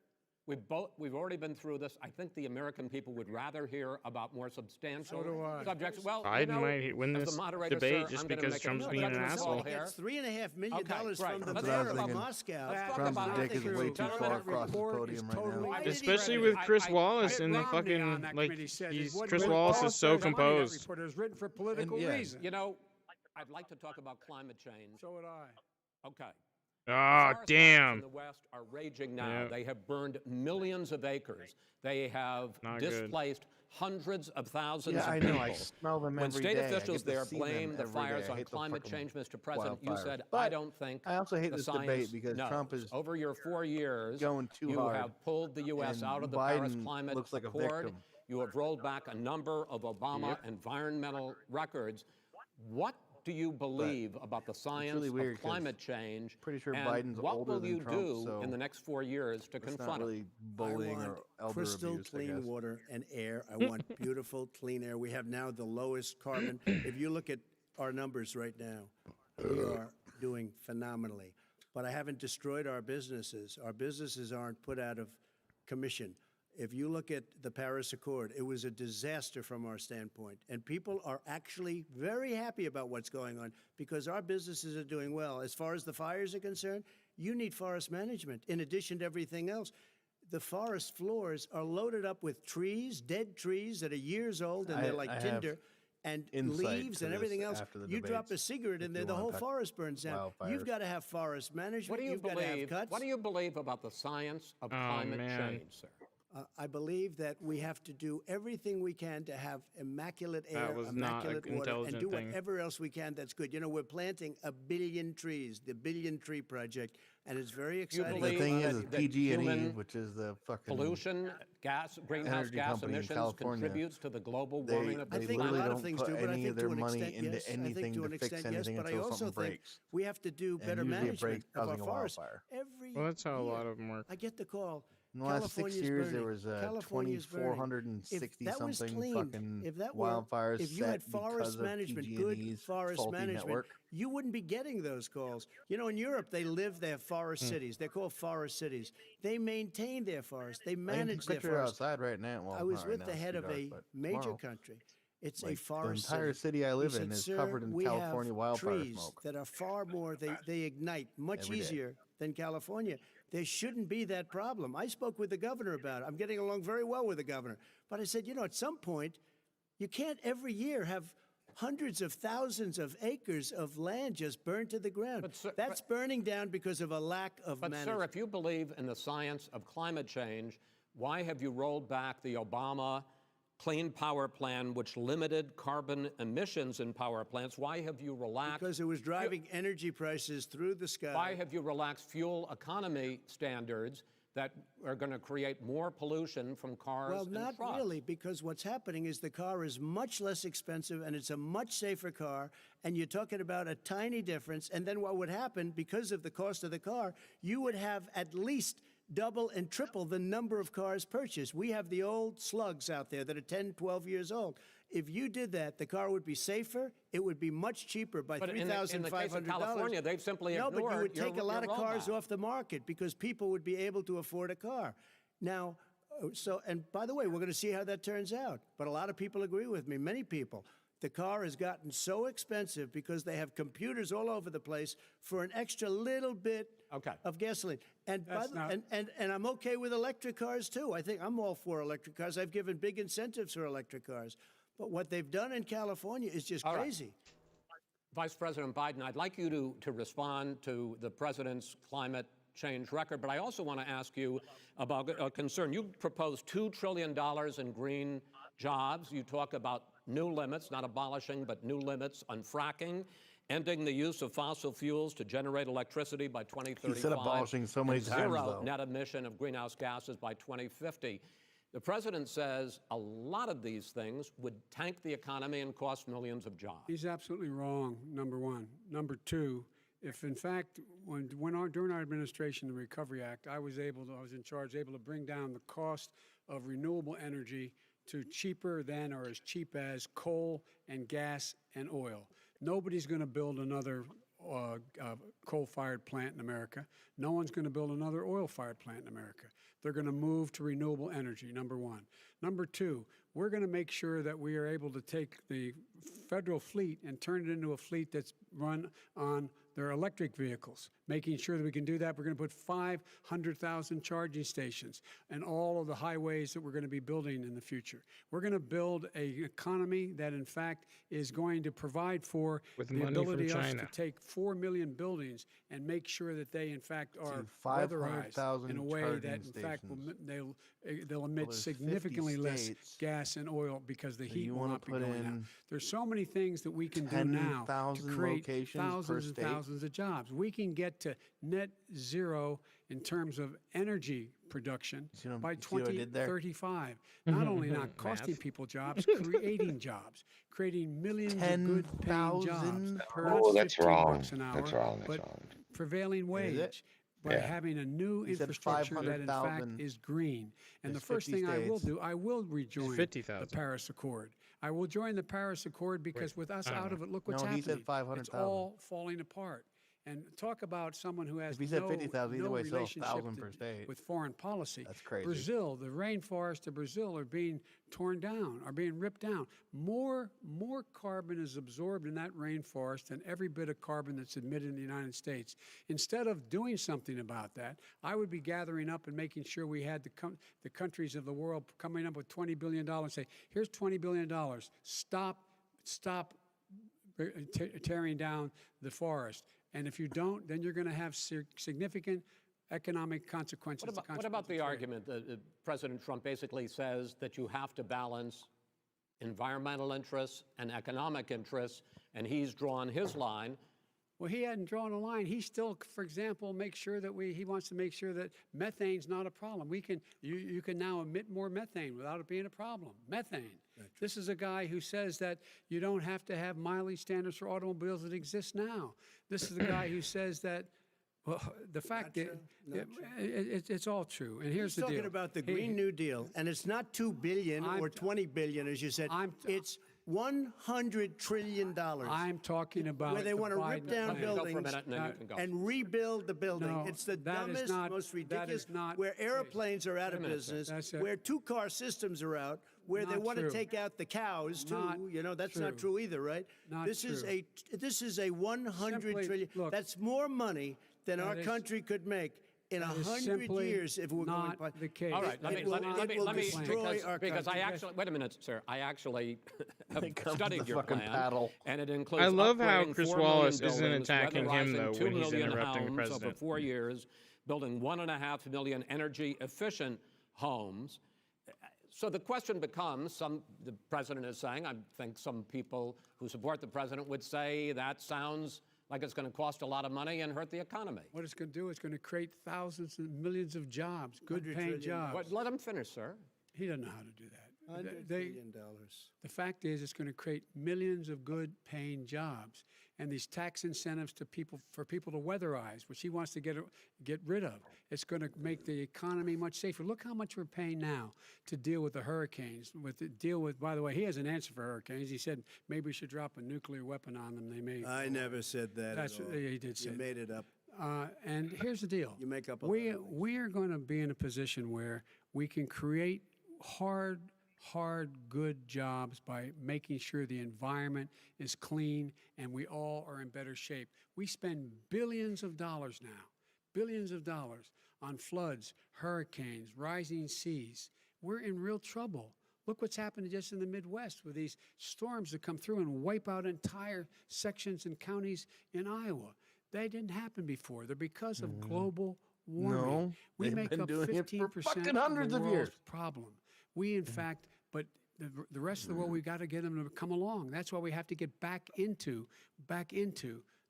Speaker 9: We've already been through this. I think the American people would rather hear about more substantial
Speaker 11: So do I.
Speaker 9: subjects. Well,
Speaker 1: Biden might win
Speaker 9: as
Speaker 1: this
Speaker 9: the moderator,
Speaker 1: debate
Speaker 9: sir,
Speaker 1: just
Speaker 9: I'm gonna
Speaker 1: because
Speaker 9: make
Speaker 1: Trump's
Speaker 9: a
Speaker 1: being an
Speaker 9: judgment call
Speaker 1: asshole.
Speaker 9: here.
Speaker 10: That's $3.5 million
Speaker 9: Okay,
Speaker 10: from
Speaker 9: right.
Speaker 10: the
Speaker 9: Let's
Speaker 10: mayor
Speaker 9: talk
Speaker 10: of
Speaker 9: about-
Speaker 10: Moscow.
Speaker 9: Let's talk
Speaker 12: Trump's
Speaker 9: about
Speaker 12: dick is
Speaker 9: true.
Speaker 12: way too
Speaker 9: Gentlemen,
Speaker 12: far
Speaker 11: That
Speaker 12: across the
Speaker 11: report
Speaker 12: podium
Speaker 11: is
Speaker 12: right now.
Speaker 11: totally
Speaker 10: Why did he
Speaker 1: Especially
Speaker 10: do
Speaker 1: with
Speaker 10: that?
Speaker 1: Chris Wallace
Speaker 11: Mitt
Speaker 1: and the
Speaker 11: Romney on
Speaker 1: fucking,
Speaker 11: that
Speaker 1: like,
Speaker 11: committee says
Speaker 1: he's,
Speaker 11: what
Speaker 1: Chris
Speaker 11: Paul
Speaker 1: Wallace is so
Speaker 11: says on that
Speaker 1: composed.
Speaker 11: report. It was written for political
Speaker 12: yeah.
Speaker 11: reasons.
Speaker 9: You know, I'd like to talk about climate change.
Speaker 11: So would I.
Speaker 9: Okay.
Speaker 1: Ah,
Speaker 9: Forest fires
Speaker 1: damn.
Speaker 9: in the West are raging now.
Speaker 1: Yep.
Speaker 9: They have burned millions of acres. They have
Speaker 1: Not good.
Speaker 9: displaced hundreds of thousands
Speaker 12: Yeah,
Speaker 9: of
Speaker 12: I
Speaker 9: people.
Speaker 12: know. I smell them
Speaker 9: When
Speaker 12: every
Speaker 9: state
Speaker 12: day. I
Speaker 9: officials
Speaker 12: get to
Speaker 9: there
Speaker 12: see them
Speaker 9: blame the
Speaker 12: every
Speaker 9: fires
Speaker 12: day. I
Speaker 9: on
Speaker 12: hate the
Speaker 9: climate
Speaker 12: frickin'
Speaker 9: change, Mr. President, you
Speaker 12: wildfires.
Speaker 9: said,
Speaker 12: But
Speaker 9: I don't think
Speaker 12: I also hate
Speaker 9: the
Speaker 12: this
Speaker 9: science
Speaker 12: debate because
Speaker 9: knows.
Speaker 12: Trump is
Speaker 9: Over your 4 years,
Speaker 12: going too
Speaker 9: you
Speaker 12: hard,
Speaker 9: have pulled the U.S.
Speaker 12: and
Speaker 9: out of the Paris
Speaker 12: Biden
Speaker 9: Climate
Speaker 12: looks like a
Speaker 9: Accord.
Speaker 12: victim.
Speaker 9: You have rolled back a number of Obama environmental records. What do you believe about the science
Speaker 12: really weird
Speaker 9: of
Speaker 12: 'cause
Speaker 9: climate change?
Speaker 12: pretty sure
Speaker 9: and
Speaker 12: Biden's
Speaker 9: what
Speaker 12: older
Speaker 9: will
Speaker 12: than
Speaker 9: you
Speaker 12: Trump,
Speaker 9: do
Speaker 12: so
Speaker 9: in the next 4 years to
Speaker 12: it's
Speaker 9: confront
Speaker 12: not
Speaker 9: it?
Speaker 12: really
Speaker 10: I
Speaker 12: bullying
Speaker 10: want
Speaker 12: or elder
Speaker 10: crystal
Speaker 12: abuse, I
Speaker 10: clean
Speaker 12: guess.
Speaker 10: water and air. I want beautiful, clean air. We have now the lowest carbon. If you look at our numbers right now, we are doing phenomenally. But I haven't destroyed our businesses. Our businesses aren't put out of commission. If you look at the Paris Accord, it was a disaster from our standpoint. And people are actually very happy about what's going on because our businesses are doing well. As far as the fires are concerned, you need forest management in addition to everything else. the forest floors are loaded up with trees, dead trees that are years old, and they're like tinder, and leaves and everything else. You drop a cigarette in there, the whole forest burns down. You've got to have forest management. You've got to have cuts.
Speaker 9: What do you believe about the science of climate change, sir?
Speaker 10: I believe that we have to do everything we can to have immaculate air, immaculate water, and do whatever else we can that's good. You know, we're planting 1 billion trees, the Billion Tree Project, and it's very exciting.
Speaker 12: The thing is PG&E, which is the fucking
Speaker 9: pollution, greenhouse gas emissions contributes to the global warming of the planet.
Speaker 10: I think a lot of things do, but I think to an extent,
Speaker 12: into
Speaker 10: yes. I
Speaker 12: anything
Speaker 10: think to an
Speaker 12: to fix
Speaker 10: extent, yes.
Speaker 12: anything
Speaker 10: But I
Speaker 12: until
Speaker 10: also
Speaker 12: something
Speaker 10: think
Speaker 12: breaks.
Speaker 10: we have to do better
Speaker 12: usually it
Speaker 10: management
Speaker 12: breaks,
Speaker 10: of our
Speaker 12: causing a
Speaker 10: forests.
Speaker 12: wildfire.
Speaker 10: Every
Speaker 1: Well, that's how a
Speaker 10: year,
Speaker 1: lot of them work.
Speaker 10: I get the call.
Speaker 12: In the last 6 years, there was 2,460-something fucking wildfires
Speaker 10: if you had
Speaker 12: set
Speaker 10: forest
Speaker 12: because
Speaker 10: management,
Speaker 12: of
Speaker 10: good
Speaker 12: PG&E's
Speaker 10: forest
Speaker 12: faulty
Speaker 10: management,
Speaker 12: network.
Speaker 10: you wouldn't be getting those calls. You know, in Europe, they have forest cities. They're called forest cities. They maintain their forests. They manage their forests.
Speaker 12: Outside right now. Well,
Speaker 10: I was
Speaker 12: not
Speaker 10: with
Speaker 12: right
Speaker 10: the
Speaker 12: now,
Speaker 10: head
Speaker 12: it's
Speaker 10: of
Speaker 12: too
Speaker 10: a
Speaker 12: dark, but
Speaker 10: major
Speaker 12: tomorrow,
Speaker 10: country. It's
Speaker 12: like,
Speaker 10: a forest
Speaker 12: the entire city I live in is covered in
Speaker 10: we
Speaker 12: California
Speaker 10: have
Speaker 12: wildfire
Speaker 10: trees
Speaker 12: smoke.
Speaker 10: that are far more, they ignite much
Speaker 12: Every day.
Speaker 10: easier than California. There shouldn't be that problem. I spoke with the governor about it. I'm getting along very well with the governor. But I said, you know, at some point, you can't every year have hundreds of thousands of acres of land just burned to the ground. That's burning down because of a lack of management.
Speaker 9: But, sir, if you believe in the science of climate change, why have you rolled back the Obama Clean Power Plan, which limited carbon emissions in power plants? Why have you relaxed?
Speaker 10: Because it was driving energy prices through the sky.
Speaker 9: Why have you relaxed fuel economy standards that are going to create more pollution from cars and trucks?
Speaker 10: Well, not really, because what's happening is the car is much less expensive and it's a much safer car, and you're talking about a tiny difference. And then what would happen, because of the cost of the car, you would have at least double and triple the number of cars purchased. We have the old slugs out there that are 10, 12 years old. If you did that, the car would be safer. It would be much cheaper by $3,500.
Speaker 9: In the case of California, they've simply ignored
Speaker 10: No, but you would take a lot of cars
Speaker 9: rollback.
Speaker 10: off the market because people would be able to afford a car. Now, and by the way, we're going to see how that turns out. But a lot of people agree with me, many people. The car has gotten so expensive because they have computers all over the place for an extra little bit of gasoline. And and I'm okay with electric cars too. I think I'm all for electric cars. I've given big incentives for electric cars. But what they've done in California is just crazy.
Speaker 9: Vice President Biden, I'd like you to respond to the president's climate change record, but I also want to ask you about a concern. You proposed $2 trillion in green jobs. You talk about new limits, not abolishing, but new limits on fracking, ending the use of fossil fuels to generate electricity by 2035.
Speaker 12: He said abolishing so many times,
Speaker 9: zero
Speaker 12: though.
Speaker 9: net emission of greenhouse gases by 2050. The president says a lot of these things would tank the economy and cost millions of jobs.
Speaker 11: He's absolutely wrong, number one. Number two, if in fact, during our administration, the Recovery Act, I was in charge, able to bring down the cost of renewable energy to cheaper than or as cheap as coal and gas and oil. Nobody's going to build another coal-fired plant in America. No one's going to build another oil-fired plant in America. They're going to move to renewable energy, number one. Number two, we're going to make sure that we are able to take the federal fleet and turn it into a fleet that's run on their electric vehicles. Making sure that we can do that, we're going to put 500,000 charging stations in all of the highways that we're going to be building in the future. We're going to build an economy that, in fact, is going to provide for the ability of us to take 4 million buildings and make sure that they, in fact, are weatherized in a way that, in fact, they'll emit significantly less gas and oil because the heat will not be going out. There's so many things that we can do now to create thousands and thousands of jobs. We can get to net zero in terms of energy production by 2035. Not only not costing people jobs, creating jobs, creating millions of good-paying jobs.
Speaker 3: Oh, that's wrong.
Speaker 11: That's wrong. But prevailing wage. By having a new infrastructure that, in fact, is green. And the first thing I will do, I will rejoin the Paris Accord. I will join the Paris Accord because with us out of it, look what's happening.
Speaker 12: He said 500,000.
Speaker 11: It's all falling apart. And talk about someone who has
Speaker 12: If he said 50,000 either
Speaker 11: no
Speaker 12: way, still
Speaker 11: relationship
Speaker 12: 1,000 per state.
Speaker 11: with foreign policy.
Speaker 12: That's crazy.
Speaker 11: Brazil, the rainforests of Brazil are being torn down, are being ripped down. More carbon is absorbed in that rainforest than every bit of carbon that's emitted in the United States. Instead of doing something about that, I would be gathering up and making sure we had the countries of the world coming up with $20 billion and say, here's $20 billion. Stop tearing down the forest. And if you don't, then you're going to have significant economic consequences.
Speaker 9: What about the argument that President Trump basically says that you have to balance environmental interests and economic interests, and he's drawn his line?
Speaker 11: Well, he hadn't drawn a line. He still, for example, he wants to make sure that methane's not a problem. You can now emit more methane without it being a problem. Methane. This is a guy who says that you don't have to have mileage standards for automobiles that exist now. This is a guy who says that, well, the fact that it's all true. And here's the deal.
Speaker 10: He's talking about the Green New Deal, and it's not $2 billion or $20 billion, as you said. It's $100 trillion.
Speaker 11: I'm talking about
Speaker 10: where they want to rip down
Speaker 11: plan.
Speaker 10: buildings and rebuild the building.
Speaker 11: No,
Speaker 10: it's the dumbest, most ridiculous. Where airplanes are out of business, where two-car systems are out, where they want to take out the cows too. That's not true either, right? This is a $100 trillion.
Speaker 11: Look,
Speaker 10: that's more money than our country could make in 100 years if we're going
Speaker 11: to the case.
Speaker 9: All right, let me because I actually wait a minute, sir. I actually have studied your plan, and it includes.
Speaker 1: I love how Chris Wallace
Speaker 9: buildings,
Speaker 1: isn't attacking him though when he's interrupting the president.
Speaker 9: Over 4 years, building 1.5 million energy-efficient homes. So the question becomes: the president is saying, I think some people who support the president would say that sounds like it's going to cost a lot of money and hurt the economy.
Speaker 11: What it's going to do is going to create thousands and millions of jobs, good-paying jobs.
Speaker 9: But let him finish, sir.
Speaker 11: He doesn't know how to do that.
Speaker 10: $100 billion.
Speaker 11: The fact is, it's going to create millions of good-paying jobs, and these tax incentives for people to weatherize, which he wants to get rid of. It's going to make the economy much safer. Look how much we're paying now to deal with the hurricanes. By the way, he has an answer for hurricanes. He said maybe we should drop a nuclear weapon on them. They may.
Speaker 10: I never said that. At all.
Speaker 11: He did say.
Speaker 10: You made it up.
Speaker 11: And here's the deal.
Speaker 10: You make up.
Speaker 11: We are going to be in a position where we can create hard, good jobs by making sure the environment is clean and we all are in better shape. We spend billions of dollars on floods, hurricanes, rising seas. We're in real trouble. Look what's happened just in the Midwest with these storms that come through and wipe out entire sections and counties in Iowa. They didn't happen before. They're because of global warming.
Speaker 12: No,
Speaker 11: we make up 15% of the world's problem. We, in fact, but the rest of the world, we've got to get them to come along. That's why we have to get back into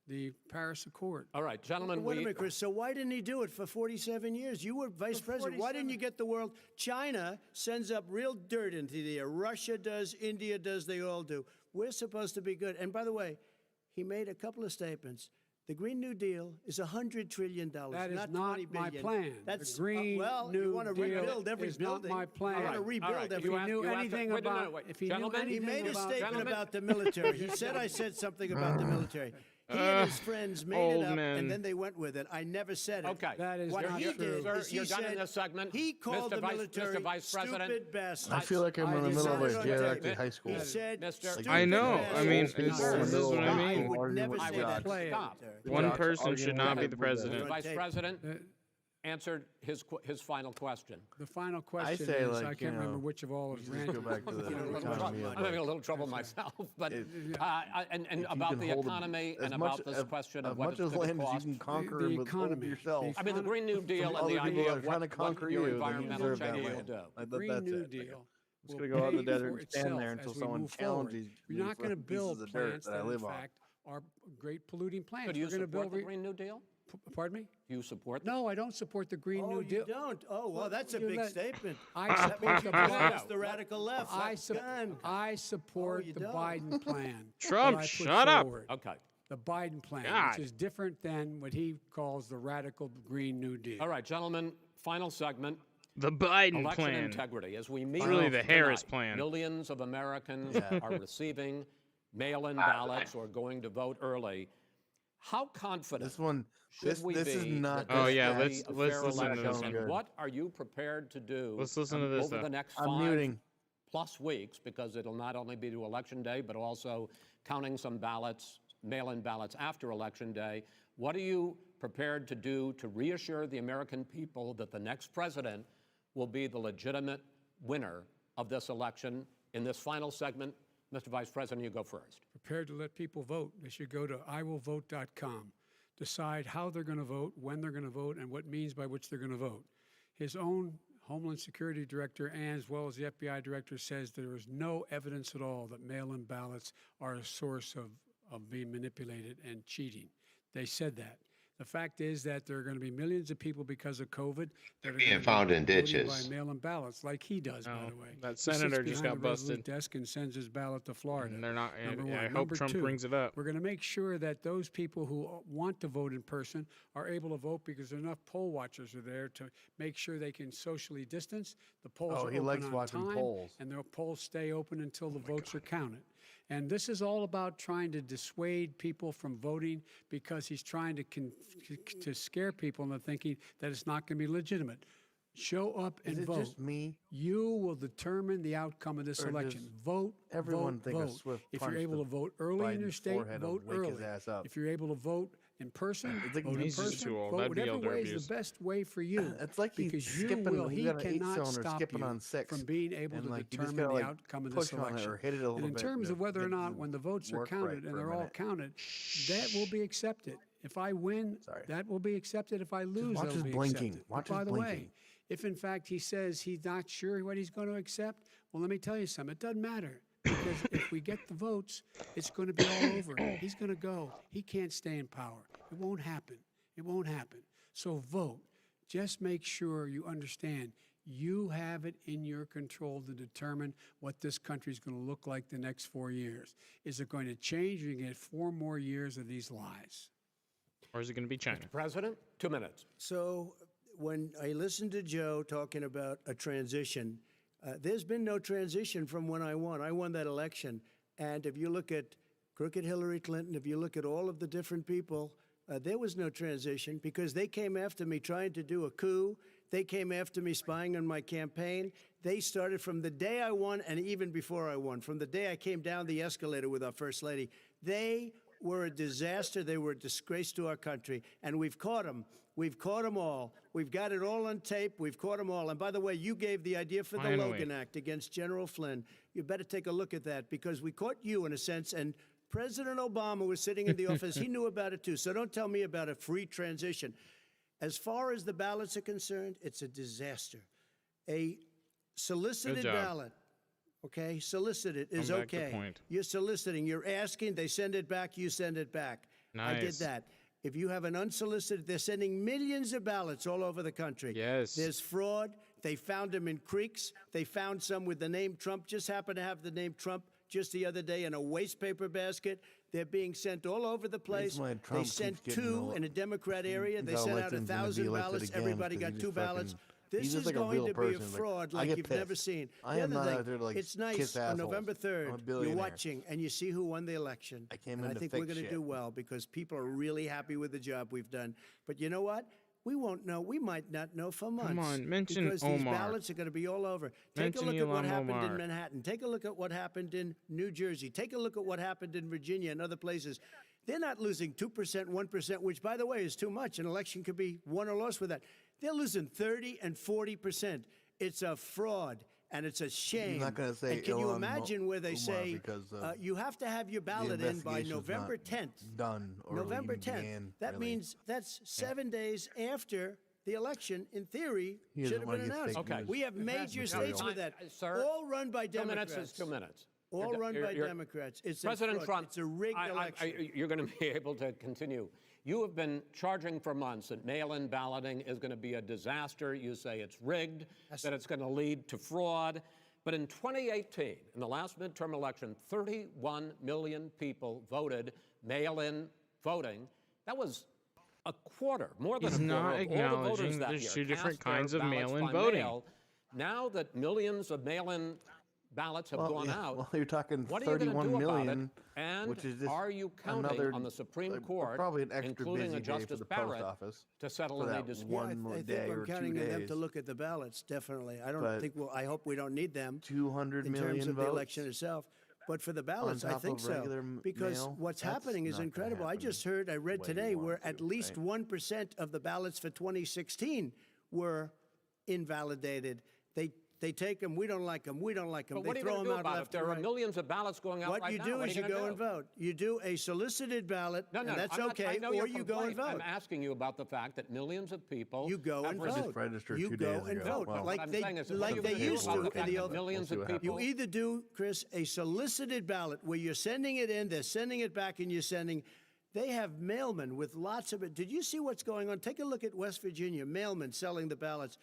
Speaker 11: the Paris Accord.
Speaker 9: All right, gentlemen.
Speaker 10: Wait a minute, Chris. So why didn't he do it for 47 years? You were vice president. Why didn't you get the world? China sends up real dirt into the air. Russia does. India does. They all do. We're supposed to be good. And by the way, he made a couple of statements. The Green New Deal is $100 trillion.
Speaker 11: That is
Speaker 10: not
Speaker 11: not
Speaker 10: $20
Speaker 11: my
Speaker 10: billion.
Speaker 11: plan.
Speaker 10: That's
Speaker 11: the Green New
Speaker 10: you want to
Speaker 11: Deal
Speaker 10: rebuild every
Speaker 11: is
Speaker 10: building.
Speaker 11: not my plan.
Speaker 10: I want to rebuild every.
Speaker 11: If he knew anything about,
Speaker 10: he made a statement about the military. He said I said something about the military. He and his friends made it up, and then they went with it. I never said it.
Speaker 9: Okay.
Speaker 11: That is
Speaker 10: what
Speaker 11: not
Speaker 10: he
Speaker 11: true.
Speaker 10: did
Speaker 9: Sir,
Speaker 10: is he
Speaker 9: you're done
Speaker 10: said
Speaker 9: in this segment.
Speaker 10: he called the military
Speaker 9: Mr. Vice President,
Speaker 10: stupid bastards.
Speaker 12: I feel like I'm in the middle of a geriatric high school.
Speaker 10: He said,
Speaker 1: I know. I mean,
Speaker 10: stupid
Speaker 1: this is
Speaker 10: bastards.
Speaker 1: what I mean.
Speaker 10: I would never say that.
Speaker 9: Stop.
Speaker 1: One person should not be the president.
Speaker 9: Vice President answered his final question.
Speaker 11: The final question
Speaker 12: say,
Speaker 11: is,
Speaker 12: like,
Speaker 11: I can't remember which of all is random.
Speaker 12: Go back to the economy.
Speaker 9: I'm having a little trouble myself, but and about the economy and about this question of what it's going to
Speaker 12: land as
Speaker 9: cost.
Speaker 12: you can conquer
Speaker 11: The
Speaker 12: with
Speaker 11: economy.
Speaker 12: yourself.
Speaker 9: I mean, the Green New Deal and
Speaker 12: Other
Speaker 9: the
Speaker 12: people
Speaker 9: idea
Speaker 12: are
Speaker 9: of
Speaker 12: trying to
Speaker 9: what
Speaker 12: conquer
Speaker 9: your
Speaker 12: you, then you
Speaker 9: environmental
Speaker 12: deserve that
Speaker 9: change will
Speaker 12: land.
Speaker 9: do.
Speaker 11: Green New Deal.
Speaker 12: I'm just going to go out in the desert and stand
Speaker 11: itself
Speaker 12: there until
Speaker 11: as we
Speaker 12: someone
Speaker 11: move forward.
Speaker 12: challenges me
Speaker 11: You're not
Speaker 12: for
Speaker 11: going to
Speaker 12: the
Speaker 11: build
Speaker 12: pieces of dirt
Speaker 11: plants
Speaker 12: that I
Speaker 11: that, in
Speaker 12: live on.
Speaker 11: fact, are great polluting plants.
Speaker 9: So do you
Speaker 11: We're going to
Speaker 9: support
Speaker 11: build
Speaker 9: the Green New Deal?
Speaker 11: Pardon me?
Speaker 9: Do you support
Speaker 11: No, I don't support the Green New Deal.
Speaker 10: You don't? Oh, well, that's a big statement.
Speaker 11: I
Speaker 10: That
Speaker 11: support
Speaker 10: means
Speaker 11: the
Speaker 10: you
Speaker 11: plan.
Speaker 10: belong to the radical left.
Speaker 11: I support
Speaker 10: you
Speaker 11: the
Speaker 10: don't.
Speaker 11: Biden plan.
Speaker 1: Trump,
Speaker 11: that I put
Speaker 1: shut up.
Speaker 11: forward.
Speaker 9: Okay.
Speaker 11: The Biden plan,
Speaker 1: God.
Speaker 11: which is different than what he calls the radical Green New Deal.
Speaker 9: All right, gentlemen, final segment.
Speaker 1: The Biden
Speaker 9: Election
Speaker 1: plan.
Speaker 9: integrity. As we meet
Speaker 1: Really the Harris
Speaker 9: tonight,
Speaker 1: plan.
Speaker 9: millions of Americans are receiving mail-in ballots or going to vote early. How confident
Speaker 12: this
Speaker 9: is
Speaker 12: not.
Speaker 1: Oh
Speaker 9: this
Speaker 1: yeah,
Speaker 9: will
Speaker 1: let's
Speaker 9: be a fair
Speaker 1: listen to this
Speaker 9: election?
Speaker 1: one.
Speaker 9: What are you prepared to do
Speaker 1: Let's listen to this.
Speaker 9: over the next
Speaker 12: I'm
Speaker 9: 5+
Speaker 12: muting.
Speaker 9: weeks, because it'll not only be to Election Day, but also counting some ballots, mail-in ballots after Election Day. What are you prepared to do to reassure the American people that the next president will be the legitimate winner of this election? In this final segment, Mr. Vice President, you go first.
Speaker 11: Prepared to let people vote. They should go to iwillvote.com, decide how they're going to vote, when they're going to vote, and what means by which they're going to vote. His own Homeland Security Director, and as well as the FBI Director, says there is no evidence at all that mail-in ballots are a source of being manipulated and cheating. They said that. The fact is that there are going to be millions of people because of COVID that are
Speaker 3: being found in
Speaker 11: voting
Speaker 3: ditches.
Speaker 11: by mail-in ballots, like he does, by the way.
Speaker 1: That
Speaker 11: He sits
Speaker 1: senator just
Speaker 11: behind
Speaker 1: got
Speaker 11: a Resolute
Speaker 1: busted.
Speaker 11: desk and sends his ballot to Florida.
Speaker 1: And they're not.
Speaker 11: Number one.
Speaker 1: I hope
Speaker 11: Number
Speaker 1: Trump
Speaker 11: two,
Speaker 1: brings it up.
Speaker 11: we're going to make sure that those people who want to vote in person are able to vote, because enough poll watchers are there to make sure they can socially distance. The polls are
Speaker 12: he
Speaker 11: open
Speaker 12: likes
Speaker 11: on
Speaker 12: watching
Speaker 11: time,
Speaker 12: polls.
Speaker 11: and their polls stay open until the votes are counted. And this is all about trying to dissuade people from voting, because he's trying to scare people into thinking that it's not going to be legitimate. Show up and
Speaker 12: Is it
Speaker 11: vote.
Speaker 12: just me?
Speaker 11: You will determine the outcome of this
Speaker 12: Or
Speaker 11: election.
Speaker 12: does
Speaker 11: Vote,
Speaker 12: everyone
Speaker 11: vote,
Speaker 12: think a
Speaker 11: vote.
Speaker 12: swift
Speaker 11: If you're
Speaker 12: punch
Speaker 11: able
Speaker 12: to
Speaker 11: to vote early in your
Speaker 12: Biden's
Speaker 11: state,
Speaker 12: forehead will
Speaker 11: vote
Speaker 12: wake his
Speaker 11: early.
Speaker 12: ass up?
Speaker 11: If you're able to vote in person,
Speaker 12: It's like
Speaker 11: vote in
Speaker 1: he's just
Speaker 11: person.
Speaker 1: too old.
Speaker 11: Vote
Speaker 1: That'd be
Speaker 11: whatever
Speaker 1: elder
Speaker 11: way is
Speaker 1: abuse.
Speaker 11: the best way for you.
Speaker 12: It's like he's
Speaker 11: because you
Speaker 12: skipping.
Speaker 11: will.
Speaker 12: He's
Speaker 11: He
Speaker 12: got an
Speaker 11: cannot
Speaker 12: eight-cylinder
Speaker 11: stop
Speaker 12: skipping
Speaker 11: you
Speaker 12: on 6
Speaker 11: from being able
Speaker 12: and,
Speaker 11: to
Speaker 12: like, you just
Speaker 11: determine
Speaker 12: gotta,
Speaker 11: the
Speaker 12: like,
Speaker 11: outcome of this
Speaker 12: push on it
Speaker 11: election.
Speaker 12: or hit it a little
Speaker 11: And in
Speaker 12: bit
Speaker 11: terms
Speaker 12: to
Speaker 11: of whether or
Speaker 12: get
Speaker 11: not,
Speaker 12: it to
Speaker 11: when the votes are
Speaker 12: work
Speaker 11: counted
Speaker 12: right
Speaker 11: and
Speaker 12: for a
Speaker 11: they're all
Speaker 12: minute.
Speaker 11: counted, that will be accepted. If I win, that will be accepted. If I lose,
Speaker 12: watch
Speaker 11: that'll
Speaker 12: his
Speaker 11: be
Speaker 12: blinking.
Speaker 11: accepted.
Speaker 12: Watch
Speaker 11: But by
Speaker 12: his
Speaker 11: the
Speaker 12: blinking.
Speaker 11: way, if in fact he says he's not sure what he's going to accept, well, let me tell you something. It doesn't matter, because if we get the votes, it's going to be all over. He's going to go. He can't stay in power. It won't happen. It won't happen. So vote. Just make sure you understand you have it in your control to determine what this country is going to look like the next 4 years. Is it going to change? You're going to get 4 more years of these lies.
Speaker 1: Or is it going to be China?
Speaker 9: Mr. President, 2 minutes.
Speaker 10: So when I listened to Joe talking about a transition, there's been no transition from when I won. I won that election. And if you look at crooked Hillary Clinton, if you look at all of the different people, there was no transition, because they came after me trying to do a coup. They came after me spying on my campaign. They started from the day I won, and even before I won, from the day I came down the escalator with our First Lady. They were a disaster. They were a disgrace to our country. And we've caught them. We've caught them all. We've got it all on tape. We've caught them all. And by the way, you gave the idea for the Logan Act against General Flynn. You better take a look at that, because we caught you in a sense, and President Obama was sitting in the office. He knew about it too. So don't tell me about a free transition. As far as the ballots are concerned, it's a disaster. A solicited ballot, okay, solicited is
Speaker 1: Come back to
Speaker 10: okay.
Speaker 1: point.
Speaker 10: You're soliciting, you're asking, they send it back, you send it back. I did
Speaker 1: Nice.
Speaker 10: that. If you have an unsolicited, they're sending millions of ballots all over the country.
Speaker 1: Yes.
Speaker 10: There's fraud. They found them in creeks. They found some with the name Trump, just happened to have the name Trump just the other day in a waste paper basket. They're being sent all over the place. They sent 2 in a Democrat area. They sent out 1,000 ballots. Everybody got 2 ballots. This is going to be a fraud like you've never seen.
Speaker 12: I am not out there to, like,
Speaker 10: it's nice
Speaker 12: kiss
Speaker 10: on
Speaker 12: assholes.
Speaker 10: November
Speaker 12: I'm a
Speaker 10: 3rd, you're
Speaker 12: billionaire.
Speaker 10: watching and you see who won the election.
Speaker 12: I came
Speaker 10: and
Speaker 12: in
Speaker 10: I
Speaker 12: to
Speaker 10: think
Speaker 12: fix
Speaker 10: we're going to
Speaker 12: shit.
Speaker 10: do well, because people are really happy with the job we've done. But you know what? We won't know. We might not know for months.
Speaker 1: Come on, mention
Speaker 10: because these
Speaker 1: Omar.
Speaker 10: ballots are going to be all over. Take
Speaker 1: Mention
Speaker 10: a look at what
Speaker 1: Ilhan
Speaker 10: happened
Speaker 1: Omar.
Speaker 10: in Manhattan. Take a look at what happened in New Jersey. Take a look at what happened in Virginia and other places. They're not losing 2%, 1%, which, by the way, is too much. An election could be won or lost with that. They're losing 30 and 40%. It's a fraud, and it's a shame.
Speaker 12: You're not going to say
Speaker 10: and can you
Speaker 12: Ilhan
Speaker 10: imagine where they
Speaker 12: Omar
Speaker 10: say
Speaker 12: because,
Speaker 10: you have to have your
Speaker 12: the
Speaker 10: ballot in by
Speaker 12: investigation's
Speaker 10: November
Speaker 12: not
Speaker 10: 10th?
Speaker 12: done or
Speaker 10: November
Speaker 12: even
Speaker 10: 10th.
Speaker 12: began,
Speaker 10: That
Speaker 12: really.
Speaker 10: means that's 7 days after the election, in theory,
Speaker 12: He doesn't
Speaker 10: should have
Speaker 12: wanna
Speaker 10: been
Speaker 12: get
Speaker 10: announced.
Speaker 12: fake
Speaker 9: Okay.
Speaker 12: news.
Speaker 10: We have major states with that.
Speaker 9: Sir,
Speaker 10: All run by
Speaker 9: 2
Speaker 10: Democrats.
Speaker 9: minutes is 2 minutes.
Speaker 10: All run by
Speaker 9: You're-
Speaker 10: Democrats. It's
Speaker 9: President
Speaker 10: a fraud.
Speaker 9: Trump,
Speaker 10: It's a rigged election.
Speaker 9: you're going to be able to continue. You have been charging for months that mail-in balloting is going to be a disaster. You say it's rigged, that it's going to lead to fraud. But in 2018, in the last midterm election, 31 million people voted mail-in voting. That was a quarter, more than
Speaker 1: He's
Speaker 9: a quarter
Speaker 1: not
Speaker 9: of all the
Speaker 1: acknowledging
Speaker 9: voters that
Speaker 1: there's
Speaker 9: year
Speaker 1: 2 different
Speaker 9: cast their
Speaker 1: kinds of
Speaker 9: ballots
Speaker 1: mail-in
Speaker 9: by
Speaker 1: voting.
Speaker 9: mail. Now that millions of mail-in ballots have gone out.
Speaker 12: Well, you're talking
Speaker 9: What are you going to
Speaker 12: 31
Speaker 9: do
Speaker 12: million,
Speaker 9: about it? And
Speaker 12: which is just
Speaker 9: are you counting
Speaker 12: another,
Speaker 9: on the Supreme Court,
Speaker 12: probably an extra
Speaker 9: including
Speaker 12: busy
Speaker 9: a
Speaker 12: day for
Speaker 9: Justice
Speaker 12: the post
Speaker 9: Barrett,
Speaker 12: office
Speaker 9: to settle
Speaker 12: for
Speaker 9: any
Speaker 12: that
Speaker 9: dispute?
Speaker 12: one
Speaker 10: I
Speaker 12: day
Speaker 10: think
Speaker 12: or
Speaker 10: I'm
Speaker 12: 2
Speaker 10: counting on them
Speaker 12: days.
Speaker 10: to look at the ballots, definitely. I
Speaker 12: But
Speaker 10: don't think I hope we don't need them
Speaker 12: 200
Speaker 10: in
Speaker 12: million
Speaker 10: terms of
Speaker 12: votes
Speaker 10: the election itself. But for the ballots, I
Speaker 12: top
Speaker 10: think
Speaker 12: of
Speaker 10: so.
Speaker 12: regular
Speaker 10: Because
Speaker 12: mail,
Speaker 10: what's
Speaker 12: that's
Speaker 10: happening is
Speaker 12: not gonna
Speaker 10: incredible. I
Speaker 12: happen
Speaker 10: just heard, I read
Speaker 12: the way
Speaker 10: today,
Speaker 12: you want
Speaker 10: where
Speaker 12: it
Speaker 10: at
Speaker 12: to,
Speaker 10: least
Speaker 12: right?
Speaker 10: 1% of the ballots for 2016 were invalidated. They take them, we don't like them, we don't like them.
Speaker 9: But
Speaker 10: They
Speaker 9: what are you
Speaker 10: throw
Speaker 9: going to
Speaker 10: them
Speaker 9: do
Speaker 10: out
Speaker 9: about it?
Speaker 10: left
Speaker 9: If there
Speaker 10: and
Speaker 9: are
Speaker 10: right.
Speaker 9: millions of ballots going out
Speaker 10: What
Speaker 9: right
Speaker 10: you
Speaker 9: now,
Speaker 10: do
Speaker 9: what
Speaker 10: is
Speaker 9: are
Speaker 10: you
Speaker 9: gonna
Speaker 10: go
Speaker 9: do?
Speaker 10: and vote. You do a solicited ballot,
Speaker 9: No,
Speaker 10: and that's
Speaker 9: I'm
Speaker 10: okay,
Speaker 9: not, I know
Speaker 10: or
Speaker 9: your
Speaker 10: you go and
Speaker 9: complaint.
Speaker 10: vote.
Speaker 9: I'm asking you about the fact that millions of people
Speaker 10: You go
Speaker 9: have
Speaker 10: and
Speaker 9: registered.
Speaker 10: vote.
Speaker 12: registered
Speaker 10: You
Speaker 12: 2
Speaker 10: go
Speaker 12: days
Speaker 10: and
Speaker 12: ago.
Speaker 10: vote,
Speaker 12: Well,
Speaker 9: What
Speaker 10: like
Speaker 9: I'm
Speaker 10: they
Speaker 9: saying is,
Speaker 10: like
Speaker 9: what
Speaker 10: they
Speaker 9: do you do
Speaker 10: used
Speaker 9: about
Speaker 10: to
Speaker 9: the
Speaker 10: in
Speaker 9: fact
Speaker 10: the
Speaker 9: that
Speaker 10: old.
Speaker 9: millions
Speaker 12: We'll
Speaker 9: of
Speaker 12: see what
Speaker 9: people.
Speaker 10: You either do, Chris, a solicited ballot where you're sending it in, they're sending it back, and you're sending. They have mailmen with lots of it. Did you see what's going on? Take a look at West Virginia. Mailmen selling the ballots.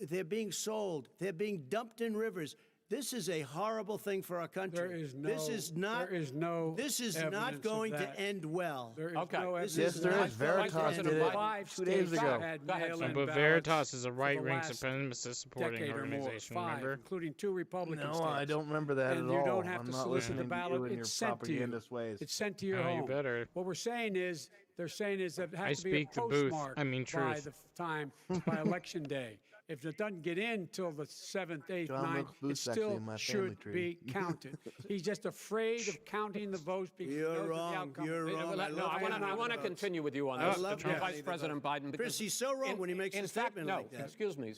Speaker 10: They're being sold. They're being dumped in rivers. This is a horrible thing for our country.
Speaker 11: There is no.
Speaker 10: This is not.
Speaker 11: There is no.
Speaker 10: This is
Speaker 11: evidence
Speaker 10: not
Speaker 11: of
Speaker 10: going to
Speaker 11: that.
Speaker 10: end well.
Speaker 11: There is
Speaker 9: Okay.
Speaker 11: no
Speaker 9: This
Speaker 11: evidence.
Speaker 12: Yes, there
Speaker 11: of
Speaker 12: is.
Speaker 11: that.
Speaker 12: Veritas did it
Speaker 11: Five
Speaker 12: 2 days
Speaker 11: states
Speaker 12: ago.
Speaker 11: had
Speaker 9: Go ahead,
Speaker 11: mail-in
Speaker 9: Sam.
Speaker 1: But
Speaker 11: ballots
Speaker 1: Veritas is a
Speaker 11: for the
Speaker 1: right-wing
Speaker 11: last
Speaker 1: supremacist supporting
Speaker 11: decade or more.
Speaker 1: organization,
Speaker 11: Five,
Speaker 1: remember?
Speaker 11: including 2 Republican
Speaker 12: No,
Speaker 11: states.
Speaker 12: I don't remember that
Speaker 11: and
Speaker 12: at
Speaker 11: you
Speaker 12: all.
Speaker 11: don't have
Speaker 12: I'm
Speaker 11: to
Speaker 12: not
Speaker 11: solicit the
Speaker 12: listening to
Speaker 11: ballot.
Speaker 12: you and your
Speaker 11: It's sent to you.
Speaker 12: propagandist ways.
Speaker 11: It's sent to your
Speaker 1: Oh,
Speaker 11: home.
Speaker 1: you better.
Speaker 11: What we're saying is, they're saying is that it has
Speaker 1: I
Speaker 11: to be a
Speaker 1: speak the booth.
Speaker 11: postmark
Speaker 1: I mean
Speaker 11: by
Speaker 1: truth.
Speaker 11: the time, by election day. If it doesn't get in till the 7th, 8th,
Speaker 12: John
Speaker 11: 9th,
Speaker 12: Wilkes
Speaker 11: it
Speaker 12: Booth's actually
Speaker 11: still
Speaker 12: in my family
Speaker 11: should
Speaker 12: tree.
Speaker 11: be counted. He's just afraid of counting the votes because he
Speaker 10: You're
Speaker 11: knows
Speaker 10: wrong.
Speaker 11: the outcome.
Speaker 10: You're wrong.
Speaker 9: No, I want to continue with you on
Speaker 10: I
Speaker 9: this,
Speaker 10: love
Speaker 9: Vice
Speaker 10: counting the
Speaker 9: President
Speaker 10: votes.
Speaker 9: Biden.
Speaker 10: Chris,
Speaker 9: because
Speaker 10: he's so wrong
Speaker 9: in-
Speaker 10: when he makes
Speaker 9: in
Speaker 10: a
Speaker 9: fact,
Speaker 10: statement
Speaker 9: no,
Speaker 10: like that.
Speaker 9: excuse me,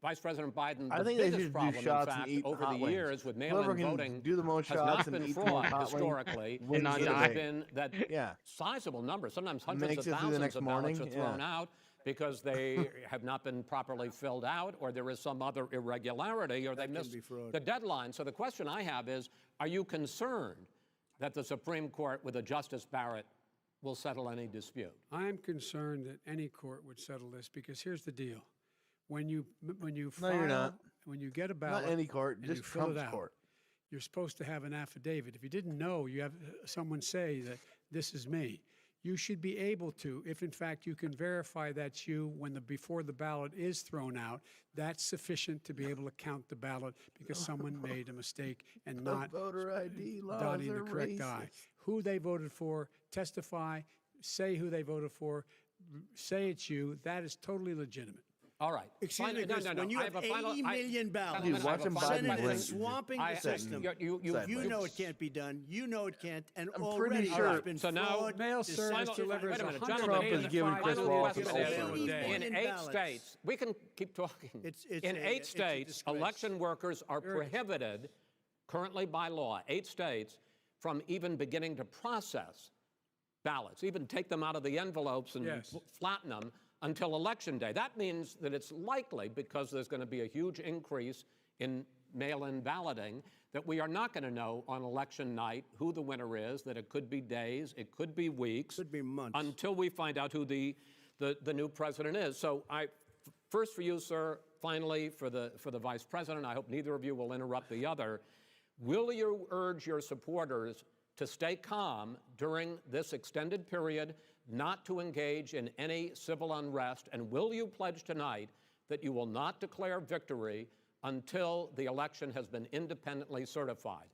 Speaker 9: Vice President Biden.
Speaker 12: I
Speaker 9: the
Speaker 12: think they
Speaker 9: biggest
Speaker 12: should
Speaker 9: problem,
Speaker 12: do
Speaker 9: in
Speaker 12: shots
Speaker 9: fact,
Speaker 12: and eat
Speaker 9: over
Speaker 12: hot
Speaker 9: the
Speaker 12: wings.
Speaker 9: years with
Speaker 12: Whoever
Speaker 9: mail-in
Speaker 12: can
Speaker 9: voting
Speaker 12: do the most
Speaker 9: has
Speaker 12: shots
Speaker 9: not
Speaker 12: and
Speaker 9: been
Speaker 12: eat the most
Speaker 9: fraud
Speaker 12: hot wings
Speaker 9: historically.
Speaker 12: wins
Speaker 1: not
Speaker 9: It
Speaker 12: the
Speaker 1: die.
Speaker 9: has
Speaker 12: day.
Speaker 9: been that
Speaker 12: Yeah.
Speaker 9: sizable numbers, sometimes hundreds
Speaker 12: Makes
Speaker 9: of
Speaker 12: it through the
Speaker 9: thousands
Speaker 12: next
Speaker 9: of ballots
Speaker 12: morning,
Speaker 9: are thrown
Speaker 12: yeah.
Speaker 9: out because they have not been properly filled out, or there is some other irregularity, or they missed
Speaker 10: be fraud.
Speaker 9: the deadline. So the question I have is, are you concerned that the Supreme Court with a Justice Barrett will settle any dispute?
Speaker 11: I'm concerned that any court would settle this because here's the deal. When you file,
Speaker 12: No, you're not.
Speaker 11: when you get a ballot,
Speaker 12: Not any court,
Speaker 11: and
Speaker 12: just
Speaker 11: you fill it
Speaker 12: Trump's
Speaker 11: out,
Speaker 12: court.
Speaker 11: you're supposed to have an affidavit. If you didn't know, you have someone say that this is me. You should be able to, if in fact you can verify that's you before the ballot is thrown out, that's sufficient to be able to count the ballot because someone made a mistake and not
Speaker 12: voter ID laws
Speaker 11: dotting the
Speaker 12: are
Speaker 11: correct I.
Speaker 12: racist.
Speaker 11: Who they voted for, testify, say who they voted for, say it's you. That is totally legitimate.
Speaker 9: All right.
Speaker 10: Excuse me,
Speaker 9: No,
Speaker 10: Chris,
Speaker 9: no, no.
Speaker 10: when you
Speaker 9: I
Speaker 10: have
Speaker 9: a final-
Speaker 10: 80 million ballots,
Speaker 12: Dude, watch him
Speaker 10: Senate
Speaker 12: Biden win.
Speaker 10: is swamping
Speaker 9: I-
Speaker 10: the system.
Speaker 9: you
Speaker 10: You know it can't be done. You know it can't. And
Speaker 12: I'm
Speaker 10: already
Speaker 12: pretty
Speaker 10: there's
Speaker 12: sure-
Speaker 10: been
Speaker 9: So now-
Speaker 10: fraud,
Speaker 11: Mail service
Speaker 10: deception.
Speaker 11: delivers
Speaker 9: Wait a minute,
Speaker 11: 185
Speaker 9: Trump
Speaker 12: is giving Chris
Speaker 9: final
Speaker 12: Wallace
Speaker 9: question
Speaker 12: an
Speaker 9: is,
Speaker 12: ulcer.
Speaker 9: in 8
Speaker 10: ballots.
Speaker 9: states, we can keep talking.
Speaker 10: It's
Speaker 9: in
Speaker 10: a-
Speaker 9: 8
Speaker 10: it's a
Speaker 9: states,
Speaker 10: disgrace.
Speaker 9: election workers are prohibited, currently by law, 8 states, from even beginning to process ballots, even take them out of the envelopes and
Speaker 11: Yes.
Speaker 9: flatten them until Election Day. That means that it's likely, because there's going to be a huge increase in mail-in balloting, that we are not going to know on election night who the winner is, that it could be days, it could be weeks.
Speaker 10: Could be months.
Speaker 9: Until we find out who the new president is. So first for you, sir, finally for the vice president, I hope neither of you will interrupt the other. Will you urge your supporters to stay calm during this extended period, not to engage in any civil unrest, and will you pledge tonight that you will not declare victory until the election has been independently certified?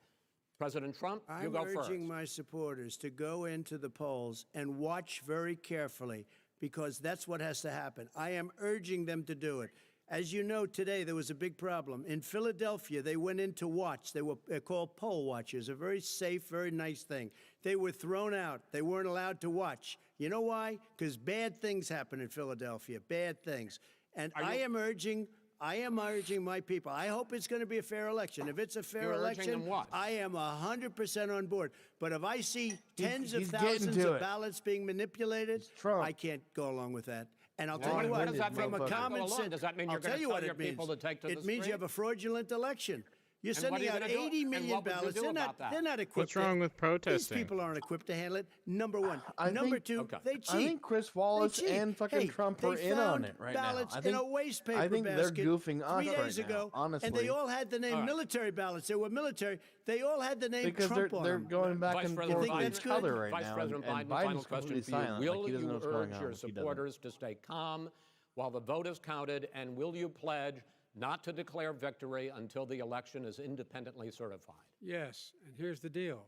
Speaker 9: President Trump, you go first.
Speaker 10: I'm urging my supporters to go into the polls and watch very carefully because that's what has to happen. I am urging them to do it. As you know, today there was a big problem. In Philadelphia, they went in to watch. They're called poll watchers, a very safe, very nice thing. They were thrown out. They weren't allowed to watch. You know why? Because bad things happen in Philadelphia, bad things. And I am urging my people. I hope it's going to be a fair election. If it's a fair
Speaker 9: You're urging
Speaker 10: election,
Speaker 9: them what?
Speaker 10: I am 100% on board. But if I see tens of
Speaker 12: he's getting
Speaker 10: thousands
Speaker 12: to
Speaker 10: of
Speaker 12: it.
Speaker 10: ballots being manipulated,
Speaker 12: Trump.
Speaker 10: I can't go along with that. And I'll
Speaker 9: Well,
Speaker 10: tell you
Speaker 9: what
Speaker 10: what,
Speaker 9: does that mean?
Speaker 10: from a
Speaker 9: Go
Speaker 10: common
Speaker 9: along?
Speaker 10: sense,
Speaker 9: Does that mean
Speaker 10: I'll
Speaker 9: you're gonna
Speaker 10: tell you
Speaker 9: tell
Speaker 10: what
Speaker 9: your
Speaker 10: it means.
Speaker 9: people to take to the
Speaker 10: It means you
Speaker 9: street?
Speaker 10: have a fraudulent election. You're
Speaker 9: And what
Speaker 10: sending
Speaker 9: are you
Speaker 10: out
Speaker 9: gonna do?
Speaker 10: 80
Speaker 9: And
Speaker 10: million
Speaker 9: what would you
Speaker 10: ballots.
Speaker 9: do about that?
Speaker 10: They're not equipped.
Speaker 1: What's wrong with
Speaker 10: These
Speaker 1: protesting?
Speaker 10: people aren't equipped to handle it. Number one.
Speaker 12: I
Speaker 10: Number
Speaker 12: think-
Speaker 10: two,
Speaker 9: Okay.
Speaker 10: they cheat.
Speaker 12: I think Chris Wallace
Speaker 10: They cheat.
Speaker 12: and fucking
Speaker 10: Hey,
Speaker 12: Trump
Speaker 10: they
Speaker 12: are in on
Speaker 10: found
Speaker 12: it right now.
Speaker 10: ballots
Speaker 12: I
Speaker 10: in
Speaker 12: think-
Speaker 10: a waste paper
Speaker 12: I think they're
Speaker 10: basket
Speaker 12: goofing us
Speaker 10: 3 days
Speaker 12: right now,
Speaker 10: ago,
Speaker 12: honestly.
Speaker 10: and they all had the name
Speaker 9: All right.
Speaker 10: military ballots. They were military. They all had the name
Speaker 12: because
Speaker 10: Trump
Speaker 12: they're
Speaker 10: on them.
Speaker 12: going back
Speaker 9: Vice
Speaker 12: and
Speaker 9: President
Speaker 12: forth
Speaker 10: Biden-
Speaker 12: with
Speaker 10: that's
Speaker 12: each
Speaker 10: good.
Speaker 12: other right
Speaker 9: Vice
Speaker 12: now.
Speaker 9: President
Speaker 12: and
Speaker 9: Biden, final
Speaker 12: Biden's
Speaker 9: question
Speaker 12: completely
Speaker 9: for you.
Speaker 12: silent.
Speaker 9: Will
Speaker 12: Like he doesn't know
Speaker 9: you
Speaker 12: what's going
Speaker 9: urge
Speaker 12: on
Speaker 9: your
Speaker 12: if he doesn't.
Speaker 9: supporters to stay calm while the vote is counted, and will you pledge not to declare victory until the election is independently certified.
Speaker 11: Yes, and here's the deal.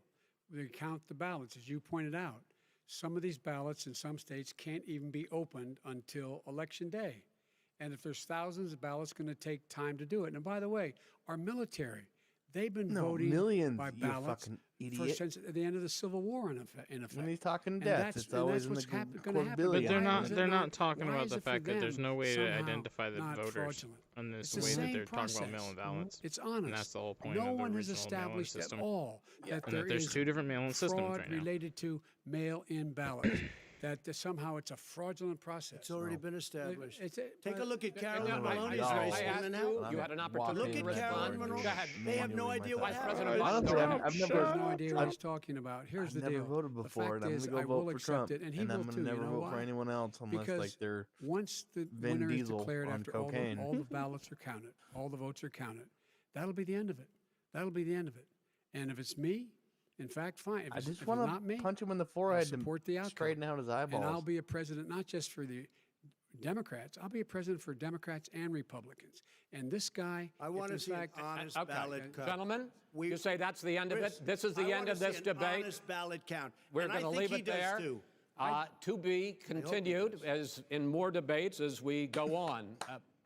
Speaker 11: We count the ballots, as you pointed out. Some of these ballots in some states can't even be opened until Election Day. And if there's thousands of ballots, it's going to take time to do it. And by the way, our military, they've been voting
Speaker 12: millions,
Speaker 11: by
Speaker 12: you
Speaker 11: ballots
Speaker 12: fucking
Speaker 11: for
Speaker 12: idiot.
Speaker 11: since the end of the Civil War, in effect.
Speaker 12: When he's talking
Speaker 11: And
Speaker 12: deaths, it's always in
Speaker 11: what's
Speaker 12: the
Speaker 11: going to happen.
Speaker 1: But they're not talking
Speaker 11: why
Speaker 1: about
Speaker 11: is
Speaker 1: the
Speaker 11: it for
Speaker 1: fact that there's
Speaker 11: them
Speaker 1: no way to
Speaker 11: somehow
Speaker 1: identify the
Speaker 11: not
Speaker 1: voters
Speaker 11: fraudulent?
Speaker 1: on
Speaker 11: It's
Speaker 1: this
Speaker 11: the
Speaker 1: way that
Speaker 11: same
Speaker 1: they're talking about
Speaker 11: process.
Speaker 1: mail-in ballots.
Speaker 11: It's honest.
Speaker 1: And that's the whole point
Speaker 11: No
Speaker 1: of the
Speaker 11: one has
Speaker 1: original mail-in
Speaker 11: established
Speaker 1: system.
Speaker 11: at all that
Speaker 1: And that there's
Speaker 11: is
Speaker 1: two different mail-in systems
Speaker 11: fraud
Speaker 1: right now.
Speaker 11: related to mail-in ballots. That somehow it's a fraudulent process.
Speaker 10: It's already been established. Take a
Speaker 11: but-
Speaker 10: look at Carolyn
Speaker 11: I-
Speaker 10: Maloney's
Speaker 11: I-
Speaker 10: race
Speaker 11: I
Speaker 10: in
Speaker 11: asked
Speaker 10: Manhattan.
Speaker 9: You had an opportunity
Speaker 10: Look
Speaker 9: to
Speaker 10: at
Speaker 9: respond.
Speaker 10: Carolyn Maloney.
Speaker 9: Go ahead.
Speaker 10: They have no idea what
Speaker 9: Vice
Speaker 10: happened.
Speaker 9: President Biden,
Speaker 12: Honestly,
Speaker 9: go ahead.
Speaker 12: I've
Speaker 11: He has no
Speaker 12: never,
Speaker 11: idea what he's talking about. Here's the
Speaker 12: I've never
Speaker 11: deal.
Speaker 12: voted
Speaker 11: The
Speaker 12: before,
Speaker 11: fact
Speaker 12: and I'm
Speaker 11: is,
Speaker 12: gonna
Speaker 11: I
Speaker 12: go
Speaker 11: will
Speaker 12: vote for
Speaker 11: accept
Speaker 12: Trump,
Speaker 11: it, and he
Speaker 12: and
Speaker 11: will
Speaker 12: I'm gonna
Speaker 11: too.
Speaker 12: never
Speaker 11: You know
Speaker 12: vote
Speaker 11: why?
Speaker 12: for anyone else unless
Speaker 11: Because
Speaker 12: like they're
Speaker 11: once the
Speaker 12: Vin
Speaker 11: winner is
Speaker 12: Diesel
Speaker 11: declared
Speaker 12: on
Speaker 11: after
Speaker 12: cocaine.
Speaker 11: all the ballots are counted, all the votes are counted, that'll be the end of it. That'll be the end of it. And if it's me, in fact, fine. If
Speaker 12: I
Speaker 11: it's,
Speaker 12: just
Speaker 11: if
Speaker 12: want
Speaker 11: it's not
Speaker 12: to
Speaker 11: me,
Speaker 12: punch him in the
Speaker 11: I'll
Speaker 12: forehead
Speaker 11: support
Speaker 12: to
Speaker 11: the outcome.
Speaker 12: straighten out his eyeballs.
Speaker 11: And I'll be a president not just for the Democrats. I'll be a president for Democrats and Republicans. And this guy,
Speaker 10: I want to
Speaker 11: in
Speaker 10: see an
Speaker 11: fact,
Speaker 10: honest
Speaker 9: Okay,
Speaker 10: ballot count.
Speaker 9: gentlemen,
Speaker 10: We-
Speaker 9: you say that's the end of
Speaker 10: Chris,
Speaker 9: it? This is
Speaker 10: I
Speaker 9: the end
Speaker 10: wanna
Speaker 9: of this
Speaker 10: see an
Speaker 9: debate?
Speaker 10: honest ballot count.
Speaker 9: We're
Speaker 10: And I
Speaker 9: going to
Speaker 10: think
Speaker 9: leave
Speaker 10: he
Speaker 9: it
Speaker 10: does
Speaker 9: there.
Speaker 10: too.
Speaker 9: To be continued as in more debates as we go on.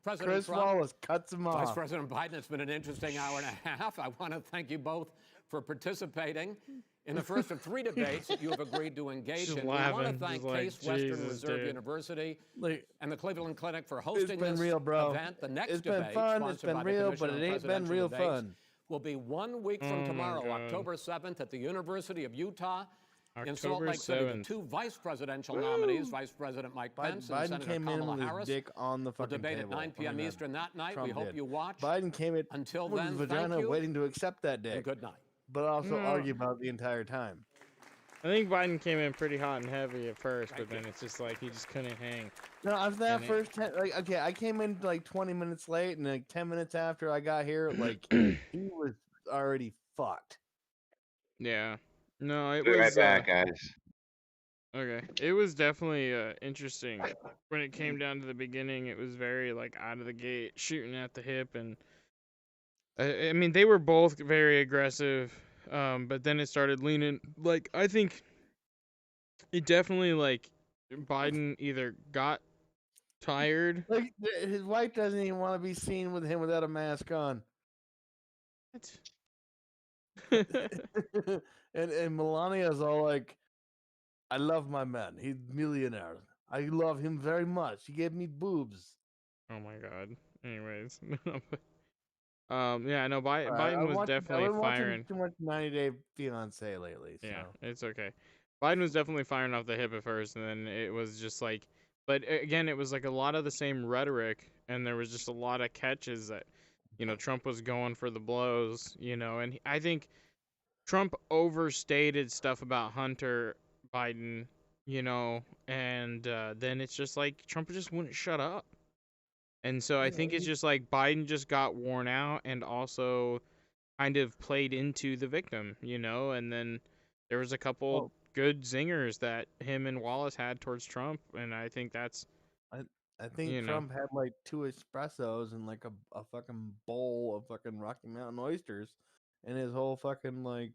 Speaker 9: President
Speaker 12: Chris
Speaker 9: Trump,
Speaker 12: Wallace cuts him
Speaker 9: Vice
Speaker 12: off.
Speaker 9: President Biden, it's been an interesting hour and a half. I want to thank you both for participating in the first of 3 debates that you have agreed to engage
Speaker 1: Just
Speaker 9: in. We want to
Speaker 1: laughing,
Speaker 9: thank
Speaker 1: just like,
Speaker 9: Case Western
Speaker 1: Jesus,
Speaker 9: Reserve
Speaker 1: dude.
Speaker 9: University
Speaker 12: Like,
Speaker 9: and the Cleveland Clinic for
Speaker 12: it's
Speaker 9: hosting
Speaker 12: been
Speaker 9: this
Speaker 12: real, bro.
Speaker 9: event. The next
Speaker 12: It's been
Speaker 9: debate,
Speaker 12: fun. It's
Speaker 9: sponsored
Speaker 12: been
Speaker 9: by the
Speaker 12: real,
Speaker 9: Commission
Speaker 12: but
Speaker 9: on
Speaker 12: it ain't been
Speaker 9: Presidential
Speaker 12: real
Speaker 9: Debates,
Speaker 12: fun.
Speaker 9: will be 1 week
Speaker 1: Oh
Speaker 9: from
Speaker 1: my
Speaker 9: tomorrow,
Speaker 1: God.
Speaker 9: October 7th, at the University of Utah in Salt
Speaker 1: October
Speaker 9: Lake City. The
Speaker 1: 7th.
Speaker 9: 2 vice presidential nominees, Vice President Mike Pence and
Speaker 12: Biden
Speaker 9: Senator
Speaker 12: came in
Speaker 9: Kamala
Speaker 12: with his
Speaker 9: Harris,
Speaker 12: dick on the
Speaker 9: will
Speaker 12: fucking
Speaker 9: debate
Speaker 12: table.
Speaker 9: at 9 p.m. Eastern that night.
Speaker 12: Trump
Speaker 9: We hope
Speaker 12: did.
Speaker 9: you watch.
Speaker 12: Biden came in
Speaker 9: Until
Speaker 12: with
Speaker 9: then,
Speaker 12: his
Speaker 9: thank
Speaker 12: vagina
Speaker 9: you.
Speaker 12: waiting to accept that
Speaker 9: And
Speaker 12: dick,
Speaker 9: good night.
Speaker 12: but also
Speaker 1: No.
Speaker 12: argue about it the entire time.
Speaker 1: I think Biden came in pretty hot and heavy at first, but then it's just like he just couldn't hang.
Speaker 12: No, after that
Speaker 1: And it-
Speaker 12: first 10, like, okay, I came in like 20 minutes late, and like 10 minutes after I got here, like he was already fucked.
Speaker 1: Yeah. No, it
Speaker 3: Be right
Speaker 1: was
Speaker 3: back, guys.
Speaker 1: okay. It was definitely interesting. When it came down to the beginning, it was very like out of the gate, shooting at the hip, and I mean they were both very aggressive. But then it started leaning. Like I think it definitely like Biden either got tired.
Speaker 12: Like his wife doesn't even want to be seen with him without a mask on. and Melania's all like, I love my man. He's millionaire. I love him very much. He gave me boobs.
Speaker 1: Oh my God. Anyways, yeah, no, Biden
Speaker 12: I've
Speaker 1: was definitely
Speaker 12: been watching
Speaker 1: firing.
Speaker 12: too much 90 Day Fiance lately. So.
Speaker 1: Yeah, it's okay. Biden was definitely firing off the hip at first, and then it was just like, but again, it was like a lot of the same rhetoric, and there was just a lot of catches that, Trump was going for the blows, and I think Trump overstated stuff about Hunter Biden, and then it's just like Trump just wouldn't shut up. And so I think it's just like Biden just got worn out and also kind of played into the victim, and then there was a couple good zingers that him and Wallace had towards Trump, and I think that's
Speaker 12: I think Trump had like 2 espressos and like a fucking bowl of fucking Rocky Mountain oysters, and his whole fucking like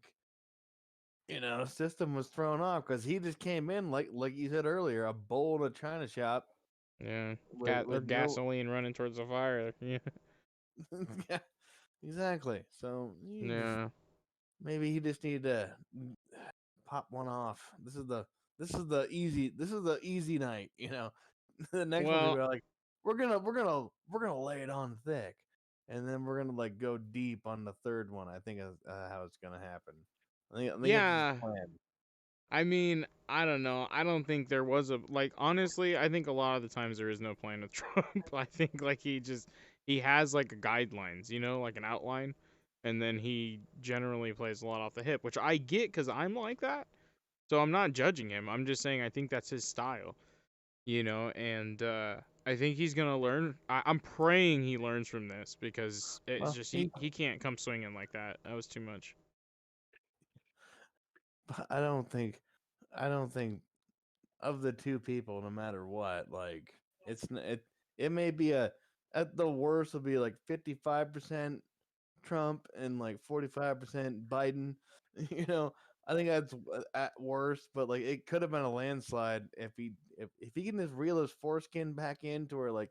Speaker 12: system was thrown off because he just came in like you said earlier, a bowl in a china shop.
Speaker 1: Yeah,
Speaker 12: with
Speaker 1: gasoline running towards the fire. Yeah,
Speaker 12: yeah, exactly. So
Speaker 1: yeah.
Speaker 12: maybe he just needed to pop one off. This is the easy night. The next one we're like we're gonna lay it on thick, and then we're gonna like go deep on the third one. I think is how it's gonna happen. I think
Speaker 1: Yeah.
Speaker 12: it's his plan.
Speaker 1: I mean, I don't know. I don't think there was honestly, I think a lot of the times there is no plan with Trump. I think like he has like a guidelines, like an outline, and then he generally plays a lot off the hip, which I get because I'm like that. So I'm not judging him. I'm just saying I think that's his style, and I think he's gonna learn. I'm praying he learns from this because it's just he can't come swinging like that. That was too much.
Speaker 12: I don't think of the 2 people, no matter what, like it may be a at the worst will be like 55% Trump and like 45% Biden. You know, I think that's at worst, but like it could have been a landslide if he can just reel his foreskin back in to where like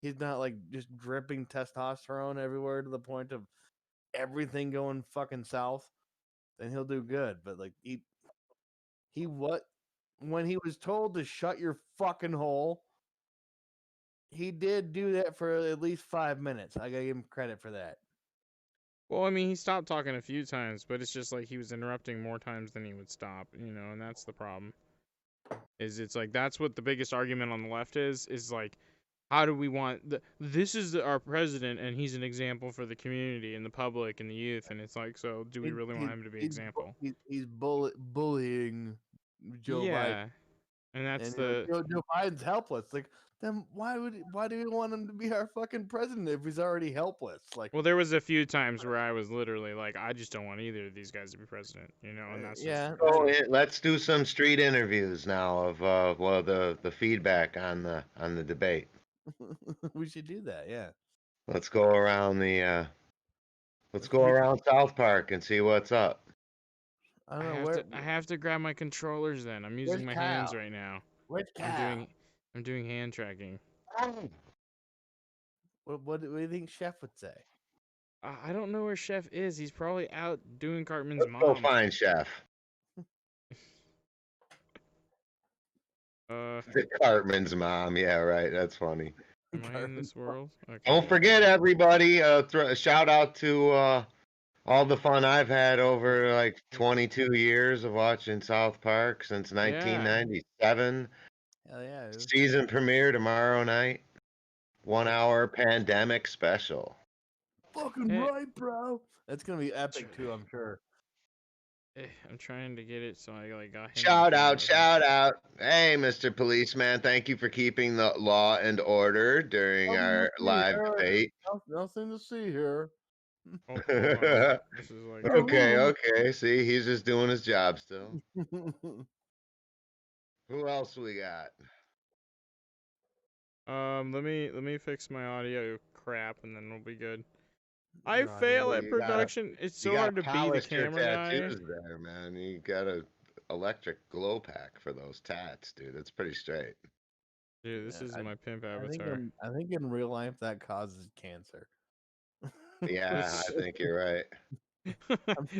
Speaker 12: he's not like just dripping testosterone everywhere to the point of everything going fucking south, then he'll do good. But like he what when he was told to shut your fucking hole, he did do that for at least 5 minutes. I gotta give him credit for that.
Speaker 1: Well, I mean, he stopped talking a few times, but it's just like he was interrupting more times than he would stop, and that's the problem. It's like that's what the biggest argument on the left is like, how do we want this is our president and he's an example for the community and the public and the youth, and it's like, so do we really want him to be example?
Speaker 12: He's bullying Joe Biden.
Speaker 1: Yeah, and that's
Speaker 12: And
Speaker 1: the
Speaker 12: Joe Biden's helpless. Like, then why do we want him to be our fucking president if he's already helpless? Like,
Speaker 1: well, there was a few times where I was literally like, I just don't want either of these guys to be president, and that's
Speaker 12: yeah.
Speaker 1: just
Speaker 3: So let's do some street interviews now of the feedback on the debate.
Speaker 12: We should do that. Yeah.
Speaker 3: Let's go around around South Park and see what's up.
Speaker 12: I don't know where.
Speaker 1: I have to grab my controllers then. I'm using my hands right now.
Speaker 12: Where's Kyle?
Speaker 1: I'm doing hand tracking.
Speaker 12: What do you think Chef would say?
Speaker 1: I don't know where Chef is. He's probably out doing Cartman's mom.
Speaker 3: Go find Chef. The Cartman's mom. Yeah, right. That's funny.
Speaker 1: Am I in this world? Okay.
Speaker 3: Don't forget, everybody. Shout out to all the fun I've had over like 22 years of watching South Park since 1997.
Speaker 12: Hell yeah.
Speaker 3: Season premiere tomorrow night. 1 hour pandemic special.
Speaker 12: Fucking right, bro. That's gonna be epic too, I'm sure.
Speaker 1: I'm trying to get it so I like got him.
Speaker 3: Shout out. Hey, Mr. Policeman, thank you for keeping the law and order during our live debate.
Speaker 12: Nothing to see here.
Speaker 1: Oh, this is like
Speaker 3: okay. See, he's just doing his job still. Who else we got?
Speaker 1: Let me fix my audio crap and then we'll be good. I fail at production. It's so hard to be the camera guy.
Speaker 3: There, man. You got a electric glow pack for those tats, dude. It's pretty straight.
Speaker 1: Dude, this is my pimp avatar.
Speaker 12: I think in real life that causes cancer.
Speaker 3: Yeah, I think you're right.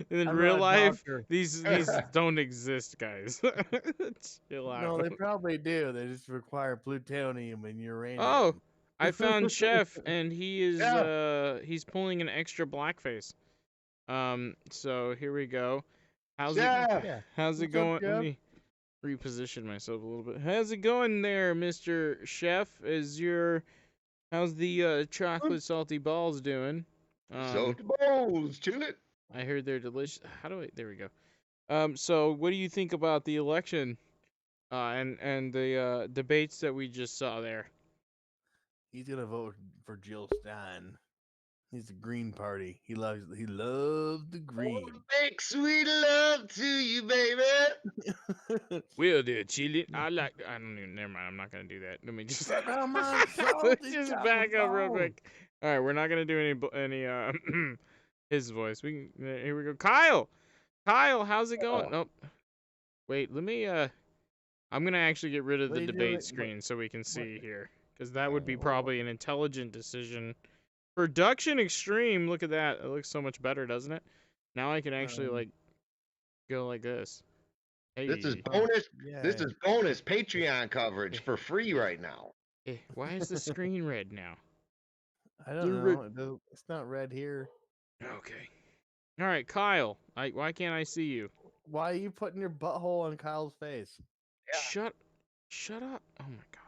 Speaker 1: In real life, these don't exist, guys. Chill out.
Speaker 12: No, they probably do. They just require plutonium and uranium.
Speaker 1: Oh, I found Chef, and he is he's pulling an extra blackface. So here we go. How's it going? Let me reposition myself a little bit. How's it going there, Mr. Chef? How's the chocolate salty balls doing?
Speaker 3: Salty balls, chill it.
Speaker 1: I heard they're delicious. There we go. So what do you think about the election, and the debates that we just saw there?
Speaker 12: He's gonna vote for Jill Stein. He's the Green Party. He loves the green.
Speaker 3: Big sweet love to you, baby.
Speaker 1: Well, dear chili, I don't even. Never mind. I'm not gonna do that. Let me just.
Speaker 12: Let's
Speaker 1: just back up real quick. All right, we're not gonna do any his voice. Here we go. Kyle, how's it going? Nope. Wait, let me. I'm gonna actually get rid of the debate screen so we can see here, because that would be probably an intelligent decision. Production extreme. Look at that. It looks so much better, doesn't it? Now I can actually go like this. Hey.
Speaker 3: This is bonus. This is bonus Patreon coverage for free right now.
Speaker 1: Why is the screen red now?
Speaker 12: I don't know. It's not red here.
Speaker 1: Okay. All right, Kyle. Why can't I see you?
Speaker 12: Why are you putting your butthole on Kyle's face?
Speaker 1: Yeah. Shut up. Oh my god.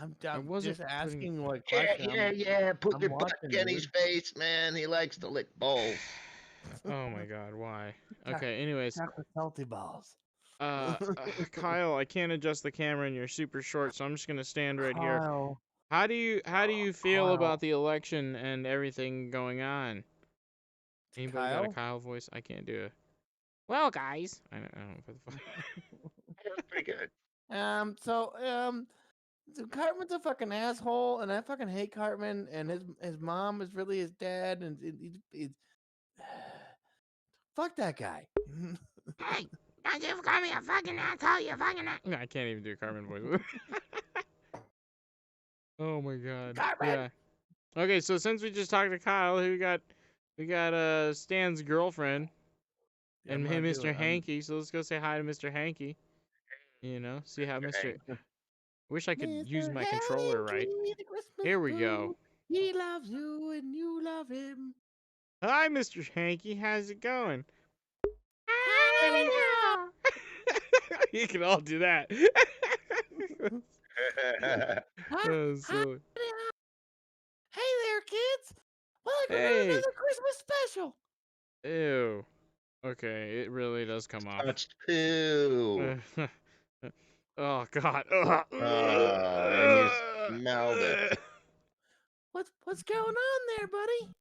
Speaker 12: I'm just asking what question.
Speaker 3: Yeah. Put your butt in his face, man. He likes to lick balls.
Speaker 1: Oh my god, why? Okay, anyways.
Speaker 12: Chocolate salty balls.
Speaker 1: Kyle, I can't adjust the camera and you're super short, so I'm just gonna stand right here. How do you feel about the election and everything going on? Anybody got a Kyle voice? I can't do it. Well, guys, I don't know.
Speaker 3: Pretty good.
Speaker 12: Cartman's a fucking asshole, and I fucking hate Cartman. And his mom is really his dad, and he's fuck that guy.
Speaker 1: Hey, don't you call me a fucking asshole, you fucking No, I can't even do a Cartman voice. Oh my god.
Speaker 12: Cartman!
Speaker 1: Yeah. Okay, so since we just talked to Kyle, who we got Stan's girlfriend
Speaker 12: Yeah,
Speaker 1: and
Speaker 12: I'm
Speaker 1: him,
Speaker 12: not
Speaker 1: Mr.
Speaker 12: doing.
Speaker 1: Hanky. So let's go say hi to Mr. Hanky. You know, see how Mr. Wish I could use
Speaker 12: Mr.
Speaker 1: my controller right.
Speaker 12: Hanky, the Christmas
Speaker 1: Here we
Speaker 12: food.
Speaker 1: go.
Speaker 12: He loves you, and you love him.
Speaker 1: Hi, Mr. Hanky. How's it going?
Speaker 12: Hi.
Speaker 1: You can all do that. Oh, silly.
Speaker 12: Hey there, kids. Welcome to
Speaker 1: Hey.
Speaker 12: another Christmas special.
Speaker 1: Ew. Okay, it really does come off.
Speaker 3: Touched poo.
Speaker 1: Oh God.
Speaker 3: And you smelled it.
Speaker 12: What's going on there, buddy?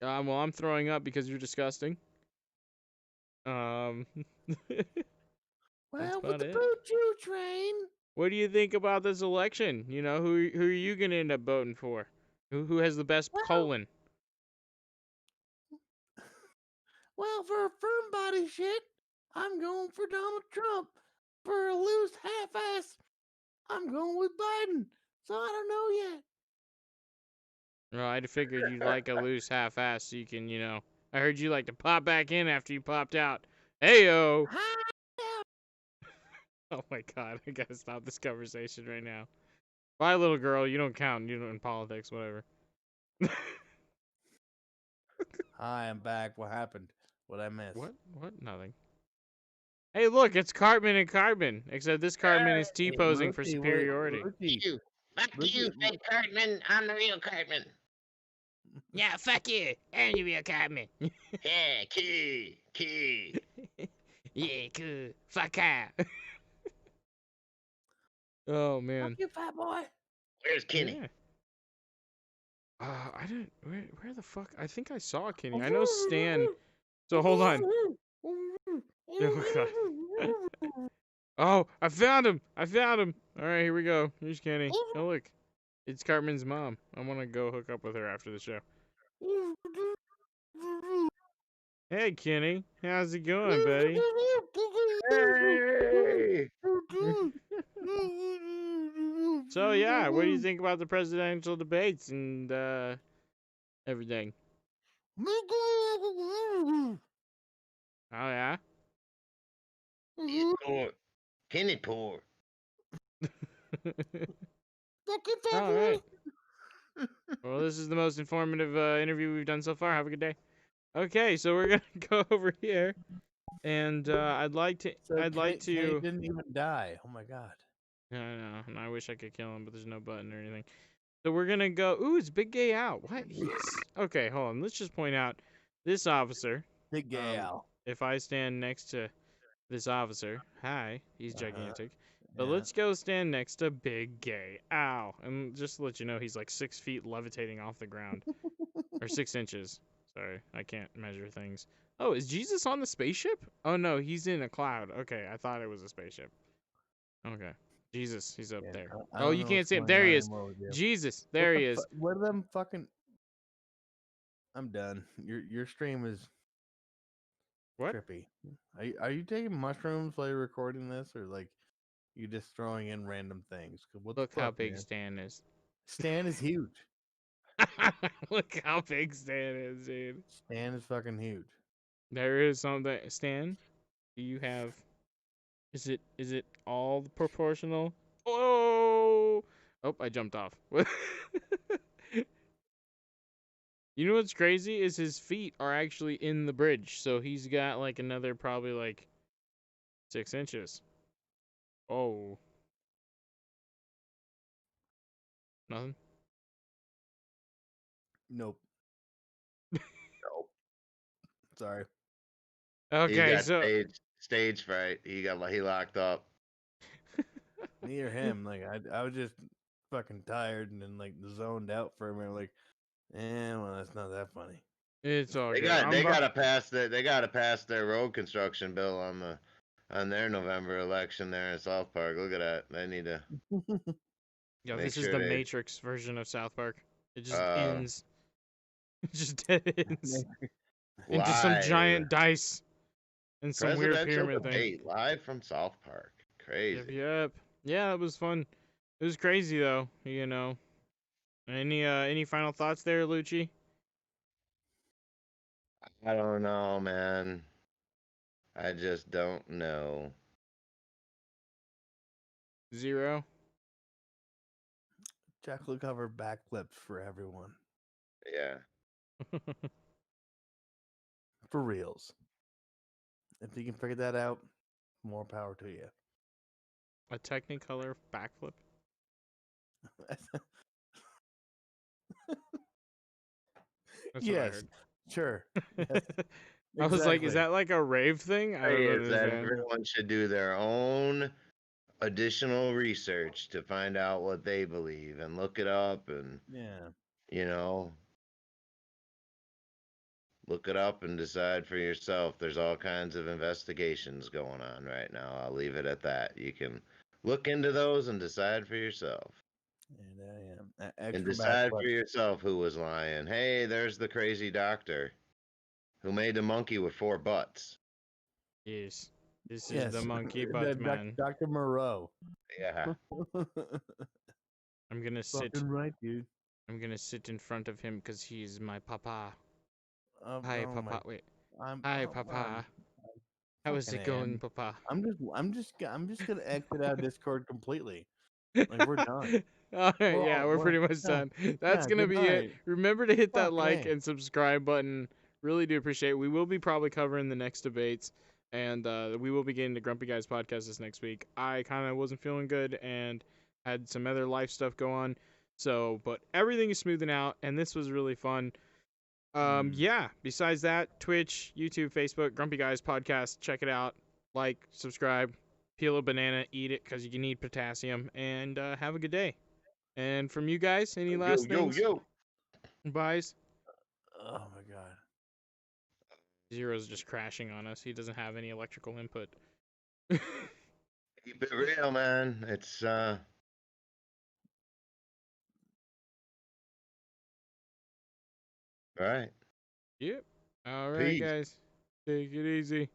Speaker 1: Well, I'm throwing up because you're disgusting.
Speaker 12: Well,
Speaker 1: That's
Speaker 12: with
Speaker 1: about
Speaker 12: the
Speaker 1: it.
Speaker 12: boo-choo train.
Speaker 1: What do you think about this election? You know, who are you gonna end up voting for? Who has the best colon?
Speaker 12: Well, for a firm body shit, I'm going for Donald Trump. For a loose half-ass, I'm going with Biden. So I don't know yet.
Speaker 1: Well, I figured you'd like a loose half-ass so you can, you know. I heard you like to pop back in after you popped out. Heyo! Oh my God, I gotta stop this conversation right now. Bye, little girl. You don't count. You don't in politics, whatever.
Speaker 12: Hi, I'm back. What happened? What I missed?
Speaker 1: What? Nothing. Hey, look, it's Cartman and Cartman. Except this Cartman is T-posing for superiority.
Speaker 3: Fuck you, fake Cartman. I'm the real Cartman.
Speaker 1: Yeah, fuck you. I'm the real Cartman.
Speaker 3: Yeah, key.
Speaker 1: Yeah, cool. Fuck out. Oh man.
Speaker 12: Fuck you, fat boy.
Speaker 3: Where's Kenny?
Speaker 1: Yeah. I didn't. Where the fuck? I think I saw Kenny. I know Stan. So hold on. Oh God. Oh, I found him. All right, here we go. Here's Kenny. Oh look, it's Cartman's mom. I want to go hook up with her after the show. Hey, Kenny. How's it going, buddy?
Speaker 3: Hey!
Speaker 1: So yeah, what do you think about the presidential debates and everything? Oh yeah.
Speaker 3: He's poor. Kenny poor.
Speaker 1: All right. Well, this is the most informative interview we've done so far. Have a good day. Okay, so we're gonna go over here, and I'd like to.
Speaker 12: Kenny didn't even die. Oh my God.
Speaker 1: I know, and I wish I could kill him, but there's no button or anything. So we're gonna go. Ooh, it's Big Gay Al. What? Okay, hold on. Let's just point out this officer.
Speaker 12: Big Gay Al.
Speaker 1: If I stand next to this officer, hi, he's gigantic. But
Speaker 12: Yeah.
Speaker 1: let's go stand next to Big Gay Al, and just to let you know, he's like 6 feet levitating off the ground, or 6 inches. Sorry, I can't measure things. Oh, is Jesus on the spaceship? Oh no, he's in a cloud. Okay, I thought it was a spaceship. Okay. Jesus, he's up there. Oh, you can't see him. There he is. Jesus, there he is.
Speaker 12: What are them fucking? I'm done. Your stream is
Speaker 1: What?
Speaker 12: trippy. Are you taking mushrooms while you're recording this, or like you just throwing in random things? What
Speaker 1: Look
Speaker 12: the
Speaker 1: how
Speaker 12: fuck,
Speaker 1: big
Speaker 12: man?
Speaker 1: Stan is.
Speaker 12: Stan is huge.
Speaker 1: Look how big Stan is, dude.
Speaker 12: Stan is fucking huge.
Speaker 1: There is something. Stan, do you have? Is it all proportional? Oh, I jumped off. You know what's crazy is his feet are actually in the bridge, so he's got like another probably like 6 inches. Oh, nothing.
Speaker 12: Nope. Nope. Sorry.
Speaker 1: Okay,
Speaker 3: he got
Speaker 1: so
Speaker 3: stage fright. He locked up.
Speaker 12: Me or him, like I was just fucking tired and then like zoned out for a minute. Like, well, that's not that funny.
Speaker 1: It's all
Speaker 3: They
Speaker 1: good.
Speaker 3: they gotta pass their road construction bill on their November election there in South Park. Look at that. They need to
Speaker 1: Yeah,
Speaker 3: Make
Speaker 1: this is
Speaker 3: sure
Speaker 1: the
Speaker 3: they
Speaker 1: Matrix version of South Park. It just
Speaker 3: uh
Speaker 1: ends. It just dead ends into some
Speaker 3: live
Speaker 1: giant dice and some weird
Speaker 3: presidential
Speaker 1: pyramid thing.
Speaker 3: debate live from South Park.
Speaker 1: Yep,
Speaker 3: Crazy.
Speaker 1: yep. Yeah, it was fun. It was crazy though, you know. Any final thoughts there, Lucci?
Speaker 3: I don't know, man. I just don't know.
Speaker 1: Zero.
Speaker 12: Jack will cover backflips for everyone.
Speaker 3: Yeah.
Speaker 12: For reals. If you can figure that out, more power to you.
Speaker 1: A Technicolor backflip. That's what I
Speaker 12: Yes,
Speaker 1: heard.
Speaker 12: sure. Yes,
Speaker 1: I was like, is
Speaker 12: exactly.
Speaker 1: that like a rave thing? I don't
Speaker 3: Is that
Speaker 1: understand.
Speaker 3: everyone should do their own additional research to find out what they believe and look it up and
Speaker 12: Yeah.
Speaker 3: you know look it up and decide for yourself. There's all kinds of investigations going on right now. I'll leave it at that. You can look into those and decide for yourself.
Speaker 12: And
Speaker 3: And
Speaker 12: extra
Speaker 3: decide for
Speaker 12: backflip.
Speaker 3: yourself who was lying. Hey, there's the crazy doctor who made the monkey with 4 butts.
Speaker 1: Yes. This is the
Speaker 12: Yes,
Speaker 1: monkey butt man.
Speaker 12: Dr. Moreau.
Speaker 3: Yeah.
Speaker 1: I'm gonna sit.
Speaker 12: Fucking right, dude.
Speaker 1: I'm gonna sit in front of him because he's my papa. Hi,
Speaker 12: Oh my,
Speaker 1: papa. Wait. Hi, papa. How is
Speaker 12: fucking
Speaker 1: it going,
Speaker 12: am.
Speaker 1: papa?
Speaker 12: I'm just gonna exit out Discord completely. Like we're done.
Speaker 1: All right, yeah, we're pretty much
Speaker 12: Yeah,
Speaker 1: done. That's
Speaker 12: yeah.
Speaker 1: gonna
Speaker 12: Good
Speaker 1: be it.
Speaker 12: night.
Speaker 1: Remember to hit that
Speaker 12: Fucking
Speaker 1: like
Speaker 12: A.
Speaker 1: and subscribe button. Really do appreciate it. We will be probably covering the next debates, and we will be getting the Grumpy Guys podcast this next week. I kind of wasn't feeling good and had some other life stuff go on, so but everything is smoothing out, and this was really fun. Yeah. Besides that, Twitch, YouTube, Facebook, Grumpy Guys podcast. Check it out. Like, subscribe, peel a banana, eat it because you need potassium, and have a good day. And from you guys, any last things? Buys?
Speaker 12: Oh my god.
Speaker 1: Zero's just crashing on us. He doesn't have any electrical input.
Speaker 3: Keep it real, man. It's all right.
Speaker 1: Yep. All right,
Speaker 3: Peace.
Speaker 1: guys. Take it easy.